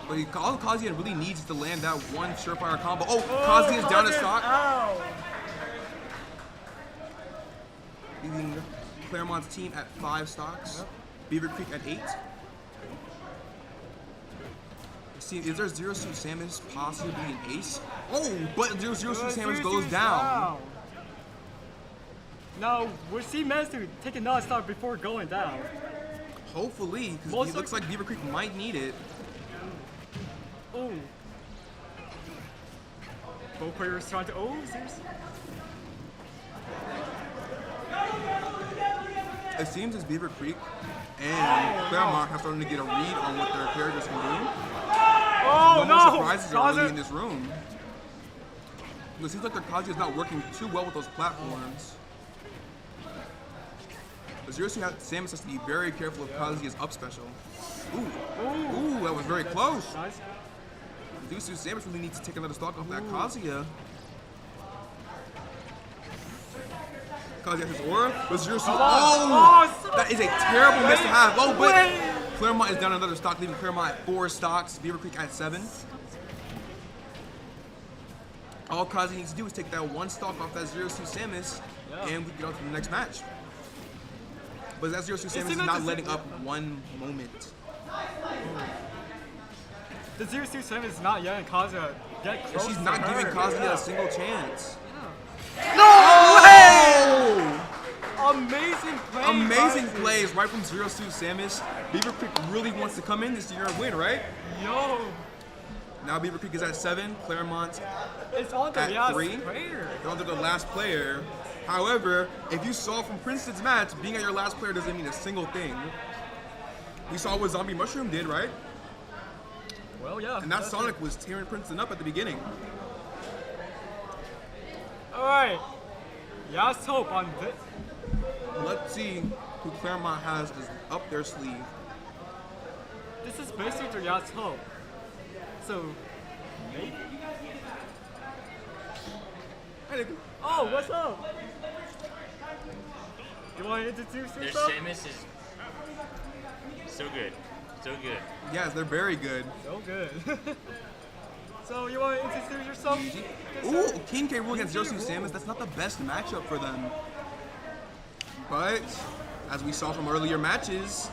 But all Kazuya really needs is to land that one surefire combo. Oh, Kazuya's down a stock. Ow. Leaving Claremont's team at 5 stocks. Yep. Beaver Creek at 8. See, is there Zero Suit Samus possibly an ace? Oh, but Zero Suit Samus goes down. Now, was he managed to take another stock before going down? Hopefully, because it looks like Beaver Creek might need it. Oh. Both players trying to. Oh, seriously. It seems as Beaver Creek and Claremont have started to get a read on what their characters can do. Oh, no more surprises are really in this room. It seems like their Kazuya is not working too well with those platforms. But Zero Suit Samus has to be very careful of Kazuya's up special. Ooh, that was very close. Nice. Zero Suit Samus really needs to take another stock off that Kazuya. Kazuya has his aura, but Zero Suit. Oh! That is a terrible miss to have. Oh, but Claremont is down another stock, leaving Claremont at 4 stocks, Beaver Creek at 7. All Kazuya needs to do is take that 1 stock off that Zero Suit Samus, and we get on to the next match. But that Zero Suit Samus is not letting up one moment. The Zero Suit Samus is not letting Kazuya get close. She's to not her. giving Kazuya a single chance. No way! Amazing play. Amazing plays right from Zero Suit Samus. Beaver Creek really wants to come in this year and win, right? Yo. Now Beaver Creek is at 7, Claremont it's on the at last 3. player. They're on to the last player. However, if you saw from Princeton's match, being at your last player doesn't mean a single thing. We saw what Zombie Mushroom did, right? Well, yeah. And that Sonic was tearing Princeton up at the beginning. All right. Last hope on this. Let's see who Claremont has is up their sleeve. This is basically the last hope. So, maybe. Hey, oh, what's up? You want to introduce Their yourself? Samus is so good. So good. Yes, they're very good. So good. So, you want to introduce yourself? Ooh, King K. Rool against Zero Suit Samus. That's not the best matchup for them. But, as we saw from earlier matches,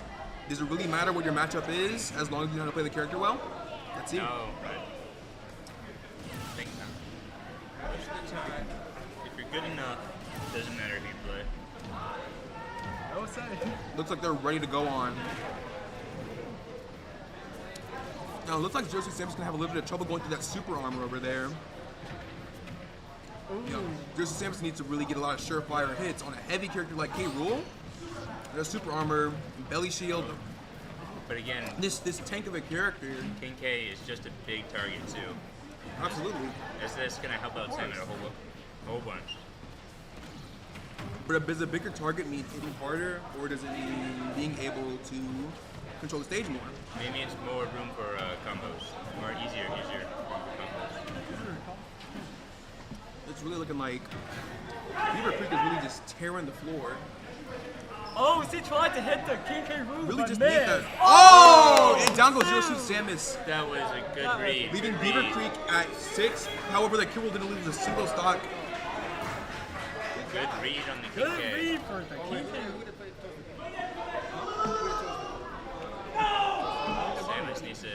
does it really matter what your matchup is as long as you know how to play the character well? Let's see. No, but I think not. Most of the time, if you're good enough, it doesn't matter who you play. No say. Looks like they're ready to go on. Now, it looks like Zero Suit Samus is going to have a little bit of trouble going through that super armor over there. You know, Zero Suit Samus needs to really get a lot of surefire hits on a heavy character like K. Rool. Their super armor, belly shield. But again, this tank of a character. King K is just a big target too. Absolutely. That's gonna help out Sam a whole bunch. But does a bigger target mean hitting harder, or does it mean being able to control the stage more? Maybe it's more room for combos, or easier combos. It's really looking like Beaver Creek is really just tearing the floor. Oh, she tried to hit the King K. Rool. Really just man. need that. Oh! And down goes Zero Suit Samus. That was a good read. Leaving Beaver Creek at 6. However, the K. Rool didn't lose a single stock. Good read on the King Good K. read for the King K. Samus needs to.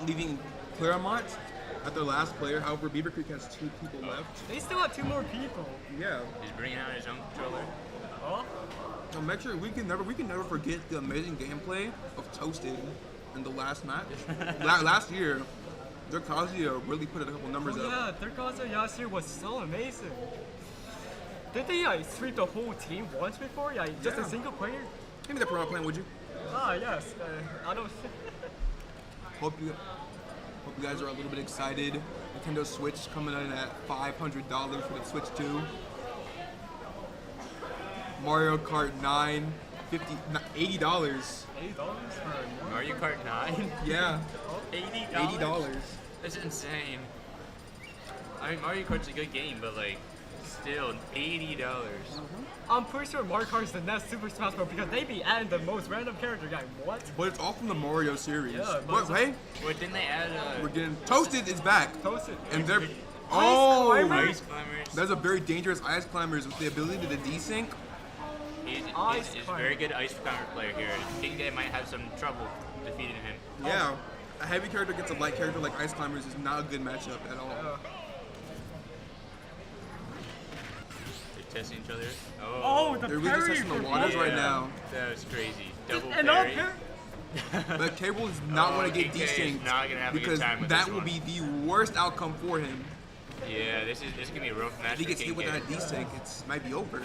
Leaving Claremont at their last player. However, Beaver Creek has 2 people left. They still have 2 more people. Yeah. He's bringing out his own controller. Oh. Now make sure we can never forget the amazing gameplay of Toasted in the last match. Last year, their Kazuya really put a couple numbers up. Yeah, their Kazuya last year was so amazing. Did they like sweep the whole team once before? Like just a single player? Give me that promo plan, would you? Ah, yes. I don't. Hope you guys are a little bit excited. Nintendo Switch coming in at $500 for the Switch 2. Mario Kart 9, $80. $80 for Mario Kart 9? Yeah. $80? That's insane. I mean, Mario Kart's a good game, but like, still, $80. I'm pretty sure Mario Kart is the next Super Smash Bros. Because they be adding the most random character guy. What? But it's all from the Mario series. Yeah, What, hey? What, didn't they add We're getting Toasted is back. Toasted. And they're Ice Climbers? There's a very dangerous Ice Climbers with the ability to desync. He's a very good Ice Climber player here. I think they might have some trouble defeating him. Yeah. A heavy character against a light character like Ice Climbers is not a good matchup at all. They're testing each other. Oh, the They're really just parry testing the for waters Beaver. right now. That was crazy. Double And parry. But K. Rool does not want to get KK is desynced not gonna have a good because time with that this will one. be the worst outcome for him. Yeah, this is gonna be a rough match. If he for gets hit with King that desync, it might be over.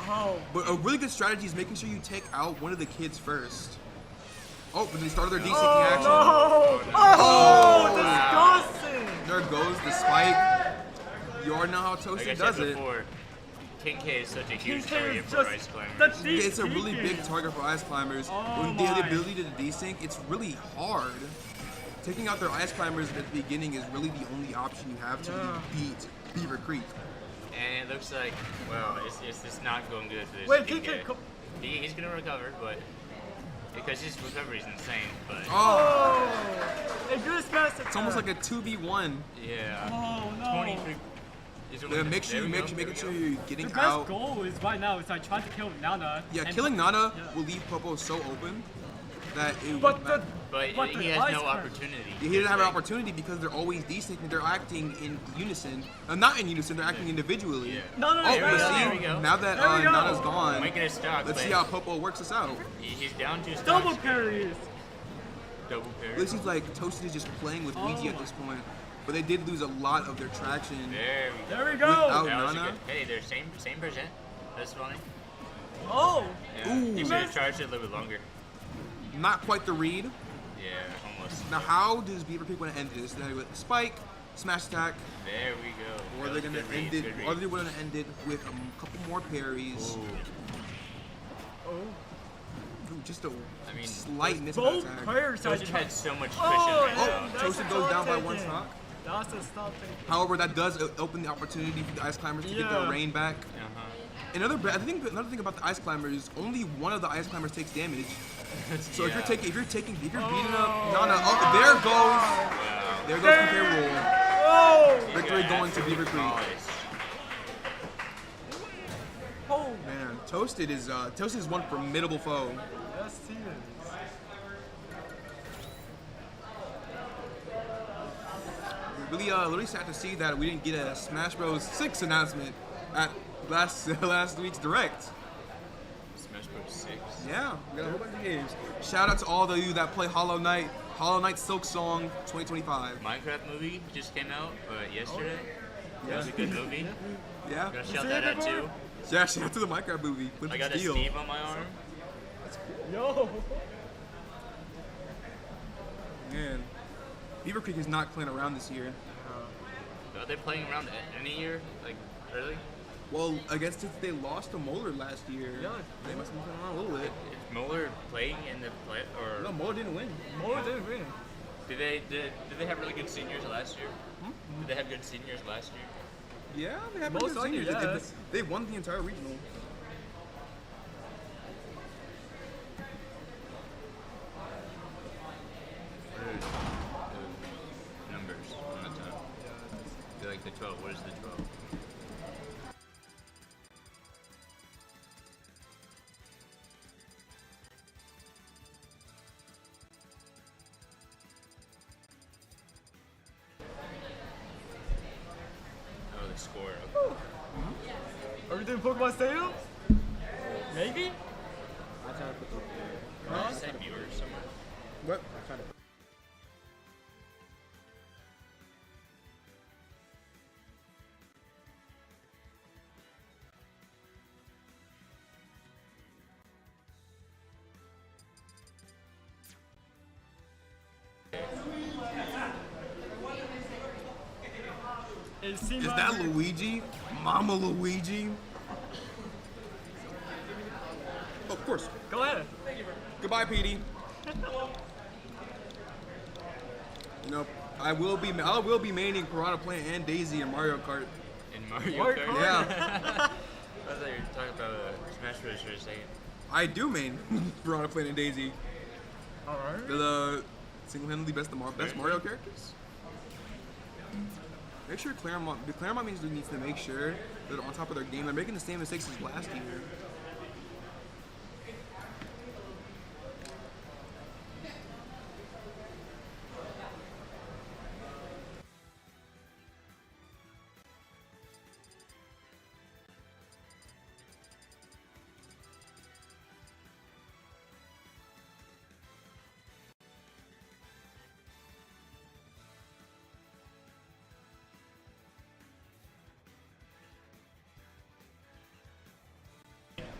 Oh. But a really good strategy is making sure you take out one of the kids first. Oh, but they started their desyncing Oh, action. no. Oh, disgusting. There goes the spike. You already know how Like I Toasted said does it. before, King K is such a huge King K target is for just Ice Climbers. the It's a really big target for Ice Climbers. Oh When they have the my. ability to desync, it's really hard. Taking out their Ice Climbers at the beginning is really the only option you have to really beat Beaver Creek. And it looks like, well, it's not going good for this Wait, King King K. K. He's gonna recover, but because his recovery is insane. But Oh, A good smash attack. it's almost like a 2v1. yeah, Oh, no. 23. Yeah, make sure you making sure you're getting The best out. goal is right now is like trying to kill Nana. Yeah, and- killing Nana Yeah. will leave Popo so open that it But would the, But but he the has Ice no Climbers- opportunity. he didn't have an opportunity because they're always desyncing. They're acting in unison. Not in unison. They're acting individually. Yeah. No, Oh, there but we go. There we see, go. now that There we go. Nana's gone, Making it stock. let's but see how Popo works this out. he's down to Double stocks. parries. Double parry. It seems like Toasted is just playing with Ouija at this point. But they did lose a lot of their traction. There we go. There we go. Without- That was a Nana? good. Hey, they're same percent. That's funny. Oh. Yeah. Ooh. He should have charged it a little bit longer. Not quite the read. Yeah, almost. Now, how does Beaver Creek want to end this? They're with Spike, Smash Attack, There we go. or That they're was gonna good read, end it, good read. or they're gonna end it with a couple more parries. Ooh. Oh. Ooh, just a mean, slight miss Both attack. players are Toasted had so much cushion Oh, right Oh, now. that's Toasted a goes stop down by taking. one stock. That's a stop taking. However, that does open the opportunity for the Ice Climbers to get their Yeah. reign back. Uh-huh. Another thing about the Ice Climbers, only one of the Ice Climbers takes damage. So if you're beating up Nana, oh, there goes Compare Rule. Oh. Victory going to Beaver Creek. Demolished. Oh. Man, Toasted is one formidable foe. Yes, he is. Really sad to see that we didn't get a Smash Bros. 6 announcement at last week's Direct. Smash Bros. 6. Yeah, we got a whole bunch of games. Shout out to all of you that play Hollow Knight Silk Song 2025. Minecraft movie just came out yesterday. That was a good movie. Yeah. Gotta shout that out too. Yeah, shout out to the Minecraft movie. Flip I got a and Steel. Steve on my arm. Yo. Man, Beaver Creek is not playing around this year. Are they playing around any year? Like, really? Well, I guess since they lost to Moeller last year, Yeah. they must have been playing around a little bit. Is Mueller playing in the play or No, Moeller didn't win. More than win. did they have really good seniors last year? Did they have good seniors last year? Yeah, they have Most pretty good likely, seniors. yes. They won the entire regional. What are the numbers on the top? They're like the 12. What is the 12? Oh, the score. Okay. Are we doing Pokemon Stadium? Maybe? Huh? Is that Beaver somewhere? What? Is that Luigi? Mama Luigi? Of course. Go ahead. Goodbye, Petey. You know, I will be maining Piranha Plant and Daisy in Mario Kart. In Mario Mario Kart? Kart? Yeah, I thought you were talking about Smash Bros. For a second. I do main Piranha Plant and Daisy. Alright. They're the single-handedly best Mario characters. Make sure Claremont needs to make sure they're on top of their game. They're making the same mistakes as last year.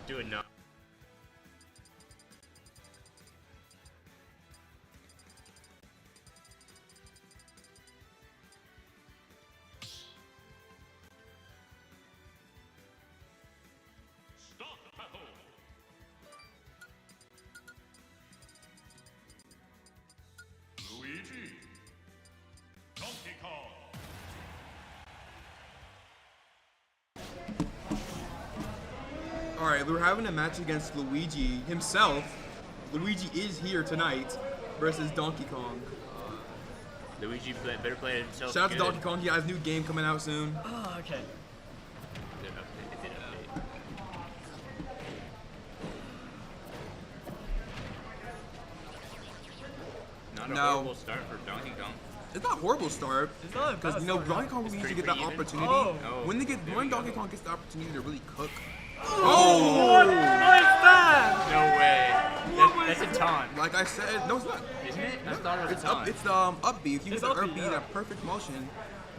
do enough. Luigi. Donkey Kong. Alright, we're having a match against Luigi himself. Luigi is here tonight versus Donkey Kong. Luigi better play himself. Shout out to good. Donkey Kong, he has a new game coming out soon. Oh, okay. Good update. Good update. Not a No. horrible start for Donkey Kong. It's not a horrible start. It's not a Because bad you know start. Donkey Kong usually pretty get that even. opportunity. Oh. When Donkey Kong gets the opportunity to really cook. What is that? No way. That's a taunt, Like I said, no, it's not. isn't it? I thought it was It's a taunt. up. It's up B. If you It's get the up up B, B, yeah. that perfect motion,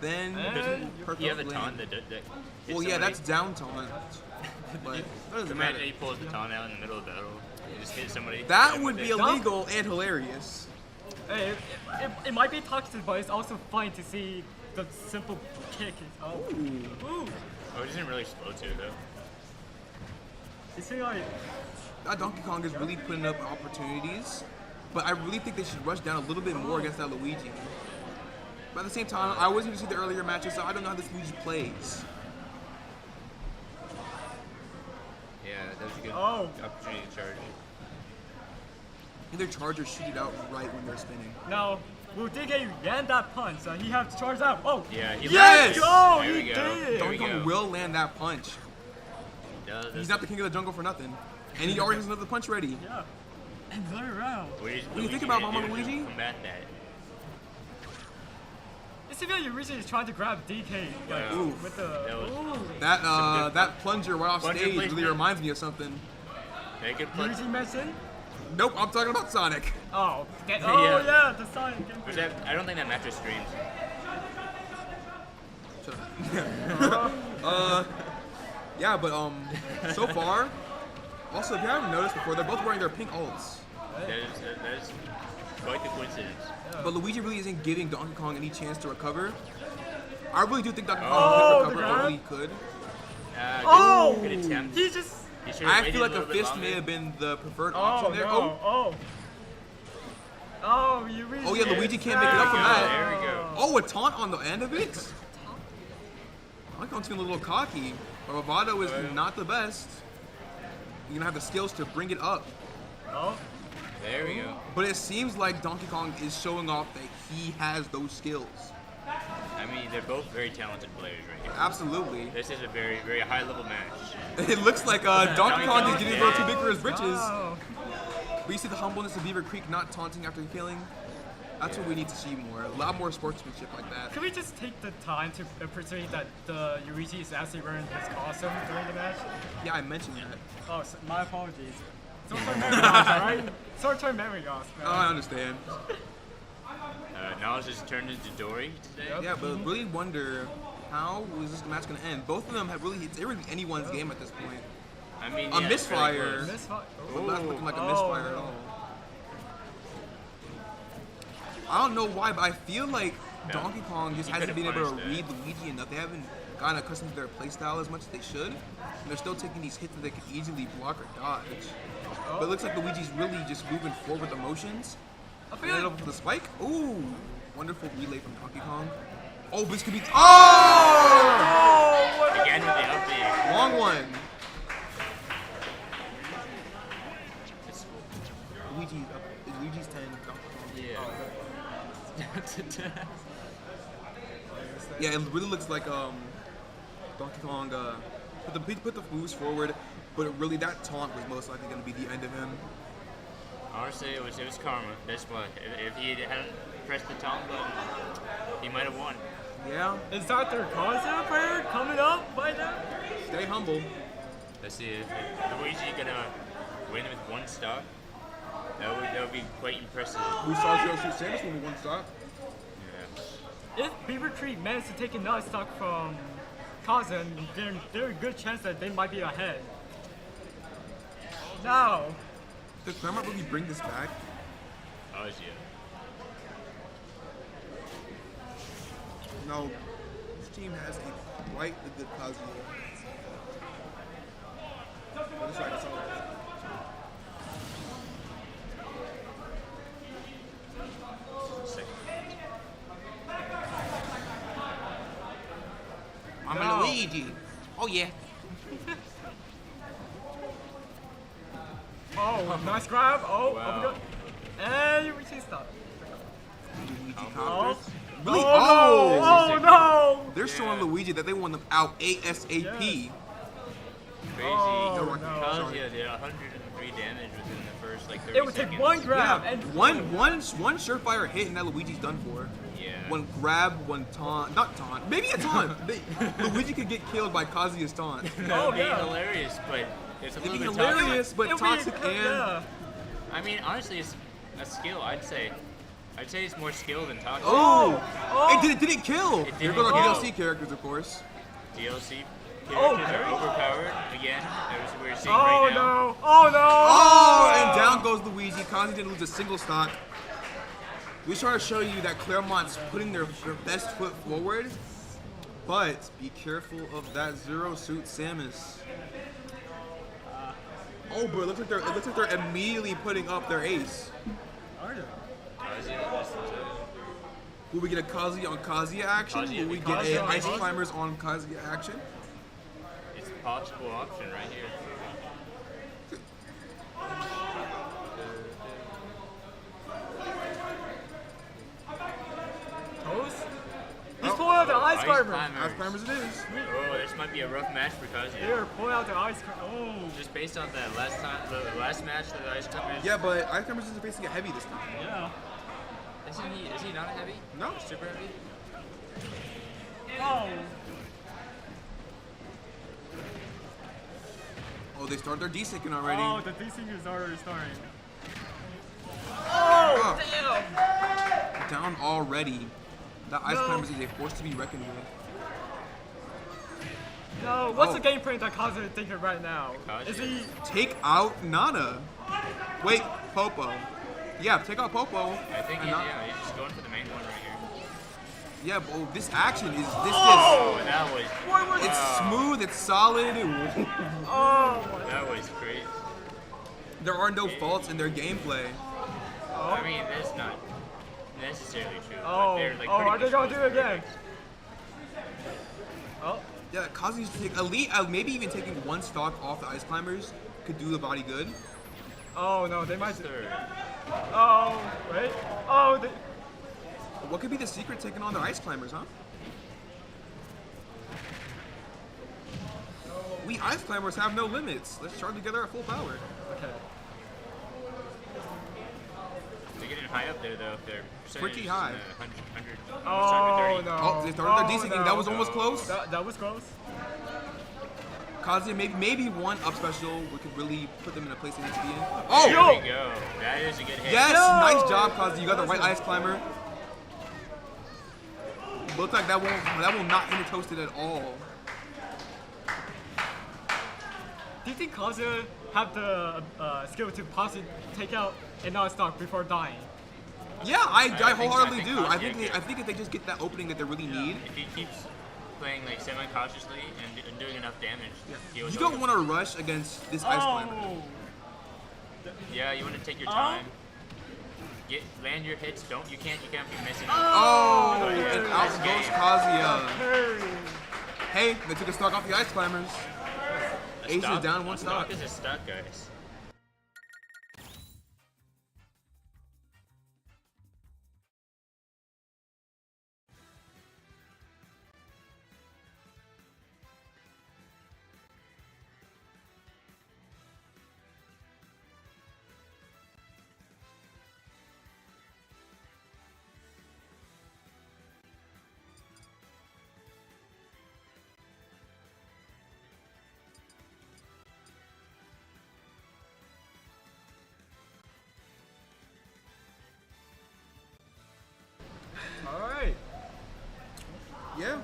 then perfect You have a land. taunt that hits Well, yeah, somebody. that's down taunt. But that doesn't Imagine matter. he pulls the taunt out in the middle of the battle. You just hit somebody. That would be a illegal and hilarious. Hey, it might be toxic, but it's also fun to see the simple kick. Oh. Ooh. Oh, it isn't really slow too, though. You see, like, That Donkey Kong is really putting up opportunities, but I really think they should rush down a little bit more against that Luigi. But at the same time, I wasn't even see the earlier matches, so I don't know how this Luigi plays. Yeah, that was a good Oh. opportunity to charge. Either charge or shoot it out right when they're spinning. now, will DK land that punch? He has to charge out. Oh. Yeah, he Yes! Let's go! There He we go. did it. There we Donkey Kong go. will land that punch. He does. He's not the king of the jungle for nothing. And he already has another punch ready. Yeah. Another round. What do you think about Mama Luigi? Combat that. It seems like Luigi is trying to grab DK like, Yeah. Oof. with the. That was- Ooh. That plunger right off Plunger stage really placement. reminds me of something. Make it punch. Luigi mentioned? Nope, I'm talking about Sonic. Oh, Yeah. yeah, the Sonic game. Was that, I don't think that match was streamed. Yeah, but so far, also if you haven't noticed before, they're both wearing their pink alts. That is quite the coincidence. But Luigi really isn't giving Donkey Kong any chance to recover. I really do think Donkey Oh, Kong could the recover, grab? but he could. Good, Oh! good attempt. He just. He should have I waited feel like a a little bit fist longer. may have been the preferred Oh, option there. no. Oh, Luigi. Oh yeah, Luigi can't make it up from There that. we go. Oh, a taunt on the end of it? Donkey Kong's feeling a little cocky. But Bravado is not the best. You're gonna have the skills to bring it up. Oh. There we go. But it seems like Donkey Kong is showing off that he has those skills. I mean, they're both very talented players right here. Absolutely. This is a very, very high level match. It looks like Donkey Kong is getting a little too big for his britches. Oh. But you see the humbleness of Beaver Creek not taunting after killing. That's what we need to see more. A lot more sportsmanship like that. Could we just take the time to appreciate that the Luigi is actually wearing his costume during the match? Yeah, I mentioned that. Oh, my apologies. Short-term memory loss, alright? Short-term memory loss, man. Oh, I understand. Now it's just turned into Dory today. Yeah, but really wonder how is this match gonna end? Both of them have really, it's really anyone's game at this point. I mean, A yeah, it's really misfire. close. Misfire. But not looking like a Oh, misfire at no. all. I don't know why, but I feel like Donkey Kong just He hasn't been could've able to punished read Luigi enough. They haven't gotten accustomed to their playstyle as much as they should. And they're still taking these hits that they could easily block or dodge. But it looks like Luigi's really just moving forward with emotions. I feel And like over for the spike. Ooh, wonderful relay from Donkey Kong. Oh, this could be. Oh! Again with the up B. Long one. It's- Luigi's 10. Donkey Kong. Yeah. Yeah, it really looks like Donkey Kong put the moves forward, but really that taunt was most likely going to be the end of him. Honestly, it was karma. That's why. If he hadn't pressed the taunt button, he might have won. Yeah, is that their concept player coming up by now? stay humble. Let's see if Luigi gonna win with one stock. That would be quite impressive. Who saw Zero Suit Samus when we one stop? Yeah. If Beaver Creek managed to take another stock from Kazuya, there's a good chance that they might be ahead. No. Did Claremont really bring this back? Kazuya. No. This team has quite a good Kazuya. That's right, it's all right. I'm a Luigi. Oh yeah. Oh, nice grab. Oh, Wow. up we go. And you reach stop. Luigi Oh. counters. Really? Oh, Oh! no. Oh, no. They're showing Luigi that they want them out ASAP. Crazy. Oh, No, no. Kazuya did 103 damage within the first like 30 It would take seconds. one grab Yeah, and one surefire hit and that Luigi's done for. Yeah. One grab, one taunt, not taunt, maybe a taunt. Luigi could get killed by Kazuya's taunt. That would be yeah. hilarious, but it's a It'd little be bit toxic. hilarious, but It'll be- toxic and yeah. I mean, honestly, it's a skill. I'd say it's more skill than toxic. oh, Oh. it didn't kill. It Here didn't go our kill. DLC characters, of course. DLC Oh, characters are very- overpowered again. As we're seeing Oh, right now. no. Oh, no. Oh, and down goes Luigi. Kazuya didn't lose a single stock. We're trying to show you that Claremont's putting their best foot forward, but be careful of that Zero Suit Samus. Oh, bro, it looks like they're immediately putting up their ace. Are they? Kazuya missed it. Will we get a Kazuya on Kazuya action? Kazuya Will we be get Kazuya a on Ice Kazuya? Climbers on Kazuya action? It's a possible option right here. Toes? He's pulling out the ice climber. Ice Climbers it is. Oh, this might be a rough match for Kazuya. Here, pull out the ice climber. Oh. Just based on that the last match that the Ice Climbers. Yeah, but Ice Climbers is facing a heavy this time. Yeah. Is he not a heavy? No. Super heavy? Oh. Oh, they started their D-Syncing already. Oh, the desync is already starting. Oh, Damn. down already. That Ice No. Climbers is a force to be reckoned with. No, what's Oh. the game plan that Kazuya is thinking right now? Kazuya. Is he? Take out Nana. Wait, Popo. Yeah, take out Popo. I think And he's, not- he's just going for the main one right here. Yeah, but this action is Oh, that was It's smooth. It's solid. Oh. that was crazy. There are no faults in their gameplay. I mean, that's not necessarily true. But Oh. they're, like, Oh, pretty are they much gonna do close it again? to Oh. Yeah, Kazuya's take elite. Maybe even taking one stock off the Ice Climbers could do the body good. Oh no, they might. third. Oh wait. Oh. They, What could be the secret taking on the Ice Climbers, huh? We Ice Climbers have no limits. Let's charge together at full power. okay. They're getting high up there though. Their percentage Pretty is high. in the 100, Oh no. Oh, they started their Oh, D-Syncing. no. That was almost close. That was close. Kazuya, maybe one up special we could really put them in a place they need to be in. There Oh! we go. That is a good hit. Yes! Yo! Nice job, Kazuya. You got the right Ice Climber. Looks like that will not hinder Toasted at all. Do you think Kazuya have the skill to possibly take out a non-stock before dying? Yeah, I think so. wholeheartedly I think do. I Kazuya think if they just get that opening that they really need. If he keeps playing like semi-cautiously and doing enough damage, he'll You don't want to rush against this Ice Climber. Oh. Yeah, you want to take your time. Land your hits. You can't be missing. Oh, yeah. and out Nice goes game. Kazuya. Hey. Hey, they took a stock off the Ice Climbers. A Ace is stock- down one a stock. is a stock, guys. All right. Yeah.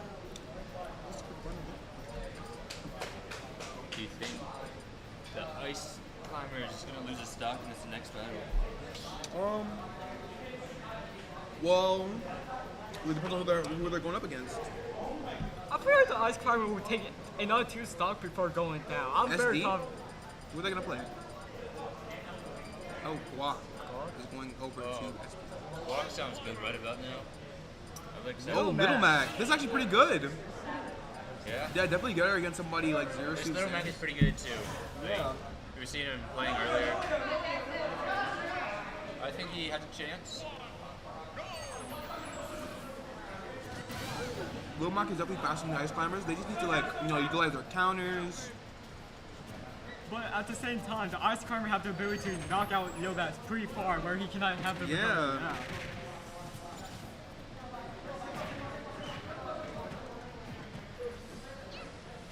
Do you think the Ice Climber is going to lose his stock in this next battle? Well, it depends on who they're going up against. I feel like the Ice Climber will take another 2 stock before going down. I'm very SD? confident. Who are they gonna play? Oh, Guac is going over to SD. Guac sounds good right about now. I like that. Oh, Middle Mac. This is actually pretty good. Yeah? Yeah, definitely get her against somebody like Zero This Suit Little Sam. Mac is pretty good too. Like, we were seeing him playing earlier. I think he has a chance. Lil Mac is definitely faster than the Ice Climbers. They just need to utilize their counters. But at the same time, the Ice Climber have the ability to knock out Lil Mac pretty far, where he cannot have the recovery. Yeah.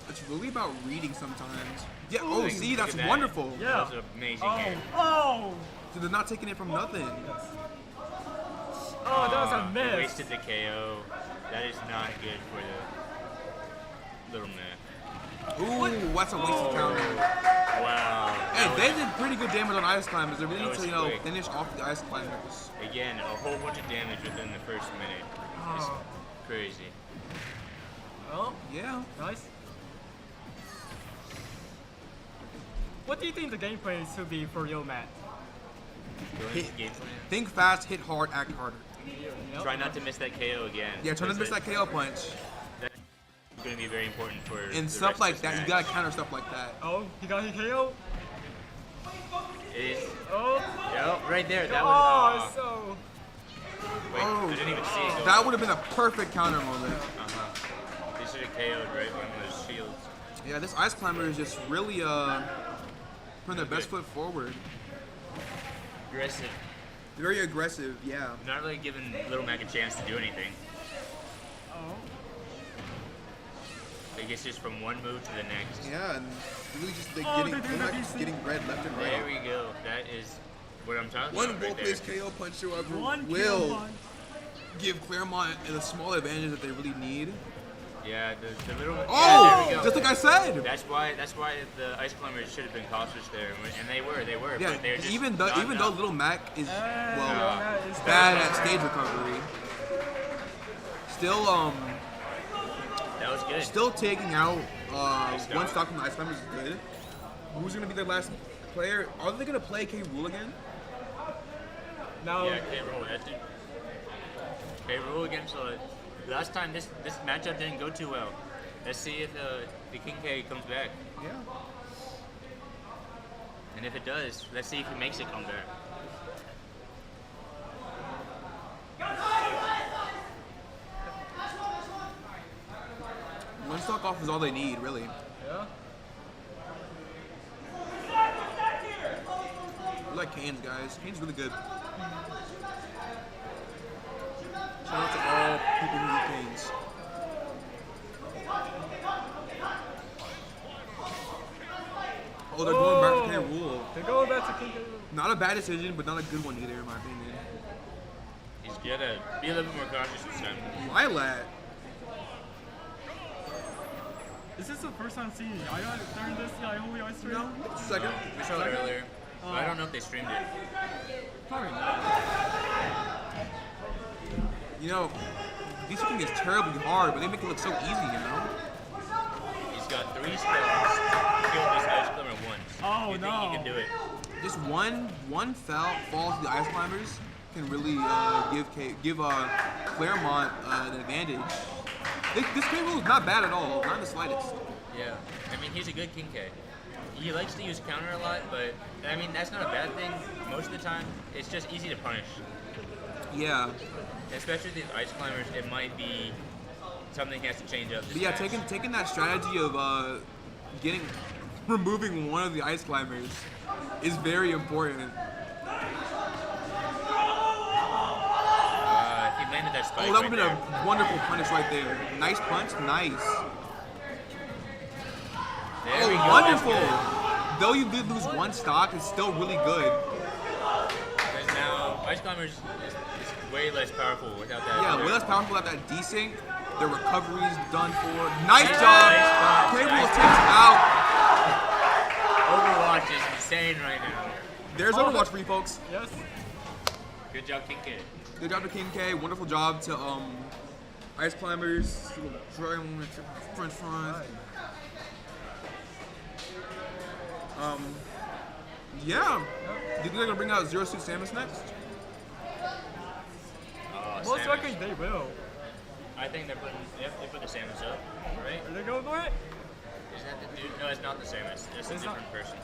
It's really about reading sometimes. Yeah. Oh, see, that's wonderful. Yeah. That was an amazing game. Oh! So they're not taking it from nothing. Oh, that was a They miss. wasted the KO. That is not good for the Little Mac. Ooh, that's a wasted counter. Wow. Hey, they did pretty good damage on Ice Climbers. They really need was to, quick. finish off the Ice Climbers. Again, a whole bunch of damage within the first minute. It's crazy. Oh, Yeah. nice. What do you think the gameplay should be for Lil Mac? Hit. Game plan. Think fast, hit hard, act harder. Try not to miss that KO again. Yeah, try not to miss that KO punch. That's going to be very important for And the stuff rest like of that, this you match. gotta counter stuff like that. Oh, he got his KO? It is. Oh. Yep, right there. That Oh, was. so... Wait, I didn't even see it. That would have been a perfect counter moment. They should have KO'd right on those shields. Yeah, this Ice Climber is just really putting their best foot forward. Aggressive. Very aggressive, yeah. Not really giving Little Mac a chance to do anything. Oh. Like it's just from one move to the next. Yeah, and really just like Oh, getting, they do like, that just DC. getting red left and There right. we go. That is what I'm talking One about well right there. placed KO punch, however, One will KO punch. give Claremont a small advantage that they really need. Yeah, the little. Oh, yeah, there we go. just like I said. That's why the Ice Climbers should have been cautious there, and they were. Yeah, but they're just even not though enough. Little Mac is Lil well Mac is bad at stage recovery, still That was good. still taking out one stock from the Ice Climbers is good. Who's gonna be their last player? Are they gonna play K. Rool again? Now, Yeah, K. Rool. That dude. K. Rool against last time this matchup didn't go too well. Let's see if the King K comes back, Yeah. and if it does, let's see if he makes it come back. One stock off is all they need, really. yeah. I like Kane's, guys. Kane's really good. Shout out to all people who eat Kane's. Oh, they're going back to K. Rool. They're going back to King K. Not a bad decision, but not a good one either, in my opinion. He's gotta be a little bit more cautious this time. Lilat. Is this the first time seeing Yaya during this Holy Ice Stream? No, it's a second. We saw it earlier, but I don't know if they streamed it. Probably not. You know, this thing is terribly hard, but they make it look so easy, you know? He's got 3 spells to kill this Ice Climber once. Oh, you no. think he can do it? Just one fall to the Ice Climbers can really give Claremont an advantage. This K. Rool is not bad at all, not in the slightest. Yeah. I mean, he's a good King K. He likes to use counter a lot, but I mean, that's not a bad thing. Most of the time, it's just easy to punish. Yeah. Especially these Ice Climbers, it might be something he has to change up. This But yeah, match. taking that strategy of removing one of the Ice Climbers is very important. He landed that spike Oh, that would right have been there. a wonderful punish right there. Nice punch, nice. There we Oh, go. wonderful! That's good. Though you did lose one stock, it's still really good. Because now Ice Climbers is way less powerful without that. Yeah, other- way less powerful at that desync. The recovery's done for. Nice job! Nice job. K. Rool Nice takes out. Overwatch is insane right now. folks. Yes. Good job, King K. Good job to King K. Wonderful job to Ice Climbers. French fries. Yeah. Do you think they're gonna bring out Zero Suit Samus next? Most likely they will. I think they put the Samus up, right? Are they going for it? Is that the dude? No, it's not the Samus. It's a different person.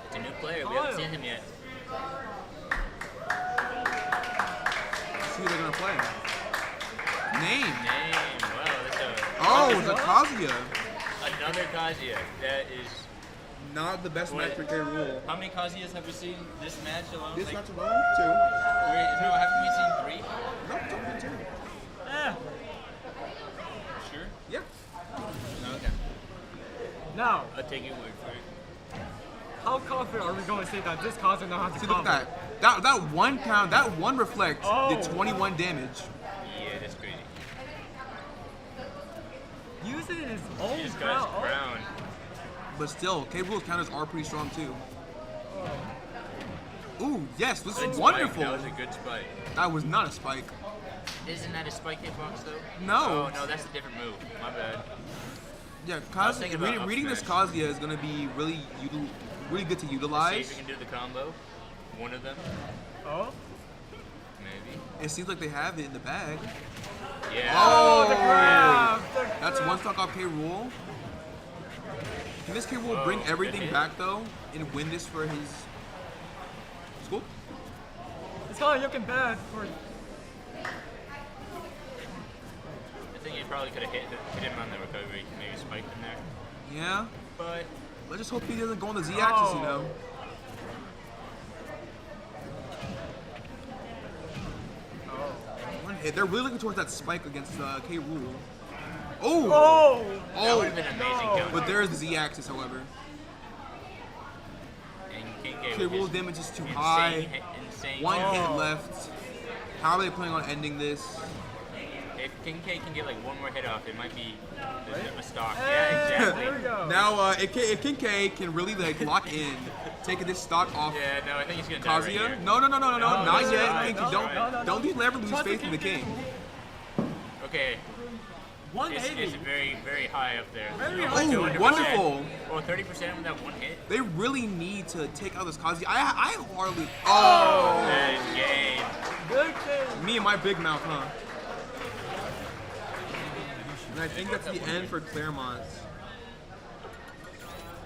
It's a new player. We haven't seen him yet. Let's see who they're gonna play. Name. Wow, that's a... Oh, it's a Kazuya. Another Kazuya. That is... Not the best match for K. Rool. How many Kazuyas have we seen this match alone? This like, match alone? 2. No, haven't we seen 3? No, it's only 2. Sure? Yeah. Okay. Now, I'll take your word for it. how confident are we going to say that this Kazuya now has to See, look at that. That one pound, that one reflect did 21 damage. Yeah, that's crazy. Using his own This guy's crown. crown. But still, K. Rool's counters are pretty strong too. Ooh, yes, this Good is spike. wonderful. That was a good spike. That was not a spike. Isn't that a spike hitbox though? No. Oh, no, that's a different move. My bad. Yeah, I was thinking about reading this up Kazuya is going to be really good to See utilize. if we can do the combo. One of them. Oh? Maybe. It seems like they have it in the bag. Yeah. Oh, the grab! That's one stock off K. Rool. Can this K. Rool bring everything back though and win this for his school? It's kind of looking bad for. I think you probably could have hit him on the recovery, maybe spiked him there. Yeah. But let's just hope he doesn't go on the Z axis, you know. One hit. They're really looking towards that spike against K. Rool. Oh! That would have been amazing. Counter. But there is the Z axis, however. And King K. K Rool's damage is too high. Insane. One hit left. How are they planning on ending this? If King K can get like one more hit off, it might be a stock. Yeah, exactly. There we go. Now, if King K can really like lock in, taking this stock off Yeah, no, I think he's gonna die right Kazuya. here. No, not that's yet. right. King, No, don't you never lose faith in the King. Okay. 180. It's very, very high up there. Very high. Like Oh, 200%. wonderful. Well, 30% with that one hit. They really need to take out this Kazuya. I hardly. That is game. Good thing. Me and my big mouth, huh? And I think that's the end for Claremont.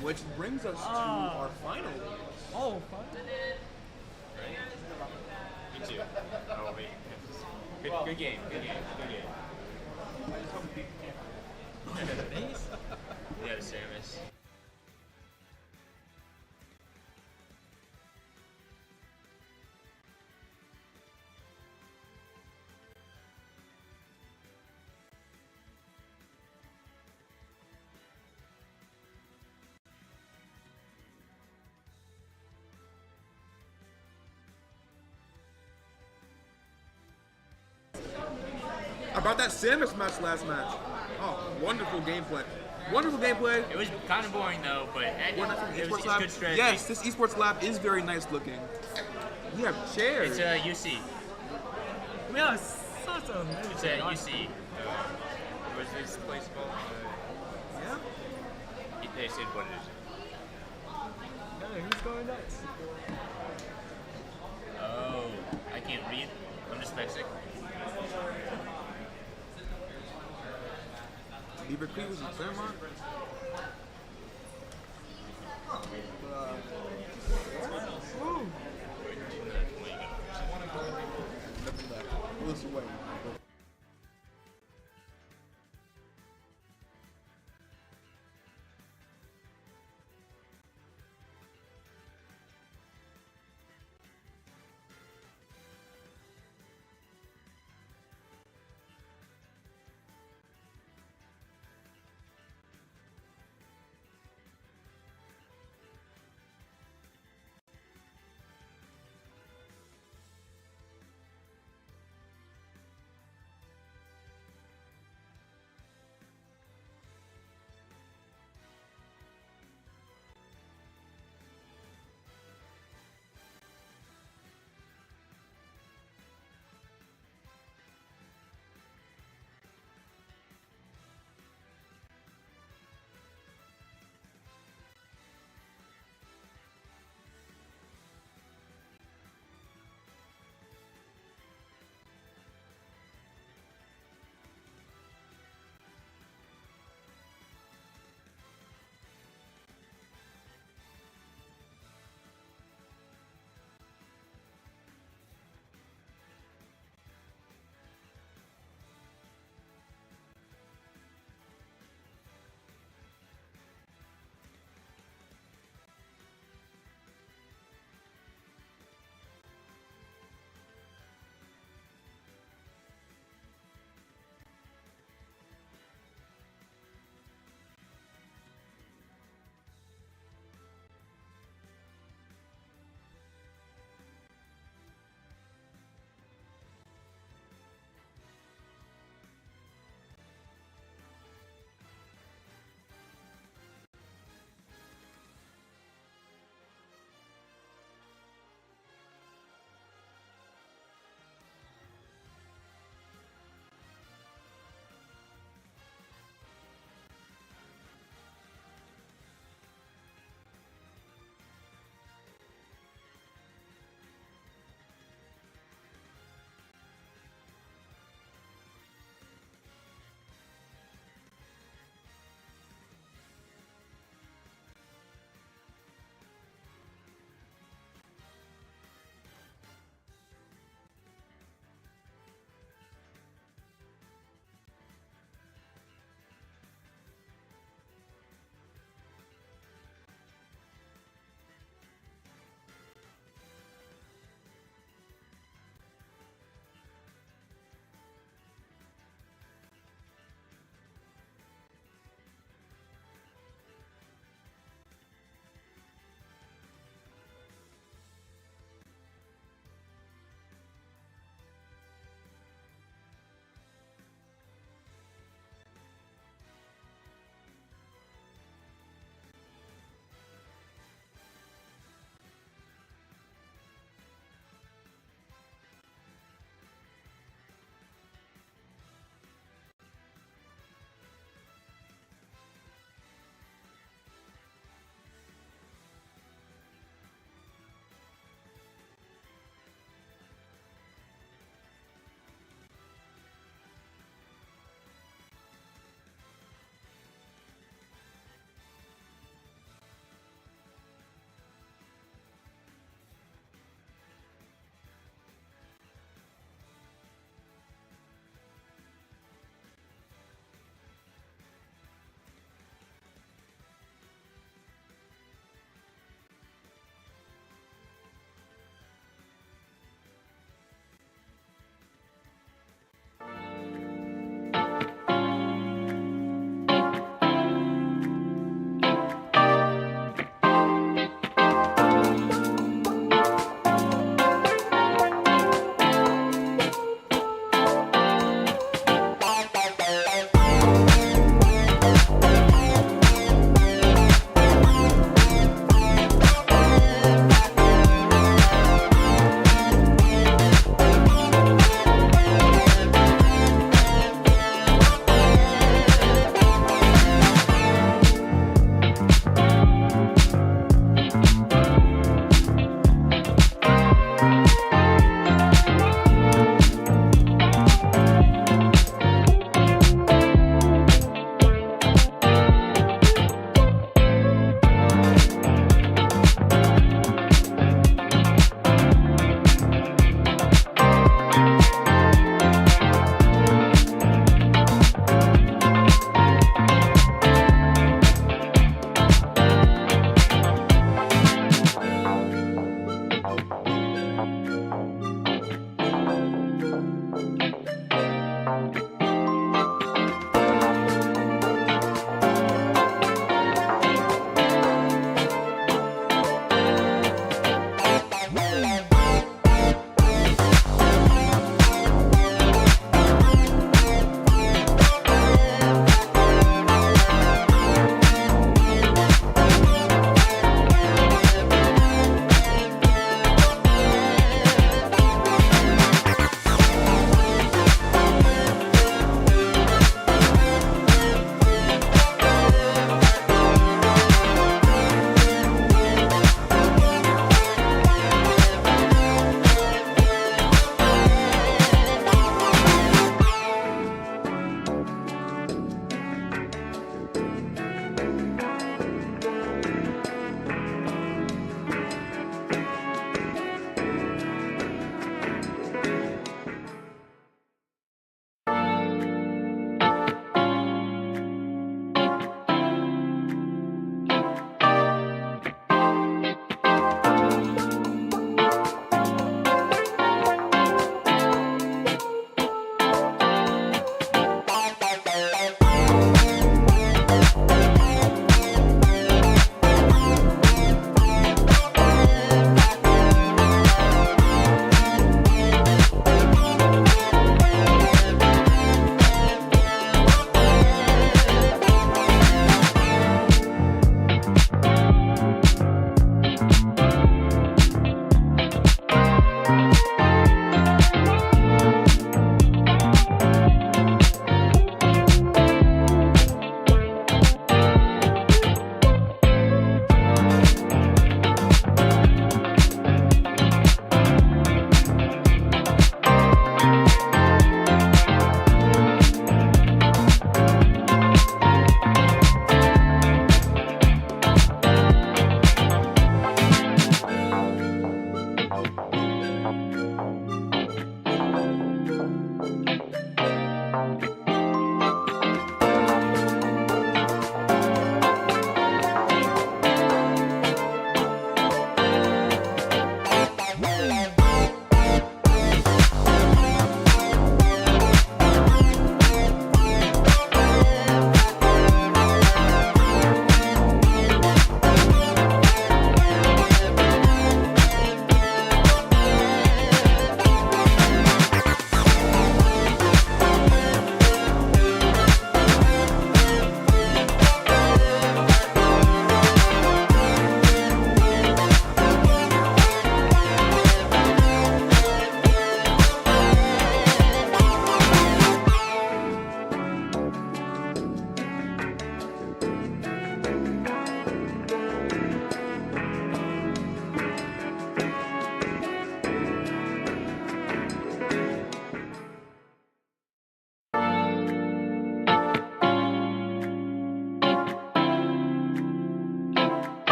Which brings us to our final. Oh, fun. Me too. Oh, wait. Good game. Good game. Good game. Yeah, the Samus. About that Samus match last match. Oh, wonderful gameplay. Wonderful gameplay. It was kind of boring though, but it was Esports Lab. good strategy. Yes, this Esports Lab is very nice looking. We have chairs. It's UC. We have such a amazing. It's at UC. What's this place called? Yeah. They said what it is. Hey, who's going next? Oh, I can't read. I'm dyslexic. Beaver Creek was in Claremont. Ooh. Nothing left. Listen away.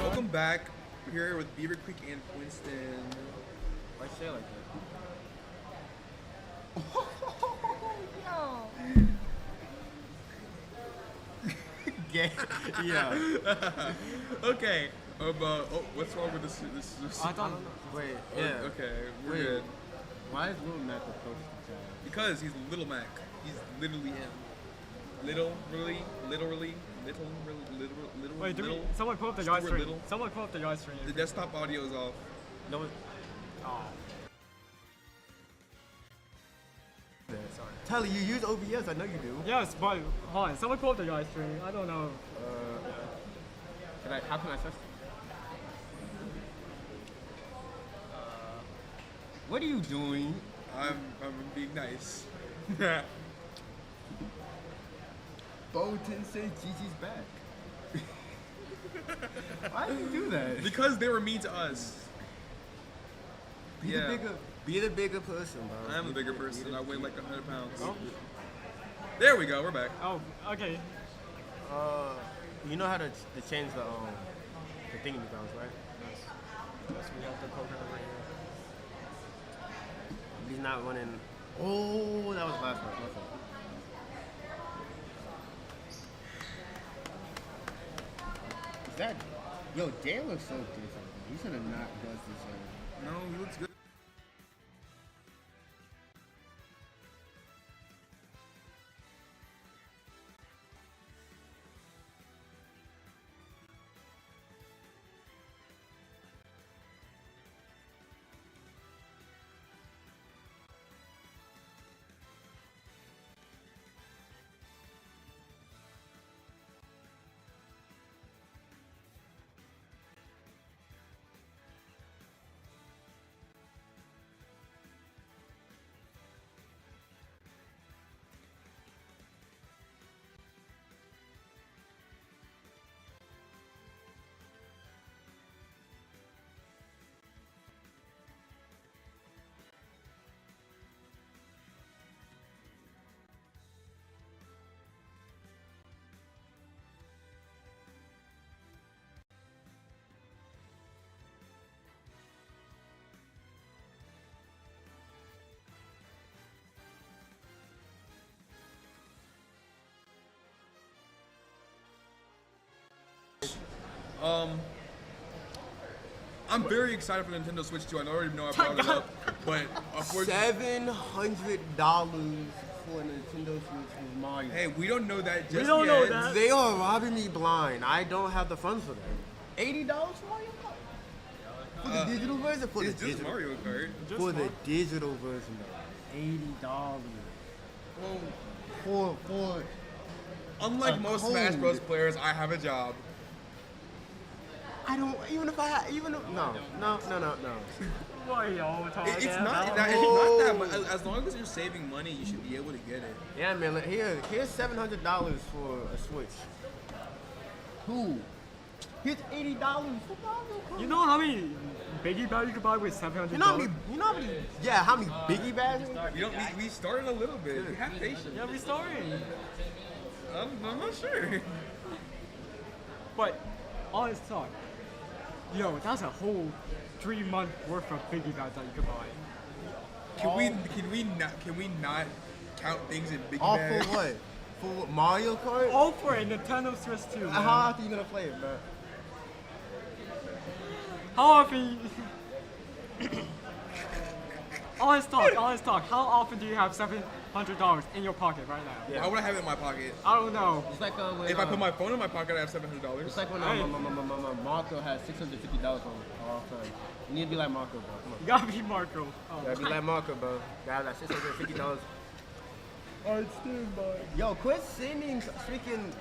Welcome back. We're here with Beaver Creek and Winston. Why say it like that? Gay. Yeah. Okay. What's wrong with this? I don't know. Wait, yeah. Okay, we're Wait. good. Why is Little Mac a poster child? Because he's Little Mac. He's literally him. Literally. Wait, little. Someone pull up the Stuart guy stream. Little. Someone pull up the guy stream. The desktop audio is off. No. Oh. Sorry. Tyler, you use OBS, I know you do. Yes, but hold on. Someone pull up the guy stream. I don't know. How can I search? What are you doing? I'm being nice. Bolton says Gigi's back. Why did you do that? Because they were mean to us. Be the bigger person, bro. I am the bigger person. I weigh like 100 pounds. Oh. There we go. We're back. Oh, okay. You know how to change the thingy bounds, right? Yes, we have the program right here. He's not running. Oh, that was last one. Is that? Yo, Dan looks so different. He should have not done this. No, he looks good. I'm very excited for Nintendo Switch 2. I already know I brought it up, but $700 for a Nintendo Switch with Mario. Hey, we don't know that just yet. We don't know that. They are robbing me blind. I don't have the funds for that. $80 for Mario Kart? For the digital version? For It's the just digital. Mario Kart. For the digital version, though. $80. For Unlike a most code. Smash Bros. Players, I have a job. I don't, even if I, even if, no. What are y'all talking It's about? not that much. As long as you're saving money, you should be able to get it. Yeah, man, here's $700 for a Switch. Who? Here's $80 for Mario Kart. You know how many biggie bags you could buy with $700? You know how many, how many biggie bags? We started a little bit. We have patience. Yeah, we started. I'm not sure. But, honest talk. Yo, that's a whole 3 month worth of biggie bags that you could buy. Can we not count things in big All bags? for what? For Mario Kart? All for a Nintendo Switch 2, man. How often you gonna play it, bro? How often? Honest talk. How often do you have $700 in your pocket right now? Why would I have it in my pocket? I don't know. It's like when, If I put my phone in my pocket, I have $700. It's like when Marco has $650 on all time. You need to be like Marco, bro. Come on. You gotta be Marco. You gotta be like Marco, bro. You gotta have that $650. Alright, stand by. Yo, quit sending freaking.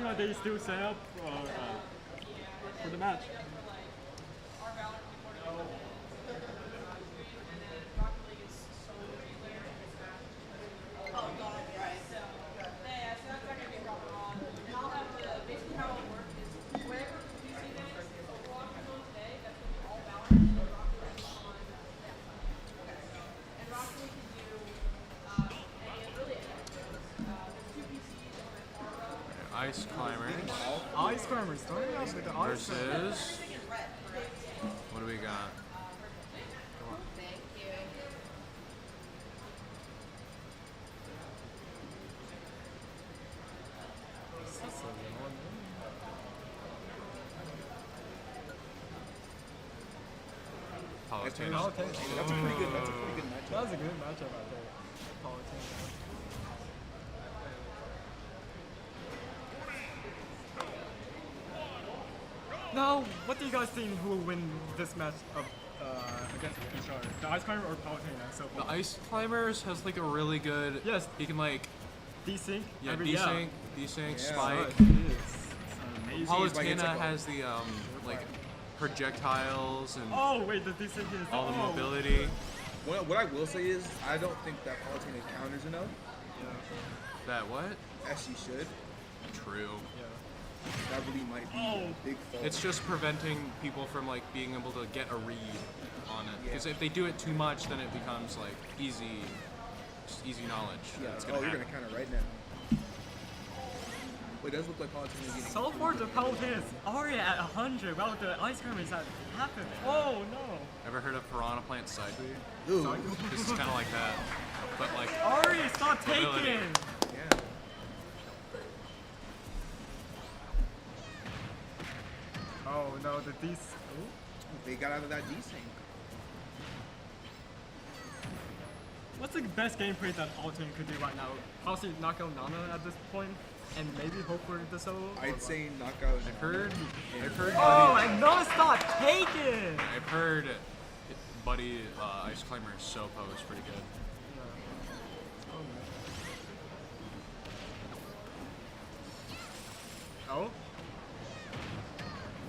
Persona they still set up for the match. Ice climbers Ice climbers, starting off with the ice versus. What do we got? Politicians. That's a pretty good matchup. That was a good matchup out there. Politicians. Now, what do you guys think who will win this match against each other? The Ice Climber or Palutena so far? The Ice Climbers has like a really good. Yes. He can like. Desync? Yeah, desync, spike. Amazing. Palutena has the like projectiles and. Oh wait, the desync is. All the mobility. What I will say is, I don't think that Palutena counters enough. That what? As she should. True. That really might be a big fault. It's just preventing people from like being able to get a read on it. Because if they do it too much, then it becomes like easy knowledge. Yeah. It's Oh, gonna you're happen. gonna counter right now. But it does look like Palutena getting. So far, the Palutena is already at 100. While the Ice Climber is at half of it. Oh no! Ever heard of Piranha Plant Side B? Ooh. This is kind of like that, but like. Ari, stop mobility. taking! Yeah. Oh no, the D. They got out of that desync. What's the best gameplay that Palutena could do right now? Possibly knock out Nana at this point, and maybe hope for the solo. I'd say knockout. I've heard. Oh, and Nana stop taking! I've heard Buddy Ice Climber is so posed pretty good. Oh?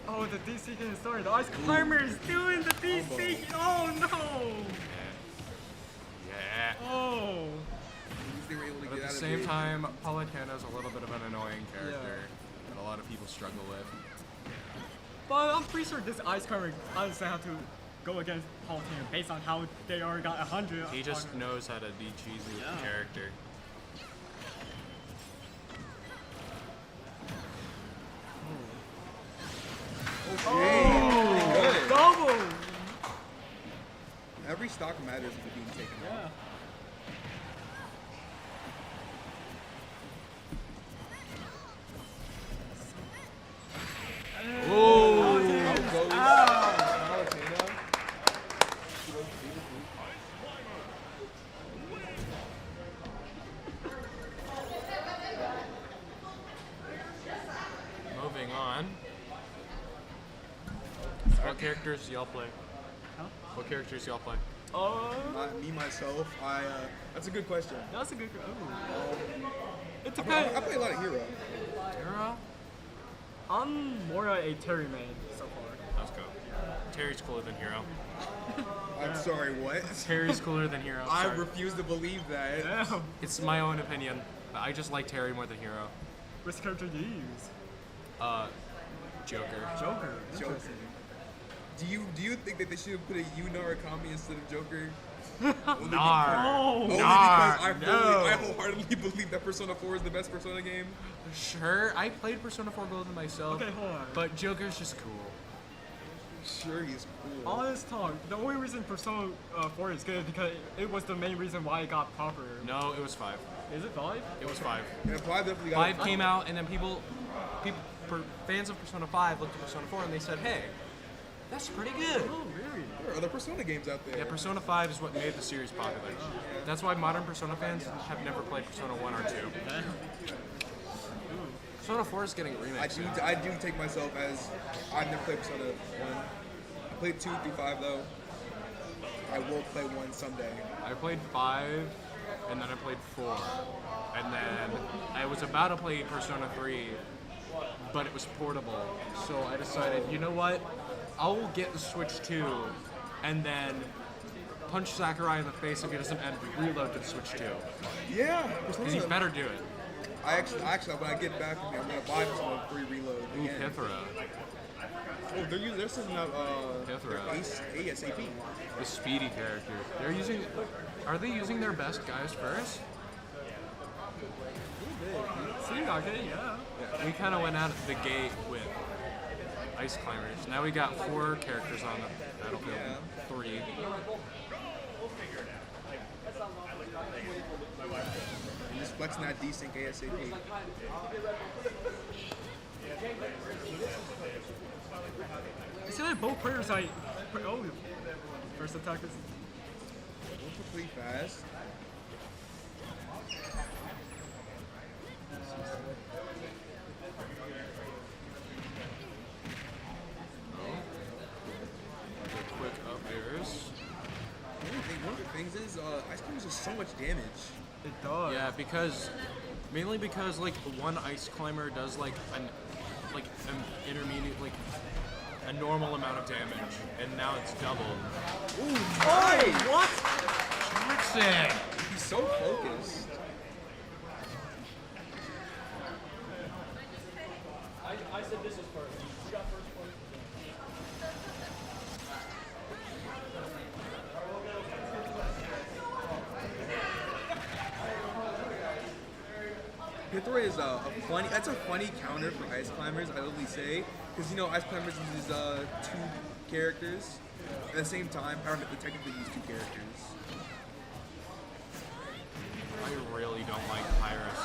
Oh, the DC can start. The Ice Climber is doing the DC. Oh no! Yeah. Oh. They were able to But get at out the of same it. time, Palutena is a little bit of an annoying character that a lot of people struggle with. But I'm pretty sure this Ice Climber understands how to go against Palutena based on how they already got 100. He just knows how to be cheesy with the character. Okay. Good. Double! Every stock matters if it's being taken out. Oh! Moving on. What characters do y'all play? Huh? What characters do y'all play? Me myself, that's a good question. That's a good. It I depends. play a lot of hero. Hero? I'm more a Terry main so far. Let's go. Terry's cooler than Hero. I'm sorry, what? Terry's cooler than Hero. I Sorry. refuse to believe that. Damn. It's my own opinion. I just like Terry more than Hero. Which character do you use? Joker. Joker. Joker. Interesting. Do you think that they should have put a U Narukami instead of Joker? Nar. Only Nar. because I wholeheartedly believe that Persona 4 is the best Persona game. Sure, I played Persona 4 Golden myself. Okay, hold on. But Joker's just cool. Sure, he's cool. Honest talk, the only reason Persona 4 is good is because it was the main reason why it got popular. No, it was 5. Is it 5? It was 5. Yeah, 5 definitely got 5 came out, and then fans of Persona 5 looked at Persona 4 and they said, hey, that's pretty good. Oh, really? There are other Persona games out there. Yeah, Persona 5 is what made the series popular. That's why modern Persona fans have never played Persona 1 or 2. Persona 4 is getting a remake. I do take myself as I've never played Persona 1. I played 2 through 5 though. I will play 1 someday. I played 5, and then I played 4. And then I was about to play Persona 3, but it was portable. So I decided, you know what? I will get the Switch 2 and then punch Sakurai in the face if he doesn't add reload to the Switch 2. Yeah. Because he better do it. I actually, when I get back from here, I'm gonna buy this one free reload Ooh, again. Pythra. Oh, they're setting up Pythra. ASAP. The speedy character. Are they using their best guys first? Seemed like it, yeah. We kind of went out the gate with Ice Climbers. Now we got 4 characters on the battlefield. 3. And just flexing that desync ASAP. You see like both players like, oh, first attack is Pretty fast. Quick up airs. One of the things is, Ice Climbers does so much damage. It does. Yeah, mainly because like one Ice Climber does like an intermediate, like a normal amount of damage, and now it's doubled. Ooh, nice! What? Jackson! He's so focused. I said this is first. You got first point. Pythra is that's a funny counter for Ice Climbers, I would say. Because, you know, Ice Climbers uses 2 characters. At the same time, Power Myth technically use 2 characters. I really don't like Pyrus.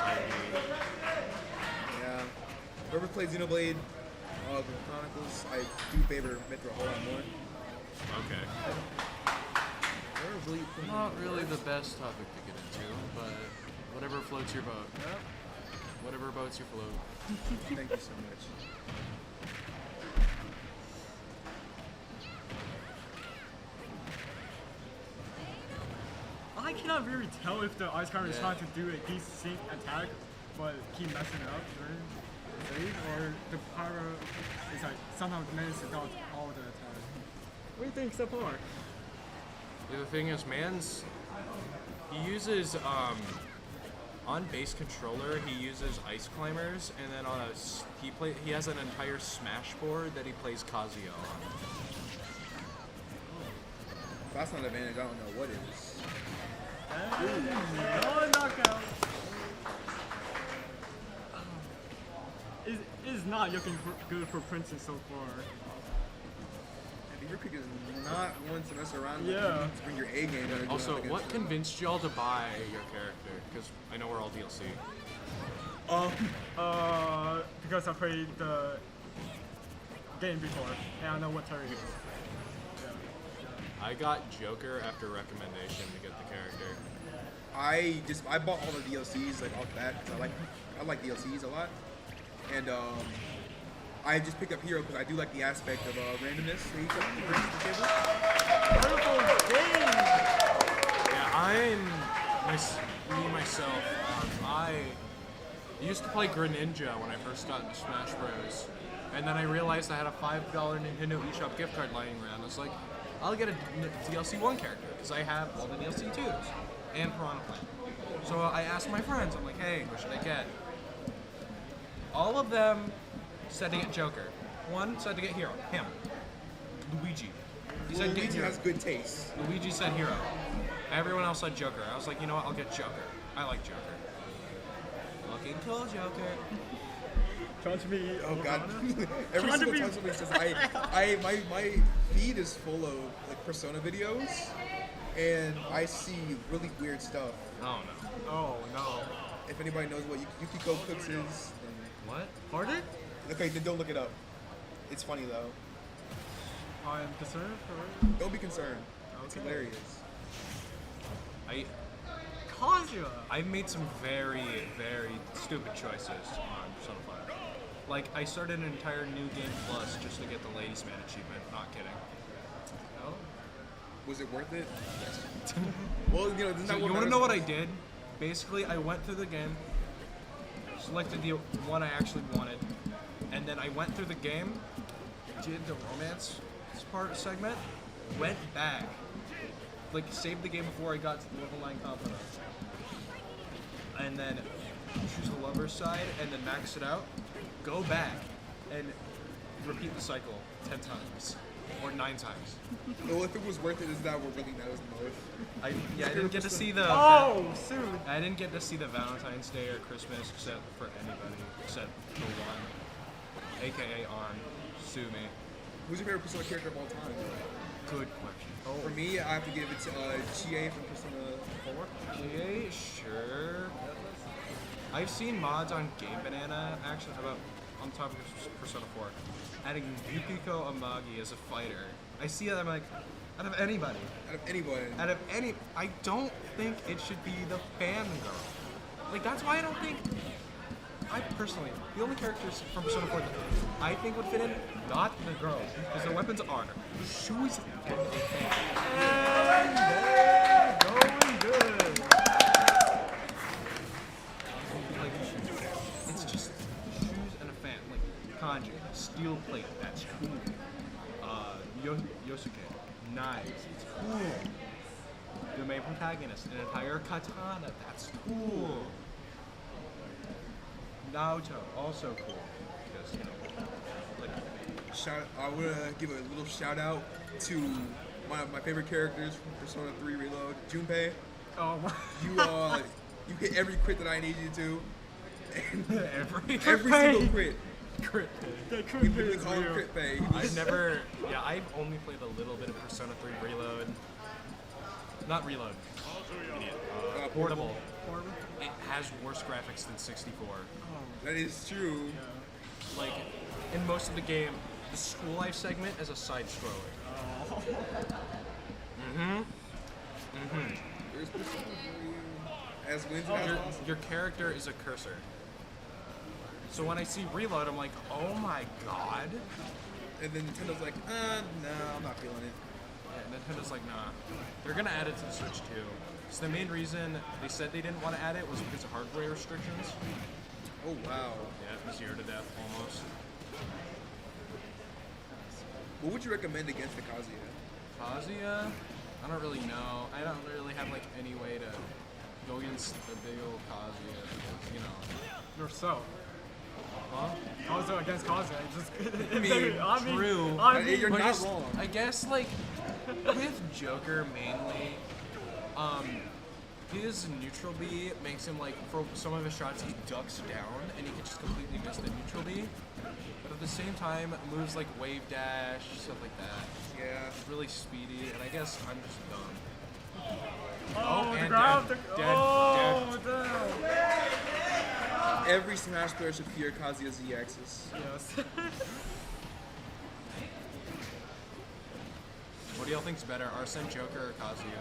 Yeah. Whoever played Xenoblade Chronicles, I do favor Mythra a whole lot more. Okay. Not really the best topic to get into, but whatever floats your boat. Whatever boats your float. Thank you so much. I cannot really tell if the Ice Climber is trying to do a desync attack, but keep messing it up during the phase, or the Pyro is like somehow manages to dodge all the attacks. What do you think so far? Yeah, the thing is, he uses on base controller. He uses Ice Climbers, and then he has an entire Smash board that he plays Kazuya on. If that's not an advantage, I don't know what is. No knockout. It is not looking good for Princess so far. Beaver Creek is not one to mess around with. Yeah. To bring your A game down. Also, what convinced y'all to buy your character? Because I know we're all DLC. Because I played the game before, and I know what Terry is. I got Joker after recommendation to get the character. I bought all the DLCs like off that because I like DLCs a lot, and I just picked up Hero because I do like the aspect of randomness that he brings to the table. Yeah, myself. I used to play Greninja when I first got into Smash Bros. And then I realized I had a $5 Nintendo eShop gift card lying around. I was like, I'll get a DLC 1 character because I have all the DLC 2s and Piranha Plant. So I asked my friends, I'm like, hey, what should I get? All of them said to get Joker. One said to get Hero, him. Luigi. He said Luigi get Hero. has good taste. Luigi said Hero. Everyone else said Joker. I was like, you know what, I'll get Joker. I like Joker. Looking cool, Joker. Trying to be. Oh god. Every single time somebody says my feed is full of like Persona videos, and I see really weird stuff. Oh no. Oh no. If anybody knows what Yukiko Cooks is, then what? Pardon? Okay, then don't look it up. It's funny though. I am concerned for. Don't be concerned. It's hilarious. Kazuya. I've made some very, very stupid choices on Persona 5. Like, I started an entire New Game Plus just to get the Ladies Man achievement. Not kidding. Oh? Was it worth it? Well, you know, so you want to know what I did? Basically, I went through the game, selected the one I actually wanted, And then I went through the game, did the romance segment, went back, like saved the game before I got to the level 9 confidant, and then choose the lover's side, and then max it out, go back, and repeat the cycle 10 times. Or 9 times. Well, if it was worth it, is that what really matters the most? I didn't get to see the. Oh, soon. I didn't get to see the Valentine's Day or Christmas except for anybody except the one, aka on Sue me. Who's your favorite Persona character of all time? Good question. Oh. For me, I have to give it to Chie from Persona 4. Chie, sure. I've seen mods on Game Banana actually about on the topic of Persona 4. Adding Yukiko Amagi as a fighter. I see that, I'm like, out of anybody. Out of any, I don't think it should be the fangirl. Like, that's why I don't think, I personally, the only characters from Persona 4 that I think would fit in, not the girls, because their weapons are shoes and a fan. And they're going good. Like, it's just shoes and a fan. Like, Kanji, steel plate, that's cool. Yosuke, knives, it's cool. The main protagonist, an entire katana, that's cool. Naoto, also cool. Because, you know, like, I want to give a little shout out to one of my favorite characters from Persona 3 Reload, Junpei. Oh my. You hit every crit that I need you to. And every single crit. Crit. We literally call him Crit Pay. I've only played a little bit of Persona 3 Reload. Not Reload. Idiot. Portable. It has worse graphics than 64. That is true. Yeah. Like, in most of the game, the school life segment is a side scroller. There's Persona 3 as wins and as losses. Your character is a cursor. So when I see Reload, I'm like, oh my god. And then Nintendo's like, no, I'm not feeling it. Yeah, Nintendo's like, nah. They're gonna add it to the Switch too. So the main reason they said they didn't want to add it was because of hardware restrictions. Oh wow. Yeah, 0 to death almost. What would you recommend against the Kazuya? Kazuya? I don't really know. I don't really have like any way to go against the big old Kazuya because, you know. Yourself. Huh? Kazuya against Kazuya. Just, True. You're not wrong. I guess like with Joker mainly, his neutral B makes him like for some of his shots he ducks down and he can just completely miss the neutral B. But at the same time, moves like wave dash, stuff like that. Yeah. It's really speedy, and I guess I'm just dumb. And dead. Every Smash player should fear Kazuya's Z-axis. Yes. What do y'all think's better, Arsene, Joker, or Kazuya?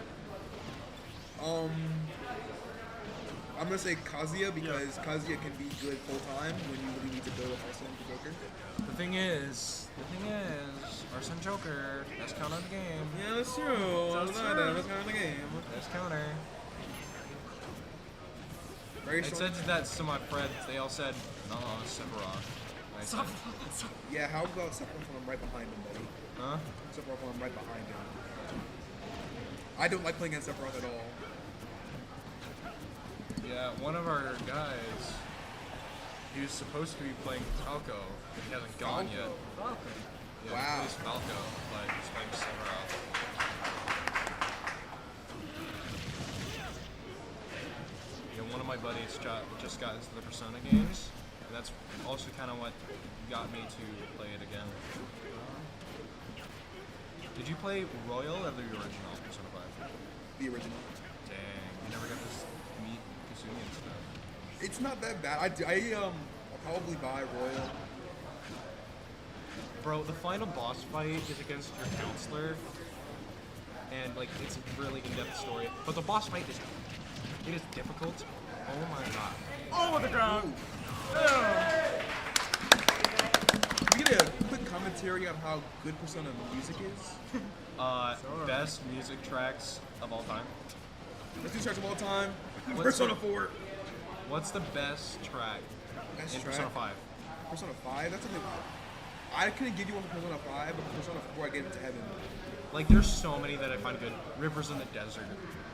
I'm gonna say Kazuya because Kazuya can be good full time when you really need to build up Arsene to Joker. The thing is, Arsene Joker, best counter of the game. Yeah, that's true. Best counter of the game. Best counter. Very I said that to my friends. They all said, "No, Sephiroth." Yeah, how about Sephiroth when I'm right behind him, buddy? Huh? Sephiroth when I'm right behind him. I don't like playing against Sephiroth at all. Yeah, one of our guys, he was supposed to be playing Falco, but he hasn't gone yet. Yeah, Wow. He plays Falco, but he's playing Sephiroth. One of my buddies just got into the Persona games, and that's also kind of what got me to play it again. Did you play Royal or the original Persona 5? The original. Dang, you never got to meet Kazuya and stuff. It's not that bad. I'll probably buy Royal. Bro, the final boss fight is against your counselor, and like it's a really in-depth story. But the boss fight is difficult. Oh my god. Oh, the ground! We get a quick commentary on how good Persona music is. Best music tracks of all time. Best music tracks of all time. What's Persona 4. What's the best track Best in track? Persona 5? Persona 5. That's something I couldn't give you one for Persona 5, but Persona 4 I gave it to Heaven. Like, there's so many that I find good. Rivers in the Desert.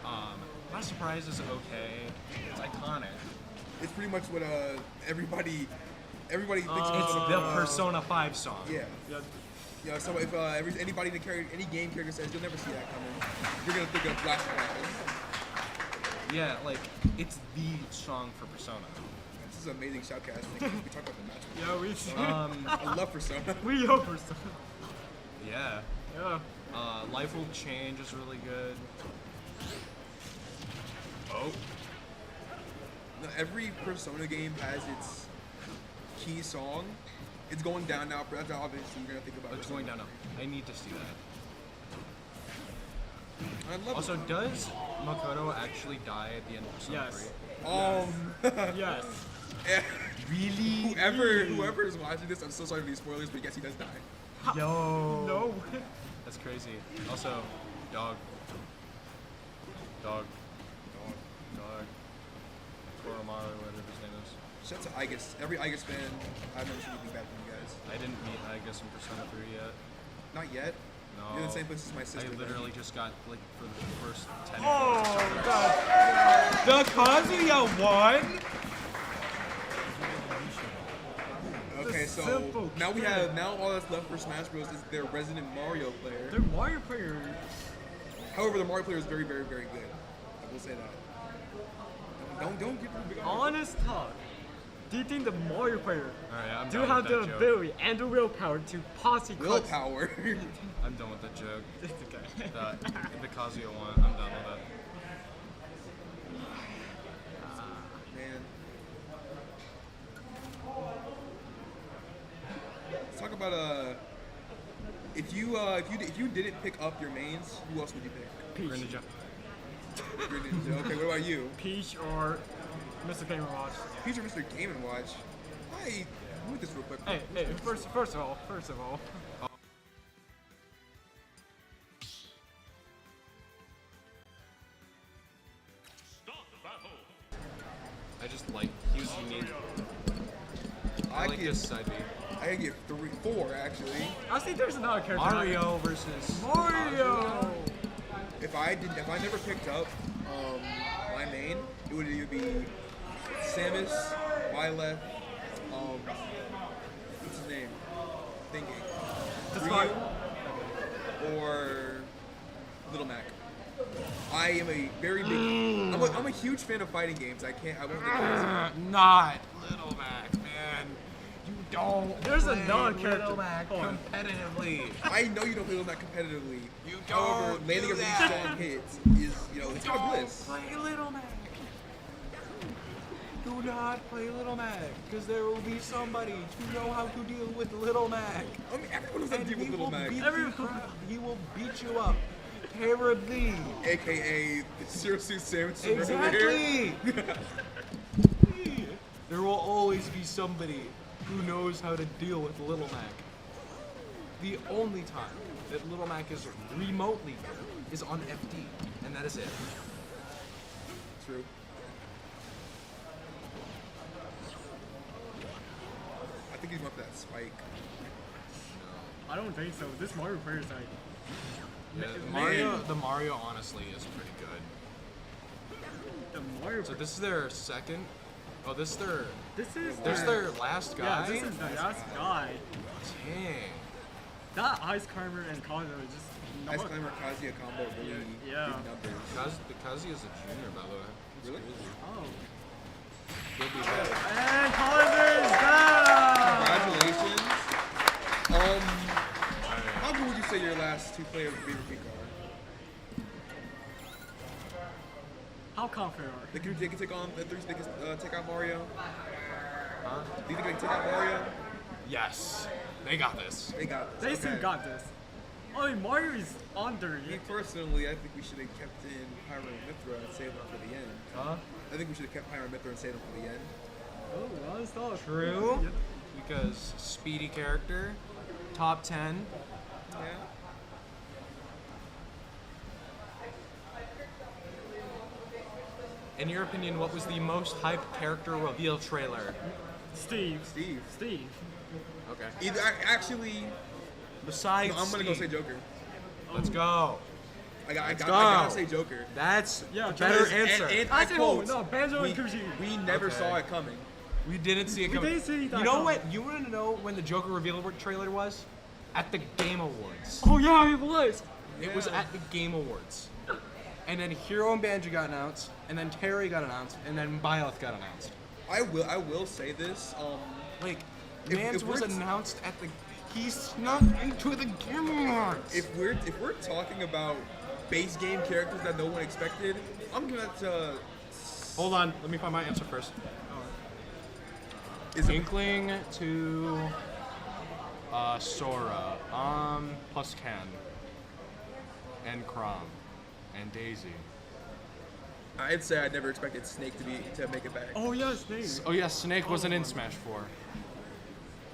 Not Surprised is okay. It's iconic. It's pretty much what everybody thinks. It's the Persona 5 song. Yeah. Yeah. So if anybody in any game character says you'll never see that coming, you're gonna think of Blast Crackers. Yeah, like it's the song for Persona. This is an amazing shoutcast. We talked about the match. Yeah, we should. I love Persona. We love Persona. Yeah. Yeah. Life Will Change is really good. Oh. No, every Persona game has its key song. It's going down now, but that's obviously you're gonna think about. It's going down now. I need to see that. I love also, it. does Makoto actually die at the end of Persona 3? Yes. Yeah. Really? Whoever is watching this, I'm so sorry for these spoilers, but yes, he does die. Yo. No. That's crazy. Also, dog. Koromaru, whatever his name is. Shout out to Igus. Every Igus fan, I've never seen anything bad from you guys. I didn't meet Igus in Persona 3 yet. Not yet? No. You're in the same place as my sister. I literally just got, like, for the first 10 Oh, God. The Kazuya won? Okay, so now all that's left for Smash Bros. Is their resident Mario player. Their Mario player. However, the Mario player is very, very, very good. I will say that. Don't get the big Honest talk. Do you think the Mario player I'm do done have with the that joke. ability and the willpower to possibly willpower? I'm done with that joke. It's okay. The Kazuya one, I'm done with it. Man. Let's talk about if you didn't pick up your mains, who else would you pick? Peach. Greninja. Greninja. Okay, what about you? Peach or Mr. Game & Watch. Peach or Mr. Game & Watch. Hey, move this real quick. Hey, first of all. I just like, he was unique. I like this side B. I give 4 actually. I think there's another character. Mario versus Mario. If I never picked up my main, it would either be Samus, Byleth, what's his name? Thinking. Ryu, or Little Mac. I am a very big. I'm a huge fan of fighting games. I won't deny it. Not Little Mac, man. You don't. There's play another character. Little Mac competitively. I know you don't play Little Mac competitively. You However, don't landing do a really that. strong hit is, it's kind of bliss. Play Little Mac. Do not play Little Mac, because there will be somebody to know how to deal with Little Mac. I mean, everyone knows how to deal with Little Mac. He will beat you up terribly. AKA Zero Suit Samus. Exactly. There will always be somebody who knows how to deal with Little Mac. The only time that Little Mac is remotely good is on FD, and that is it. True. I think he's up that spike. I don't think so. This Mario player is like. Yeah, the Mario honestly is pretty good. The Mario. So this is their second. Oh, this is their last guy. Yeah, this is the last guy. Dang. That Ice Climber and Kazuya is just. Ice Climber Kazuya combo really big numbers. The Kazuya is a junior, by the way. Really? Oh. He'll be better. And Kazuya is down. Congratulations. How good would you say your last 2 players of Beaver Peak are? How confident are They can take on the 3. They can take out Mario. Huh? Do you think they can take out Mario? Yes. They got this. They got this. They still got this. I mean, Mario is under. Me personally, I think we should have kept in Pyro and Mithra and saved them for the end. Huh? I think we should have kept Pyro and Mithra and saved them for the end. Oh, honest thought. True. Because speedy character, top 10. Yeah. In your opinion, what was the most hyped character reveal trailer? Steve. Steve. Okay. Either actually, Besides, no, I'm gonna go say Joker. Let's go. I Let's gotta go. say Joker. That's Yeah, a better Because- answer. And I I say quote, no, Banjo and Kushi. we never Okay. saw it coming. We didn't see it We coming. didn't see that You know coming. what? You want to know when the Joker reveal trailer was? At the Game Awards. Oh yeah, it was. It was at the Game Awards. And then Hero and Banjo got announced, and then Terry got announced, and then Byleth got announced. I will say this. Like, If- Mans if was we're- announced at the. He snuck into the Game Awards. If we're talking about base game characters that no one expected, I'm gonna have to. Hold on, let me find my answer first. Is it Inkling to Sora, plus Ken, and Crom, and Daisy. I'd say I never expected Snake to make it back. Oh yeah, Snake. Oh yeah, Snake wasn't in Smash 4.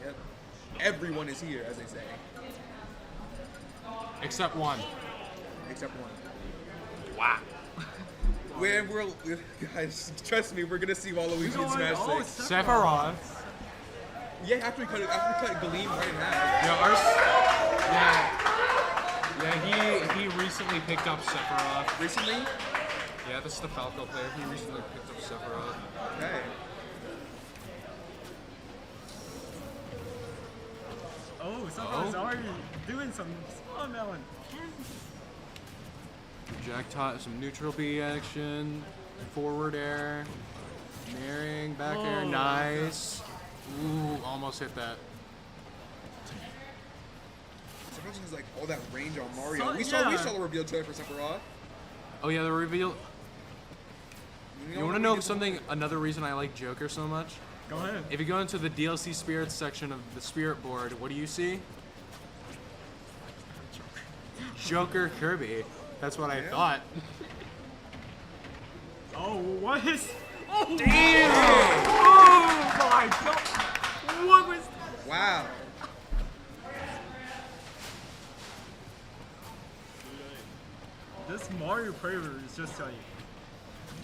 Yep. Everyone is here, as they say, Except one. except one. Wow. Guys, trust me, we're gonna see Waluigi in Smash 6. Sephiroth. Yeah, after we cut Gleam right in half. Yeah, he recently picked up Sephiroth. Recently? Yeah, this is the Falco player. He recently picked up Sephiroth. Okay. Oh, someone's already doing some small melon. Jack taught some neutral B action, forward air, marrying, back air, Oh. nice. Ooh, almost hit that. Sephiroth has like all that range on Mario. So- we yeah. saw the reveal trailer for Sephiroth. Oh yeah, the reveal. You want to what know we did- something? Another reason I like Joker so much? Go ahead. If you go into the DLC Spirits section of the Spirit board, what do you see? Joker Kirby. That's what I Yeah. thought. Oh, what is? Oh, Damn! Oh my god! What was? Wow. This Mario player is just like.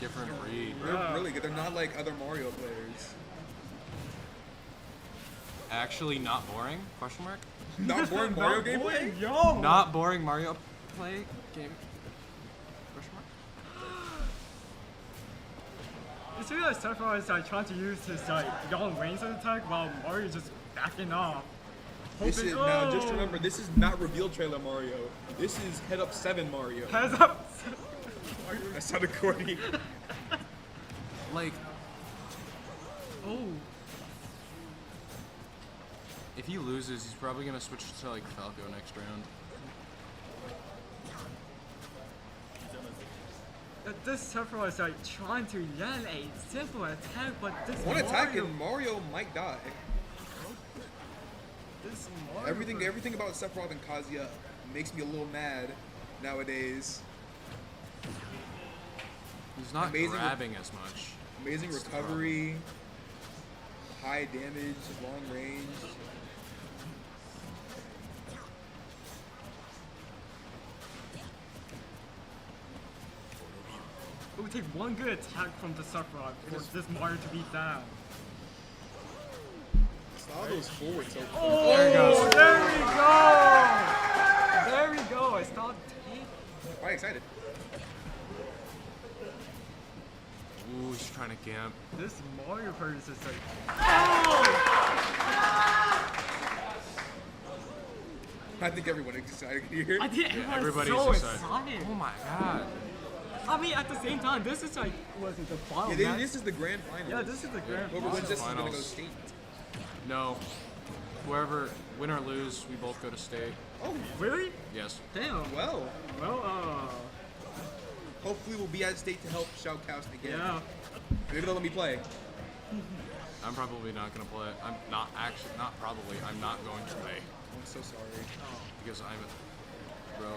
Different breed. They're Yeah. really good. They're not like other Mario players. Actually, not boring? Question mark. Not boring Mario Not gameplay? boring, Yo! Not boring Mario play game. Question mark. You see that Sephiroth is like trying to use his like long range attack while Mario is just backing off. This Hoping- is now. Just oh! remember, this is not reveal trailer Mario. This is Head Up 7 Mario. Heads up! That sounded corny. Like, Oh. if he loses, he's probably gonna switch to like Falco next round. This Sephiroth is like trying to land a simple attack, but this One attack Mario, and Mario might die. this Mario Everything about Sephiroth and Kazuya makes me a little mad nowadays. He's not Amazing grabbing as much. Amazing That's the recovery, high damage, long range. It would take one good attack from the Sephiroth for this Mario to beat down. Style goes forward so far. Oh, there we go! There we go. I stopped taking. Quite excited. Ooh, he's trying to camp. This Mario part is just like. I think everyone is excited here. I think Yeah, everybody's everybody's so excited. Oh my god. I mean, at the same time, this is like, was it the final Yeah, match? this is the grand final. Yeah, this is the grand Whoever wins this is gonna go Finals. state. No. Whoever, win or lose, we both go to state. Oh, Really? Yes. Damn. well. Well, Hopefully we'll be at state to help Shoutcast again. yeah. Maybe they'll let me play. I'm probably not gonna play. I'm not actually, not probably. I'm not going to play I'm so sorry. because I'm, bro.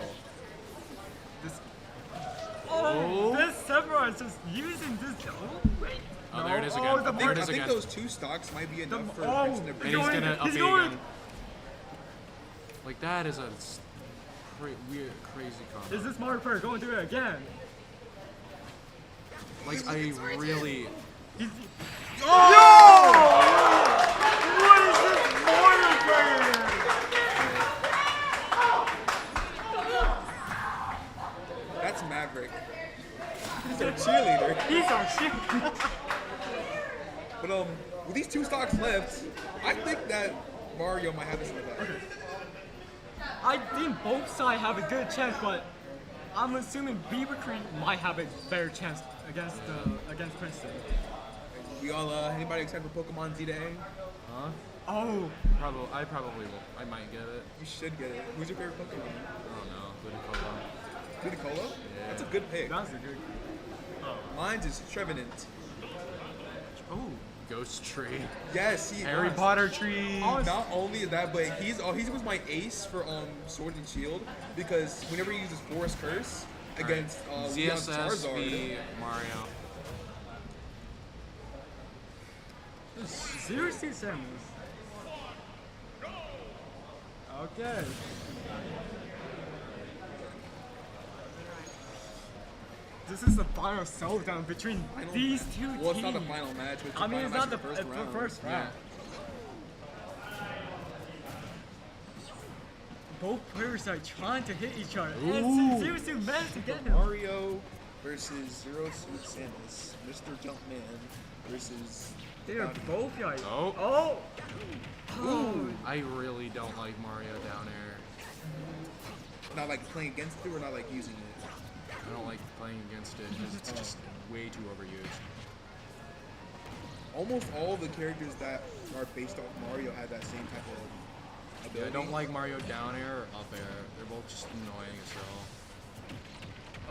This. Oh, this Sephiroth is just using this. Oh wait. Oh, there it is No. again. Oh, the There it I is think again. those two stocks might be enough for oh, Princeton to And break. he's going, gonna up he's it going. again. Like that is a weird, crazy combo. Is this Mario player going to do it again? Like I really. He's. Oh! stocks left. I think that Mario might have this in the bag. I think both sides have a good chance, but I'm assuming Beaver Creek might have a better chance against Princeton. We all, anybody excited for Pokemon Z-Day? Huh? Oh. I probably will. I might get it. You should get it. Who's your favorite Pokemon? I don't know. Ludicolo. Ludicolo? Yeah. That's a good pick. That's a good. Oh. Mine's is Trevenant. Oh, Ghost Tree. Yes, Harry Potter tree. Not only that, but he was my ace for Sword and Shield because whenever he uses Forest Curse against ZSS Charizard. v Mario. Seriously, Samus. Okay. This is the final showdown between these two teams. Well, it's not the final match. But I mean, it's not the first round. first round. Both players are trying to hit each other. And seriously managed to get him. Mario versus Zero Suit Samus. Mr. Jumpman versus. They are both like. Oh. I really don't like Mario down air. Not like playing against it or not like using it? I don't like playing against it because it's just way too overused. Almost all the characters that are based off Mario had that same type of ability. Yeah, I don't like Mario down air or up air. They're both just annoying as hell.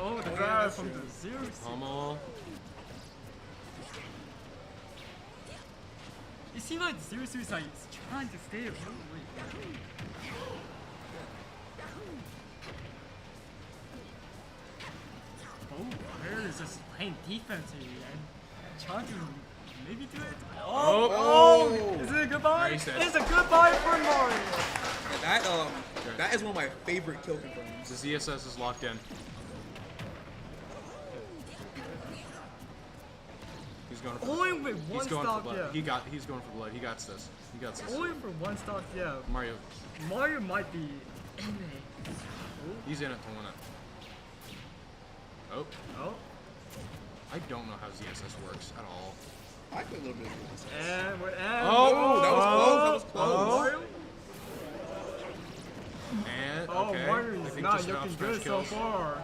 Oh, the guy from the Zero Suit. Pummel. You see, like Zero Suit is like trying to stay afloat. Oh, Bear is just playing defense here and trying to maybe do it. Oh! Is it a goodbye? It's a goodbye for Mario. That is one of my favorite kill confirms. The ZSS is locked in. He's going for only with one stock, yeah. He's going for blood. He got this. He got this. Only for one stock, yeah. Mario might be in it. He's in it to win it. Oh. I don't know how ZSS works at all. I play a little bit of ZSS. And that was close. And okay. Mario's not looking good so far.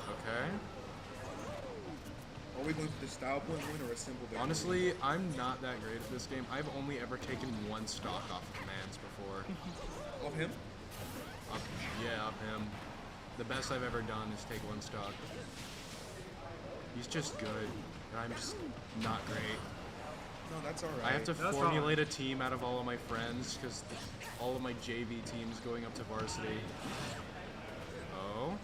Okay. Are we going for the style point win or a simple victory? Honestly, I'm not that great at this game. I've only ever taken one stock off of commands before. Off him? Yeah, off him. The best I've ever done is take one stock. He's just good, and I'm just not great. No, that's alright. I have to formulate a team out of all of my friends, because all of my JV teams going up to varsity. Oh.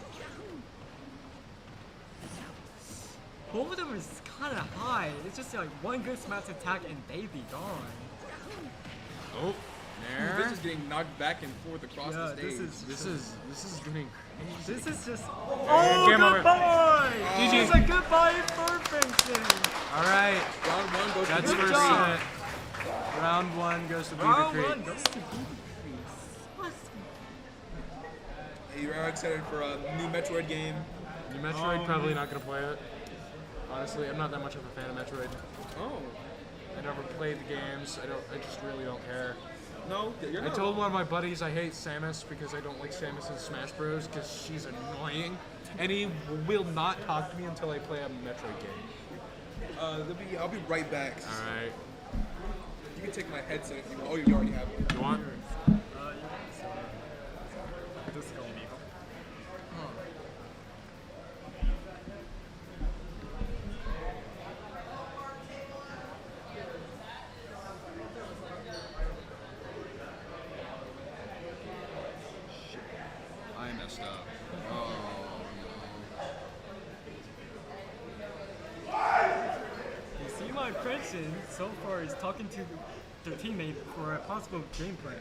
Both of them is kind of high. It's just like one good smash attack and they be gone. Oh, there. This is getting knocked back and forth across the stage. This is getting crazy. This is just. Oh, goodbye! GG. It's a goodbye for Princeton. All right. Round one goes That's to first Beaver set. Round one goes to Beaver Round Creek. one goes to Beaver Creek. Hey, you're excited for a new Metroid game? New Metroid, probably not gonna play it. Honestly, I'm not that much of a fan of Metroid. Oh. I never played the games. I just really don't care. No, you're not. I told one of my buddies I hate Samus because I don't like Samus in Smash Bros. Because she's annoying, and he will not talk to me until I play a Metroid game. I'll be right back. All right. You can take my headset if you want. Oh, you already have it. You want? This is gonna be. I messed up. Oh You see, my Princeton so far is talking to their teammate for a possible game plan.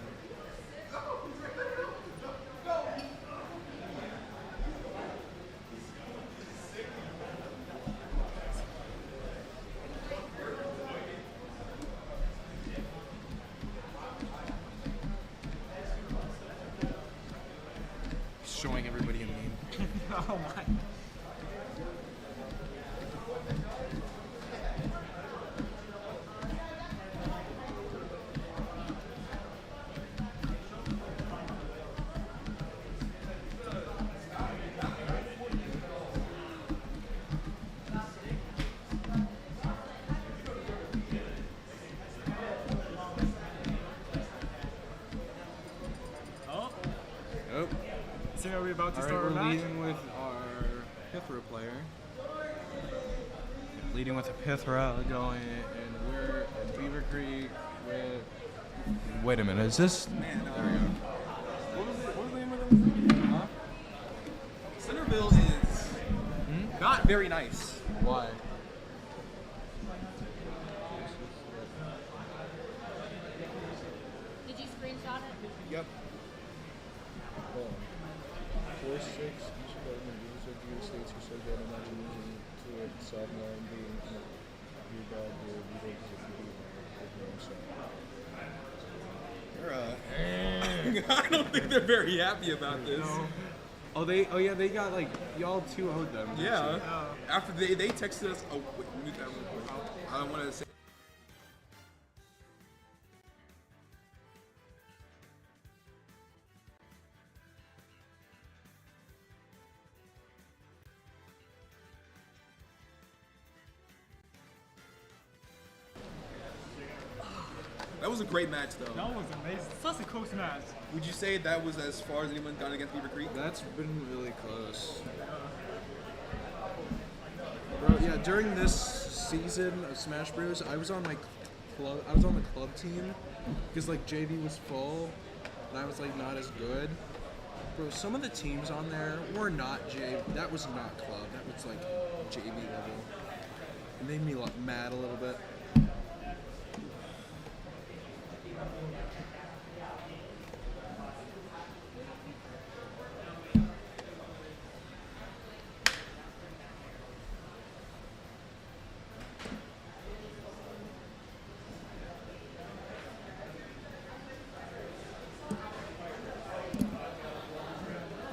Showing everybody a meme. Oh my. we about to All right, start our we're match? leading with our Pithra player. Leading with a Pithra going, and we're at Beaver Creek with. Wait a minute, is this? Man, There we go. what was the name of them? Huh? Centerville is not very nice. Why? Did you screenshot it? Yep. 4-6, each player in the games of the states who said that imagine losing to it, sideline being your dog or you don't I don't think they're very happy about this. No. Oh, they got like y'all 2-0'd them. didn't Yeah. you? After they texted us. Oh wait, mute that real quick. I don't want to say. That was a great match, though. That was amazing. Such a close match. Would you say that was as far as anyone's gone against Beaver Creek? That's been really close. Bro, yeah, during this season of Smash Bros, I was on my club. I was on the club team because like JV was full, and I was like not as good. Bro, some of the teams on there were not JV. That was not club. That was like JV level. It made me like mad a little bit.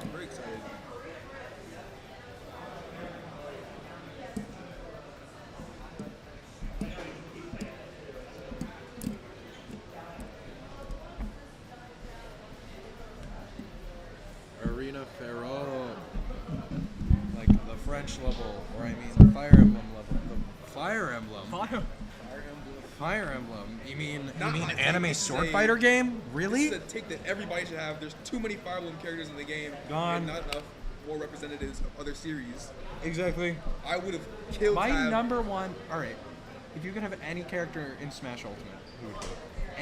I'm very excited. Arena Pharaoh. Like the French level, or I mean the Fire Emblem level. The Fire Emblem. Fire Emblem. You mean Not my take, anime this is sword a- fighter game? Really? This is a take that everybody should have. There's too many Fire Emblem characters in the game, Gone. and not enough more representatives of other series. Exactly. I would have killed. My to have- number one. All right. If you could have any character in Smash Ultimate, who would it be?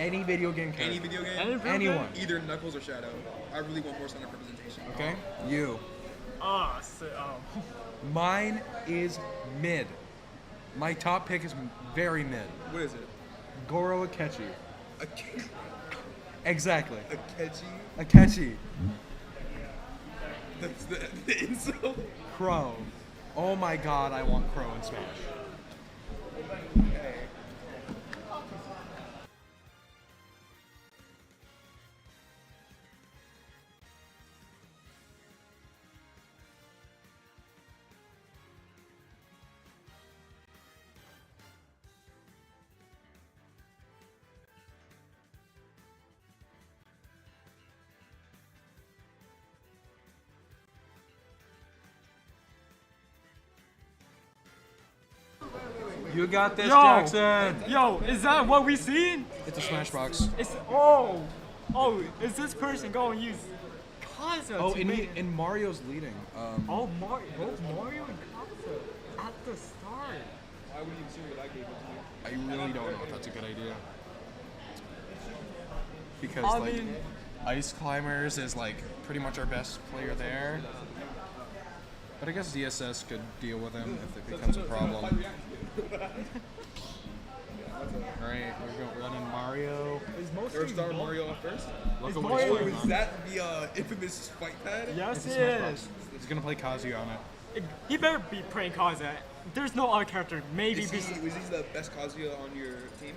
Any video game character. Any video game? Anyone. Either Knuckles or Shadow. I really want more Sonic representation. Okay. You. Ah, so, Mine is mid. My top pick is very mid. What is it? Goro Akechi. Exactly. Akechi? Akechi. That's the insult? Crow. Oh my god, I want Crow in Smash. You got this, Jackson. Yo, is that what we seen? It's a Smash box. It's is this person going to use Kazuya? Oh, to and, make- and Mario's leading. Mario and Kazuya at the start. Why would you even see what I gave it to you? I really don't know if that's a good idea. Because I like mean- Ice Climbers is like pretty much our best player there. But I guess DSS could deal with him if it becomes a problem. Alright, we're running Mario. Or start Mario off first? Look Is at what Mario, he's is doing. that the infamous fight pad? Yes, It's a it Smash is. box. He's gonna play Kazuya on it. He better be playing Kazuya. There's no other character. Maybe Was he besides. the best Kazuya on your team?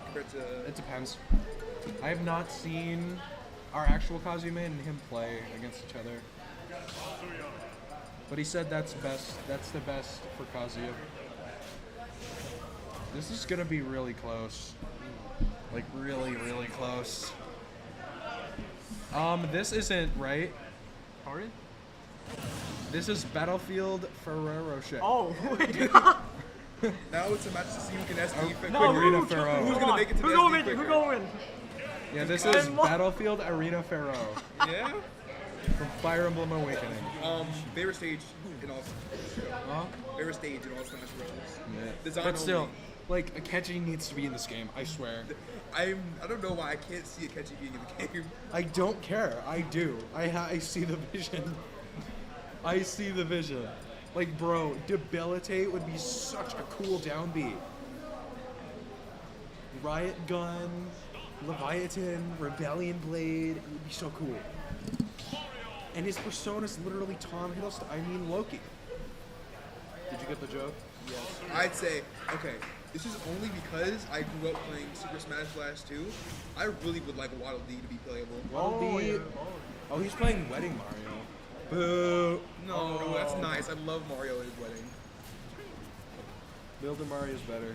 Compared to... It depends. I have not seen our actual Kazuya and him play against each other. But he said that's best. That's the best for Kazuya. This is gonna be really close. Like really, really close. This isn't right. Pardon? This is Battlefield Ferrero Rocher. Oh, wait. Now it's a match to see who can SD quick. No, Arena who- Pharaoh. Who's gonna make it to Who the gonna SD win? quicker? Who gonna win? Yeah, this is Battlefield Arena Pharaoh. Yeah? from Fire Emblem Awakening. Favorite stage in all. Huh? Favorite stage in all Smash Bros. Yeah. Design But still, only. like Akechi needs to be in this game. I swear. I don't know why I can't see Akechi being in the game. I don't care. I do. I see the vision. I see the vision. Like, bro, Debilitate would be such a cool downbeat. Riot Gun, Leviathan, Rebellion Blade, it would be so cool. And his persona's literally Tom Hiddleston. I mean, Loki. Did you get the joke? Yes. I'd say, okay, this is only because I grew up playing Super Smash Bros. 2. I really would like Waddle Dee to be playable. Waddle Dee. Oh, he's playing Wedding Mario. Boo. No, that's nice. I love Mario in his wedding. Builder Mario's better.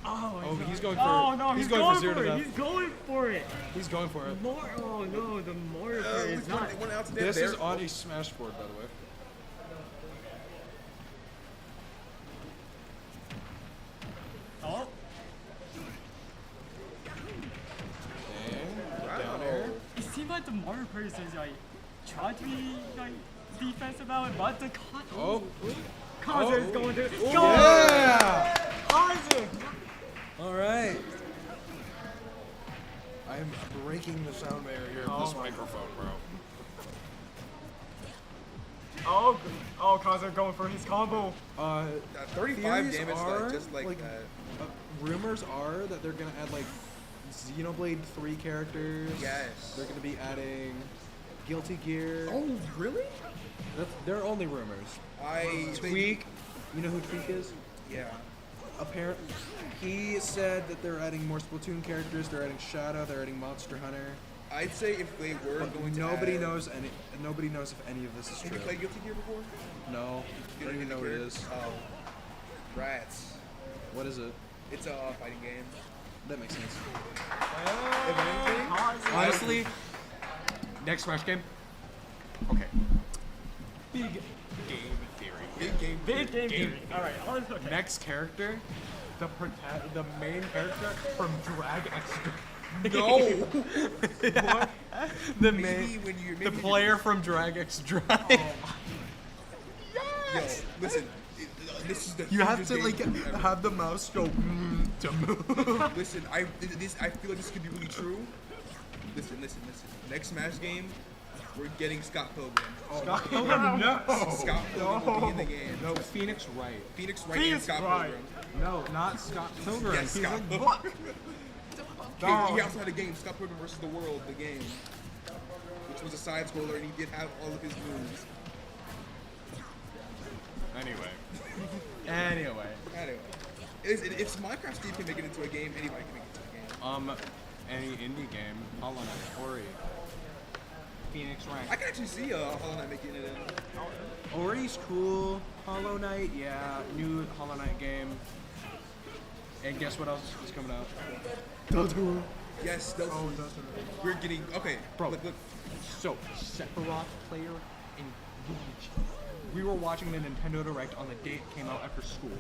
Oh, he's going for Oh no, he's going for zero to it. death. He's going for it. He's going for it. More. Oh no, the Mario player is not. This is on a Smash board, by the way. Oh. And down air. It seems like the Mario player says like try to be like defensive about it, but the Kazuya is going to go. Yeah. Kazuya. All right. I am breaking the sound barrier of this microphone, bro. Oh, Kazuya going for his combo. 35 theories damage, are, like, just like that. Rumors are that they're gonna add like Xenoblade 3 characters. Yes. They're gonna be adding Guilty Gear. Oh, really? They're only rumors. Tweak. You know who Tweak is? Yeah. Apparently, he said that they're adding more Splatoon characters. They're adding Shadow. They're adding Monster Hunter. I'd say if they were going to nobody add... knows if any of this is Have true. you played Guilty Gear before? No. I don't even know what it is. Oh. Rats. What is it? It's a fighting game. That makes sense. If anything, Honestly, next Smash game. Okay. Big game theory. Big game theory. All right. Next character, the main character from Drag X. No. What? The player from Drag X Drive. Yes. Yo, listen. This is the You have to hugest game like ever. have the mouse go to move. Listen, I feel like this could be really true. Listen. Next Smash game, we're getting Scott Pilgrim. Scott Pilgrim, no. Scott Pilgrim will be in the game. No, Phoenix Wright. Phoenix Wright and Scott Pilgrim. No, not Scott Pilgrim. Yes, He's Scott a Pilgrim. buck. Okay, he also had a game, Scott Pilgrim vs. the World, the game, which was a side scroller, and he did have all of his moves. Anyway. If Minecraft Steve can make it into a game, anybody can make it into a game. Any indie game, Hollow Knight, Ori, Phoenix Wright. I can actually see Hollow Knight making it in. Ori's cool. Hollow Knight, yeah. New Hollow Knight game. And guess what else is coming out? Deltarune. Yes, we're getting Bro, look. So Sephiroth player in Luigi. We were watching the Nintendo Direct on the day it came out after school.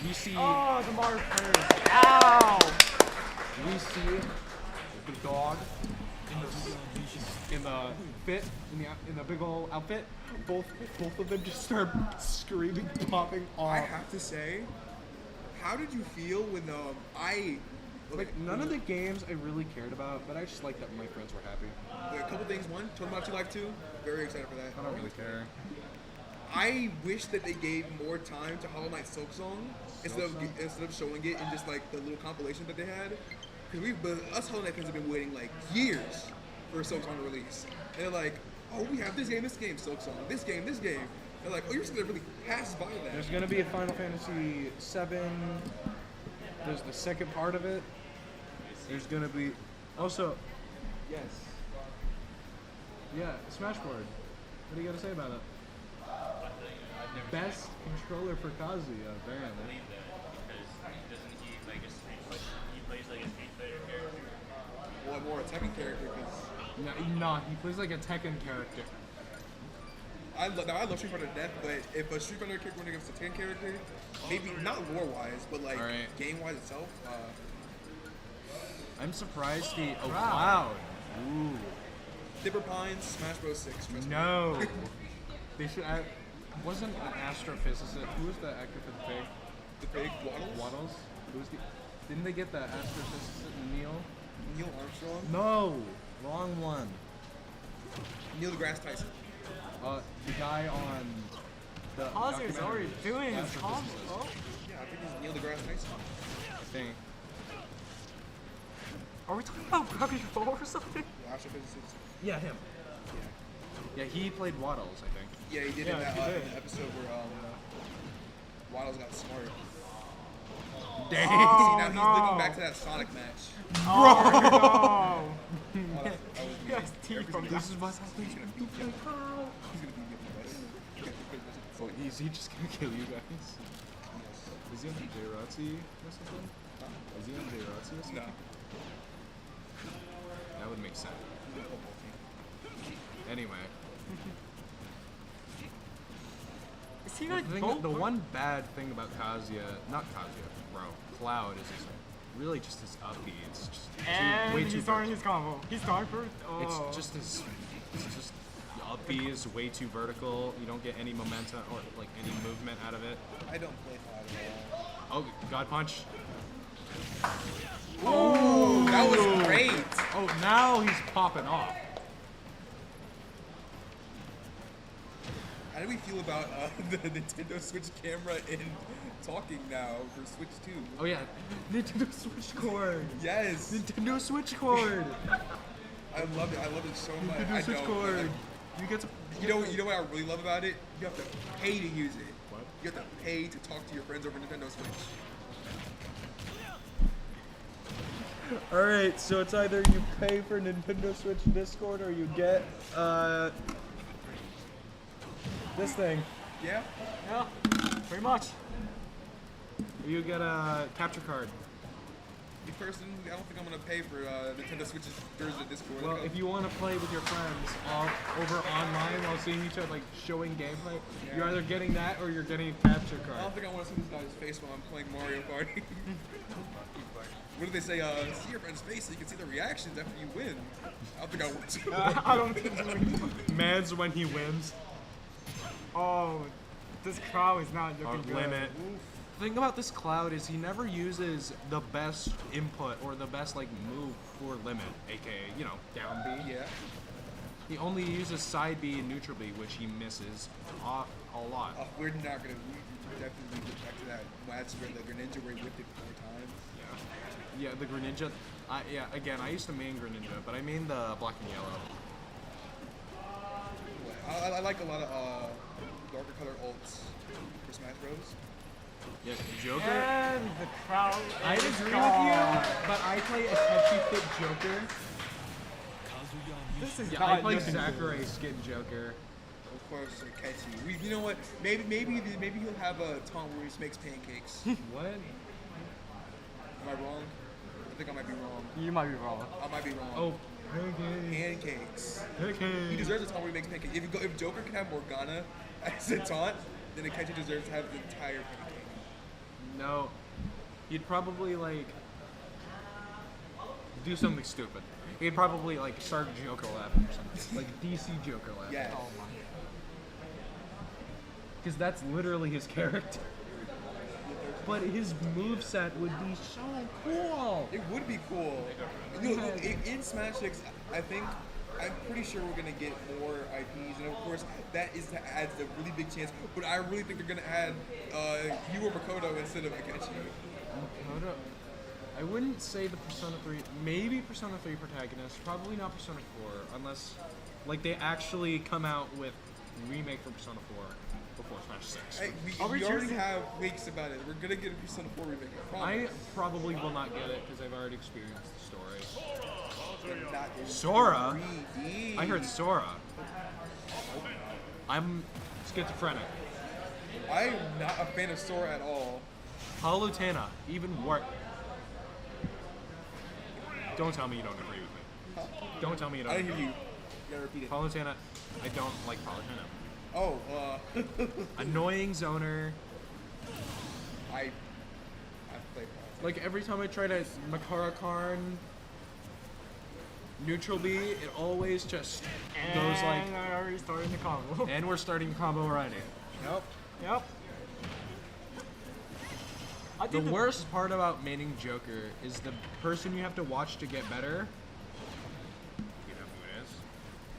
We see the Mario players. Ow! We see the dog in the big old outfit. Both of them just start screaming, popping off. I have to say, how did you feel when none of the games I really cared about, but I just like that my friends were happy. A couple things. One, Tomodachi Life 2. Very excited for that. I don't really care. I wish that they gave more time to Hollow Knight Silk Song instead of showing it in just like the little compilation that they had. Because us Hollow Knight fans have been waiting like years for a Silk Song to release. And they're like, oh, we have this game, Silk Song, this game. They're like, oh, you're just gonna really pass by that. There's gonna be a Final Fantasy VII. There's the second part of it. There's gonna be also, yes, yeah, Smashboard. What do you gotta say about it? Best controller for Kazuya, apparently. He plays like a Street Fighter character. Well, more a Tekken character because. No, he plays like a Tekken character. I love Street Fighter to death, but if a Street Fighter character went against a Tekken character, maybe not lore-wise, but like game-wise itself. I'm surprised he. Oh, wow. Ooh. Dipper Pines, Smash Bros. 6. Trust me. No. They should. Wasn't an astrophysicist. Who was the actor for the pig? The pig, Waddles? Waddles. Didn't they get the astrophysicist Neil? Neil Armstrong? No, wrong one. Neil deGrasse Tyson. The guy on the. Ozzy's already doing his astrophysicist. combo. Yeah, I think it's Neil deGrasse Tyson. I think. Are we talking about Gravity Fall or something? The astrophysicist. Yeah, him. Yeah, he played Waddles, I think. Yeah, he did in that episode where Waddles got smart. Dang. See, now he's looking back to that Sonic match. Oh, no. That was Yes, T from This is what's happening. He's gonna beat me. He's gonna beat me. So is he just gonna kill you guys? Is he on J-Rotzi or something? Is he on J-Rotzi or something? No. That would make sense. Anyway. Is he like The one bad thing about Kazuya, not Kazuya, bro, Cloud is just really just his up B. It's just And way too he's starting his combo. He's starting first. Oh. It's just his. It's just the up B is way too vertical. You don't get any momentum or like any movement out of it. I don't play Cloud at all. Oh, God punch. Oh, that was great. Oh, now he's popping off. How do we feel about the Nintendo Switch camera in talking now for Switch 2? Oh yeah, Nintendo Switch cord. Yes. Nintendo Switch cord. I love it. I love it so much. Nintendo I Switch don't. cord. You get to. You know what I really love about it? You have to pay to use it. What? You have to pay to talk to your friends over Nintendo Switch. All right, so it's either you pay for Nintendo Switch Discord or you get this thing. Yeah. Yeah, pretty much. You get a capture card. Me personally, I don't think I'm gonna pay for Nintendo Switch's Thursday Discord. Well, if you want to play with your friends over online while seeing each other, like showing gameplay, you're either getting that or you're getting a capture I card. don't think I want to see this guy's face while I'm playing Mario Party. What do they say? See your friend's face so you can see the reactions after you win. I don't think I want to. I don't think Man's when he wins. Oh, this crowd is not looking good. Limit. The thing about this Cloud is he never uses the best input or the best like move for limit, aka down B. Yeah. He only uses side B and neutral B, which he misses a lot. We're not gonna. We definitely get back to that match where the Greninja where he whipped it 4 times. Yeah, the Greninja. Again, I used to main Greninja, but I main the black and yellow. I like a lot of darker color ults for Smash Bros. Yeah, Joker. And the crowd. I is agree with gone. you, but I play a catchy fit Joker. This is Yeah, not I play looking Sakurai good. skin Joker. Of course, catchy. You know what? Maybe he'll have a taunt where he makes pancakes. What? Am I wrong? I think I might be wrong. You might be wrong. I might be wrong. Oh, Pancakes. okay. He deserves a taunt where he makes pancakes. If Joker can have Morgana as a taunt, then Akechi deserves to have the entire pancake. No, he'd probably like do something stupid. He'd probably like start Joker laughing or something, like DC Joker laughing. Yes. Oh my. Because that's literally his character. But his moveset would be so cool. It would be cool. In Smash 6, I'm pretty sure we're gonna get more IPs, and of course that adds a really big chance. But I really think they're gonna add Yu or Makoto instead of Akechi. Makoto. I wouldn't say the Persona 3, maybe Persona 3 protagonist, probably not Persona 4, unless like they actually come out with remake for Persona 4 before Smash 6. Hey, we already have leaks about it. We're gonna get a Persona 4 remake. I promise. I probably will not get it because I've already experienced the story. But not in Sora? 3D. I heard Sora. I'm schizophrenic. I am not a fan of Sora at all. Palutena, even worse. Don't tell me you don't agree with me. Don't tell me you don't I didn't agree. hear you. You gotta repeat it. Palutena, I don't like Palutena. Oh, Annoying zoner. I play Like every time I try to Makara Karn, neutral B, it always just goes like. And I already started the combo. And we're starting combo already. Yep. Yep. The worst part about maining Joker is the person you have to watch to get better. You know who it is?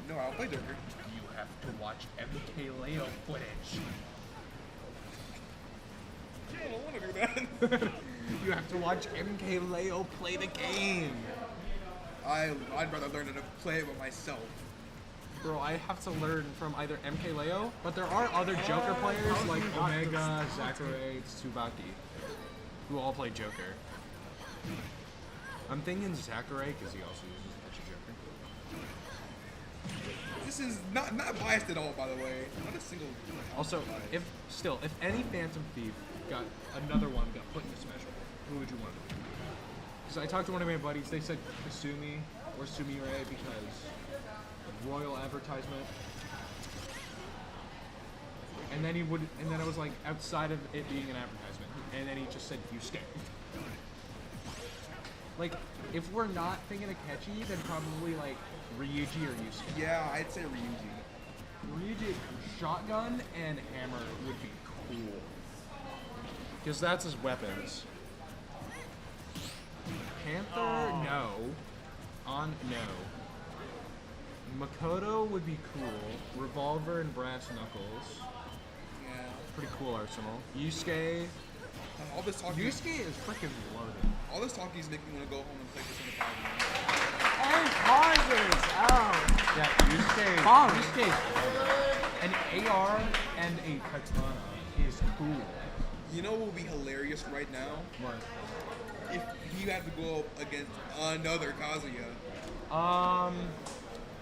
No, I'll play Joker. You have to watch MK Leo footage. I don't want to do that. You have to watch MK Leo play the game. I'd rather learn how to play it with myself. Bro, I have to learn from either MK Leo, but there are other Joker players like Omega, Zachary, Tsubaki, who all play Joker. I'm thinking Zachary because he also uses a bunch of Joker. This is not biased at all, by the way. Not a single. Also, if any Phantom Thief got another one got put into Smash, who would you want? Because I talked to one of my buddies, they said Kasumi or Sumire because of royal advertisement. And then I was like, outside of it being an advertisement, and then he just said Yusuke. Like, if we're not thinking of catchy, then probably like Ryuji or Yusuke. Yeah, I'd say Ryuji. Ryuji, shotgun and hammer would be cool. Because that's his weapons. Panther, no. No. Makoto would be cool. Revolver and brass knuckles. Yeah. Pretty cool arsenal. Yusuke. All this talk. Yusuke is freaking loaded. All this talk is making me want to go home and play this in the And pauses! Ow! Yeah, Yusuke. An AR and a katana is cool. You know what would be hilarious right now? What? If you had to go up against another Kazuya.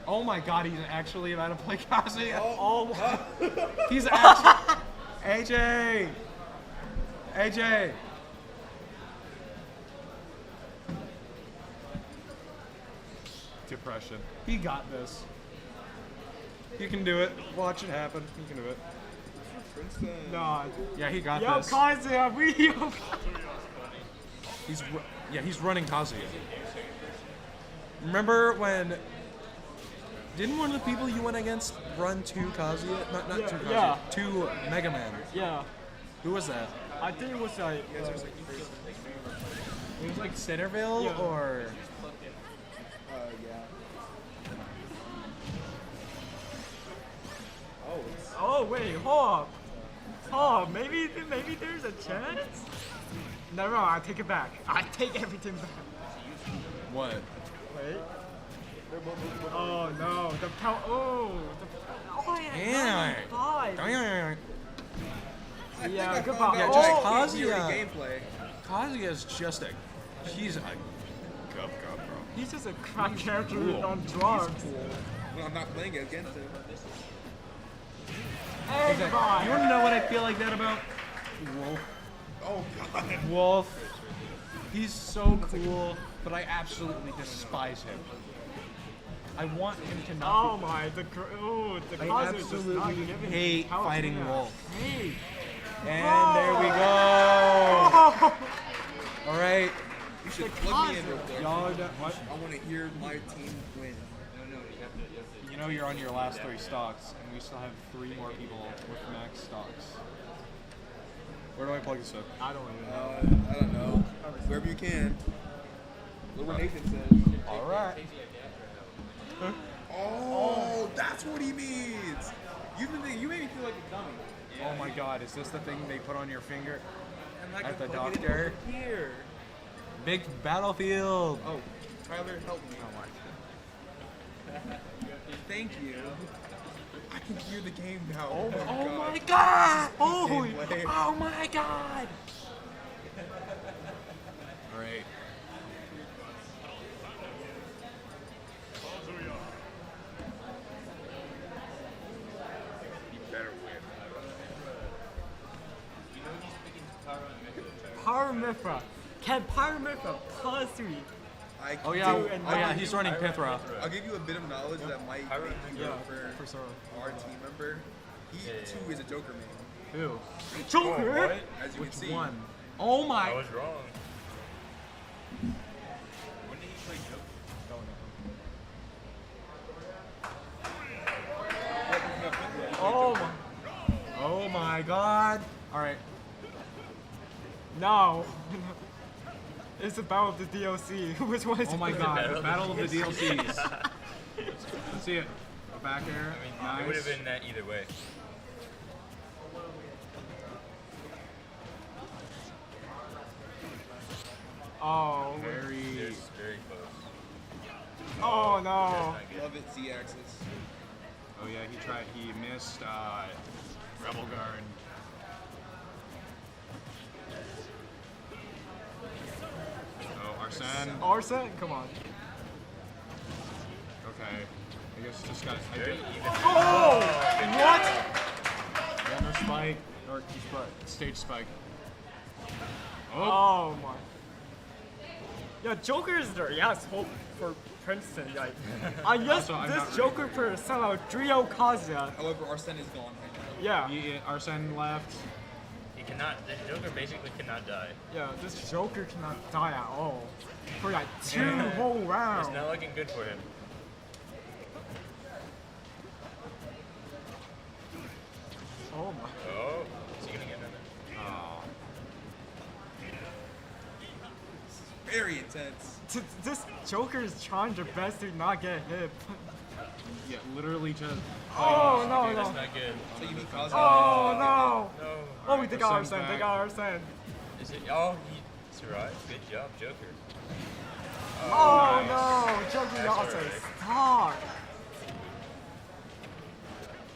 Oh my god, he's actually about to play Kazuya. Oh, he's actually. AJ! Depression. He got this. You can do it. Watch it happen. You can do it. No. Yeah, he got Yo, this. Kazuya, He's running Kazuya. Remember when? Didn't one of the people you went against run 2 Kazuya? Not 2 Kazuya. Yeah. 2 Mega Man. Yeah. Who was that? I think it was like. It was like Centerville Yeah. or. yeah. Oh wait, hold up. Maybe there's a chance. No, I take it back. I take everything back. What? Wait. Oh no, the power. Oh, Damn. Yeah, goodbye. Yeah, just Kazuya. Gameplay. Kazuya's just he's a gub, bro. He's just a crack character cool. on drugs. When I'm not playing against him. Hey, goodbye. You wanna know what I feel like that about? Wolf. Oh god. Wolf. He's so cool, but I absolutely despise him. I want him to not. Oh my, the I Kazuya just not absolutely giving hate power fighting to Wolf. Hey. And there we go. All right. You should plug me in real quick. Y'all, what? I want to hear my team win. You know you're on your last 3 stocks, and we still have 3 more people with max stocks. Where do I plug this up? I don't even know. I don't know. Wherever you can. Look what Nathan says. All right. Oh, that's what he means. You made me feel like a dummy. Oh my God, is this the thing they put on your finger I'm not at the gonna plug it in doctor? over here. Big battlefield. Oh, Tyler, help me. Thank you. I can hear the game now. Oh my God! Oh Gameplay. my God! All right. You better win. Power Mithra. Can Power Mithra plus 3? Oh yeah, he's running Pithra. I'll give you a bit of knowledge that might make you go for Sora. our team member. He too is a Joker main. Who? Joker? As you Which can see. one? Oh my! I was wrong. my god. Alright. No. It's the battle of the DLC. Which one is Oh my it? god, the battle of the DLCs. Let's see it. Go back air. I mean, Nice. it would have been that either way. Oh. Very close. Oh no. Love it, Z-axis. Oh yeah, he missed Rebel Guard. Oh, Arsene. Arsene? Come on. Okay. I guess just got Very even. Oh! What? Yeah, no spike. Or stage spike. Oh my. Yeah, Joker is there. Yes, hope for Princeton. Like, I guess Also, I'm this not Joker for somehow Trio Kazuya. However, Arsene is gone right Yeah. now. Arsene left. He cannot. The Joker basically cannot die. Yeah, this Joker cannot die at all. For like 2 whole rounds. It's not looking good for him. Oh my. Oh, is he gonna get another? Oh. Very intense. This Joker is trying their best to not get hit. Yeah, literally just. Oh no That's no. not good. So you beat Kazuya. Oh no. No. Oh, they got Arsene's Arsene. They back. got Arsene. Is it? Oh, he survived. Good job, Joker. Oh nice. no, Joker That's got alright. Arsene. Stop.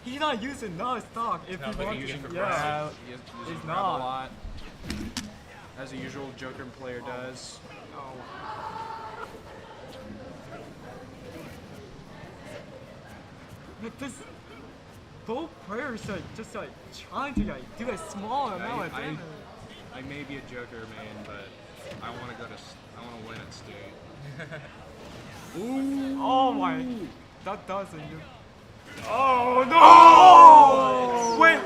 He's not using no stock if not he looking wants good to. for Yeah. He's He's a not. lot. As the usual Joker player does. Oh. But this, both players are just like trying to like do a small amount of damage. I may be a Joker main, but I want to go to. I want to win at state. Ooh. Oh my, that doesn't do. Oh no! Wait,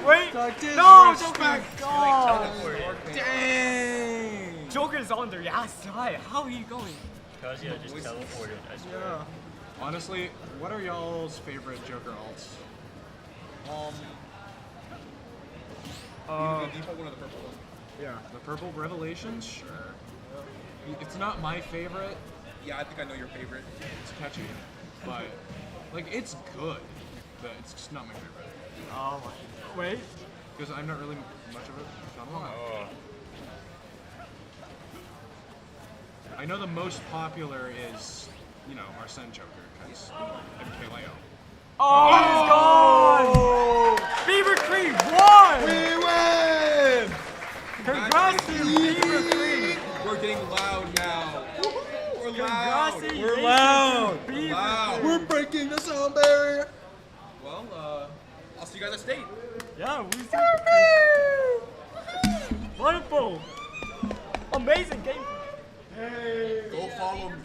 no, Joker! Teleported. Dang! Joker's on the yes side. How are you going? Kazuya just teleported. I swear. Yeah. Honestly, what are y'all's favorite Joker alts? The default one or the purple one? Yeah, the Purple Revelations. Sure. It's not my favorite. Yeah, I think I know your favorite. It's catchy, but like it's good, but it's just not my favorite. Oh my. Wait. Because I'm not really much of a fan of it. Oh. I know the most popular is, you know, Arsene Joker, because MKLAO. Oh, he's gone! Beaver Creek won! We win! Congrats to Beaver Creek! We're getting loud now. We're loud. We're loud! We're loud. We're breaking the sound barrier! Well, I'll see you guys at state. Yeah, we see. Wonderful! Amazing game! Hey! Go follow me.